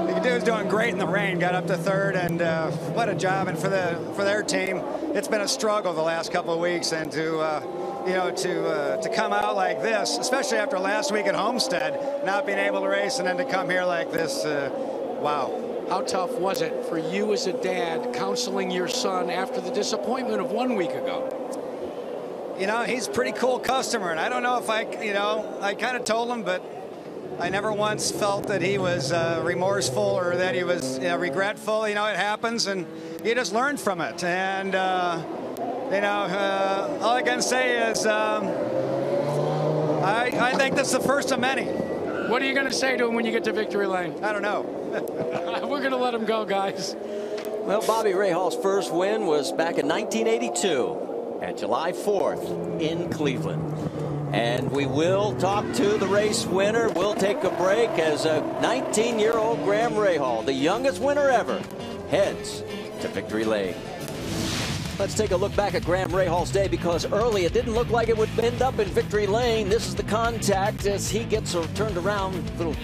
[SPEAKER 19] The dude was doing great in the rain. Got up to third, and what a job! And for their team, it's been a struggle the last couple of weeks. And to you know, to come out like this, especially after last week at Homestead, not being able to race, and then to come here like this, wow.
[SPEAKER 8] How tough was it for you as a dad counseling your son after the disappointment of 1 week ago?
[SPEAKER 19] You know, he's a pretty cool customer, and I don't know if I kind of told him, but I never once felt that he was remorseful or that he was regretful. You know, it happens, and you just learn from it. And, you know, all I can say is I think that's the first of many.
[SPEAKER 8] What are you going to say to him when you get to victory lane?
[SPEAKER 19] I don't know.
[SPEAKER 8] We're going to let him go, guys.
[SPEAKER 1] Well, Bobby Rahal's first win was back in 1982 at July 4th in Cleveland. And we will talk to the race winner. We'll take a break as a 19-year-old Graham Rahal, the youngest winner ever, heads to victory lane. Let's take a look back at Graham Rahal's day, because early it didn't look like it would end up in victory lane. This is the contact as he gets turned around. Little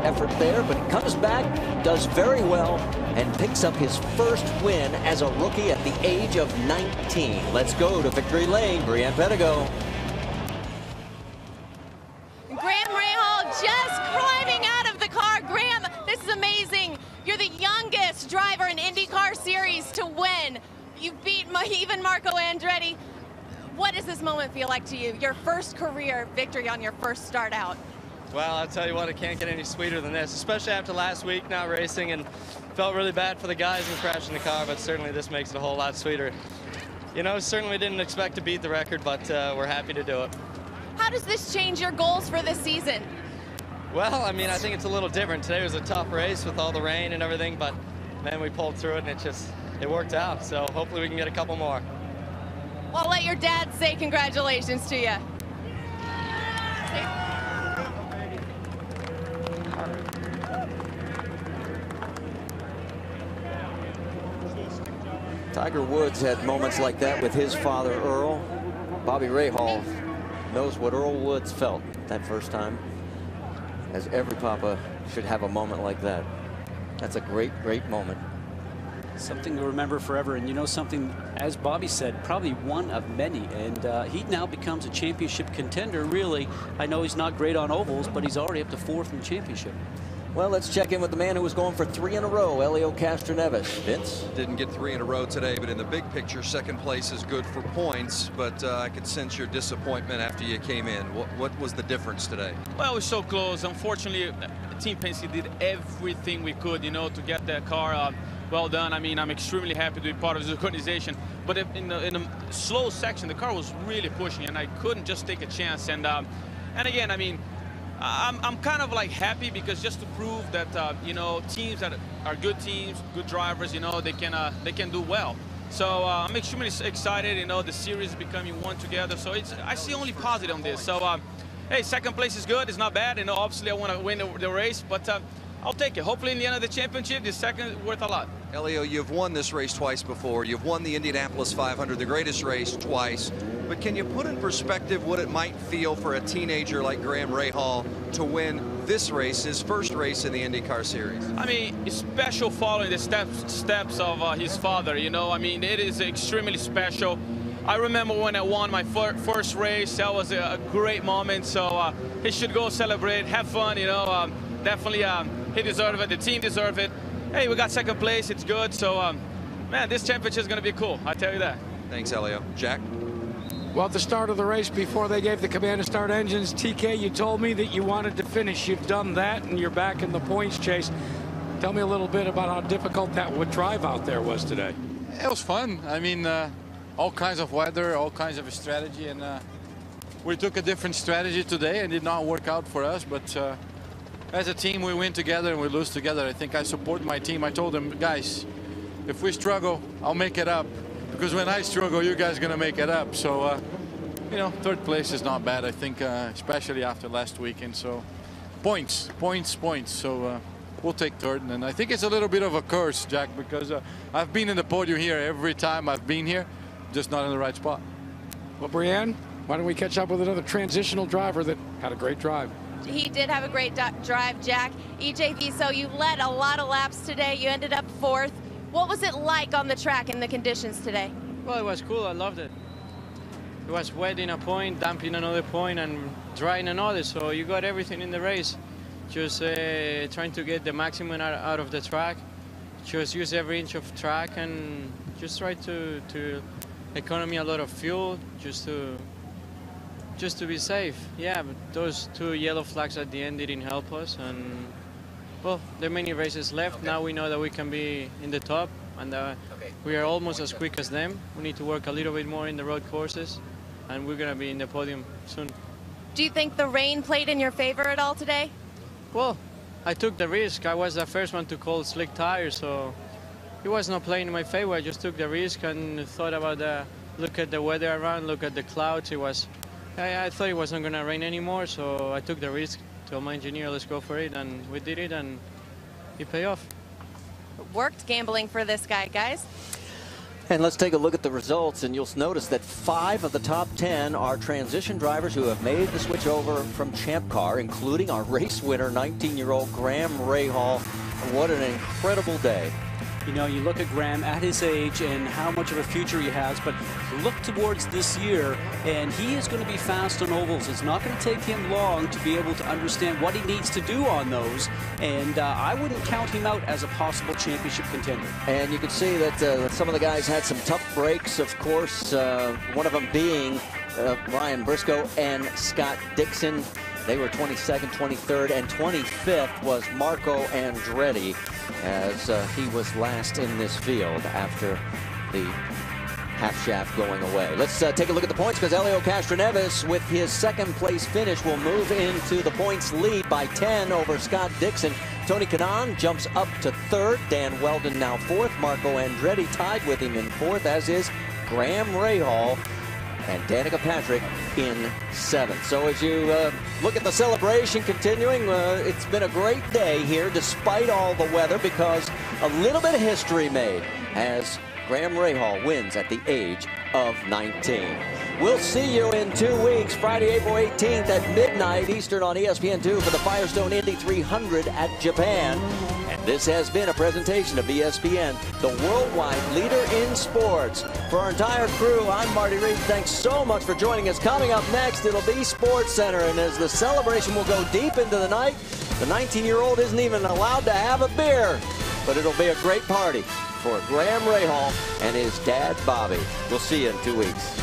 [SPEAKER 1] effort there, but he comes back, does very well, and picks up his first win as a rookie at the age of 19. Let's go to victory lane. Brianne Pedigo.
[SPEAKER 5] Graham Rahal just climbing out of the car. Graham, this is amazing. You're the youngest driver in IndyCar Series to win. You beat even Marco Andretti. What does this moment feel like to you? Your first career victory on your first start out.
[SPEAKER 11] Well, I'll tell you what, it can't get any sweeter than this, especially after last week not racing, and felt really bad for the guys who crashed in the car, but certainly this makes it a whole lot sweeter. You know, certainly didn't expect to beat the record, but we're happy to do it.
[SPEAKER 5] How does this change your goals for this season?
[SPEAKER 11] Well, I mean, I think it's a little different. Today was a tough race with all the rain and everything, but man, we pulled through it and it worked out. So hopefully we can get a couple more.
[SPEAKER 5] Well, I'll let your dad say congratulations to you.
[SPEAKER 1] Tiger Woods had moments like that with his father, Earl. Bobby Rahal knows what Earl Woods felt that first time, as every papa should have a moment like that. That's a great, great moment.
[SPEAKER 16] Something to remember forever. And you know something, as Bobby said, probably one of many. And he now becomes a championship contender, really. I know he's not great on ovals, but he's already up to 4th in the championship.
[SPEAKER 1] Well, let's check in with the man who was going for 3 in a row, Helio Castroneves. Vince?
[SPEAKER 6] Didn't get 3 in a row today, but in the big picture, second place is good for points. But I could sense your disappointment after you came in. What was the difference today?
[SPEAKER 17] Well, it was so close. Unfortunately, Team Penske did everything we could, you know, to get that car well done. I mean, I'm extremely happy to be part of this organization. But in a slow section, the car was really pushing, and I couldn't just take a chance. And again, I mean, I'm kind of like happy because just to prove that you know, teams that are good teams, good drivers, you know, they can do well. So I'm extremely excited. You know, the series is becoming one together. So I see only positive on this. So hey, second place is good. It's not bad. You know, obviously I want to win the race, but I'll take it. Hopefully in the end of the championship, the second is worth a lot.
[SPEAKER 6] Elio, you've won this race twice before. You've won the Indianapolis 500, the greatest race, twice. But can you put in perspective what it might feel for a teenager like Graham Rahal to win this race, his first race in the IndyCar series?
[SPEAKER 17] I mean, it's special following the steps of his father, you know. I mean, it is extremely special. I remember when I won my first race, that was a great moment. So he should go celebrate, have fun, you know. Definitely he deserved it, the team deserved it. Hey, we got second place, it's good. So, man, this championship is going to be cool, I tell you that.
[SPEAKER 6] Thanks, Elio. Jack?
[SPEAKER 8] Well, at the start of the race, before they gave the command to start engines, TK, you told me that you wanted to finish. You've done that, and you're back in the points chase. Tell me a little bit about how difficult that drive out there was today.
[SPEAKER 20] It was fun. I mean, all kinds of weather, all kinds of strategy, and we took a different strategy today, and it did not work out for us, but as a team, we win together and we lose together. I think I support my team. I told them, guys, if we struggle, I'll make it up. Because when I struggle, you guys are going to make it up. So, you know, third place is not bad, I think, especially after last weekend. So, points. So, we'll take third. And I think it's a little bit of a curse, Jack, because I've been in the podium here every time I've been here, just not in the right spot.
[SPEAKER 8] Well, Brianne, why don't we catch up with another transitional driver that had a great drive?
[SPEAKER 5] He did have a great drive, Jack. EJ Viso, you led a lot of laps today. You ended up 4th. What was it like on the track in the conditions today?
[SPEAKER 11] Well, it was cool. I loved it. It was wet in a point, damp in another point, and dry in another. So you got everything in the race. Just trying to get the maximum out of the track. Just use every inch of track and just try to economy a lot of fuel just to be safe. Yeah, but those 2 yellow flags at the end didn't help us. And well, there are many races left. Now we know that we can be in the top, and we are almost as quick as them. We need to work a little bit more in the road courses, and we're going to be in the podium soon.
[SPEAKER 5] Do you think the rain played in your favor at all today?
[SPEAKER 11] Well, I took the risk. I was the first one to call slick tires, so it was not playing in my favor. I just took the risk and thought about look at the weather around, look at the clouds. I thought it wasn't going to rain anymore, so I took the risk. Told my engineer, let's go for it, and we did it, and it paid off.
[SPEAKER 5] It worked gambling for this guy, guys.
[SPEAKER 1] And let's take a look at the results, and you'll notice that 5 of the top 10 are transition drivers who have made the switch over from Champ Car, including our race winner, 19-year-old Graham Rahal. What an incredible day.
[SPEAKER 16] You know, you look at Graham at his age and how much of a future he has, but look towards this year, and he is going to be fast on ovals. It's not going to take him long to be able to understand what he needs to do on those, and I wouldn't count him out as a possible championship contender.
[SPEAKER 1] And you can see that some of the guys had some tough breaks, of course, one of them being Ryan Briscoe and Scott Dixon. They were 22nd, 23rd, and 25th was Marco Andretti, as he was last in this field after the half shaft going away. Let's take a look at the points, because Helio Castroneves, with his second place finish, will move into the points lead by 10 over Scott Dixon. Tony Kanaan jumps up to 3rd. Dan Weldon now 4th. Marco Andretti tied with him in 4th, as is Graham Rahal. and Danica Patrick in 7th. So as you look at the celebration continuing, it's been a great day here despite all the weather, because a little bit of history made as Graham Rahal wins at the age of 19. We'll see you in 2 weeks, Friday, April 18th at midnight Eastern on ESPN2 for the Firestone Indy 300 at Japan. And this has been a presentation of ESPN, the worldwide leader in sports. For our entire crew, I'm Marty Reed. Thanks so much for joining us. Coming up next, it'll be Sports Center. And as the celebration will go deep into the night, the 19-year-old isn't even allowed to have a beer. But it'll be a great party for Graham Rahal and his dad, Bobby. We'll see you in 2 weeks.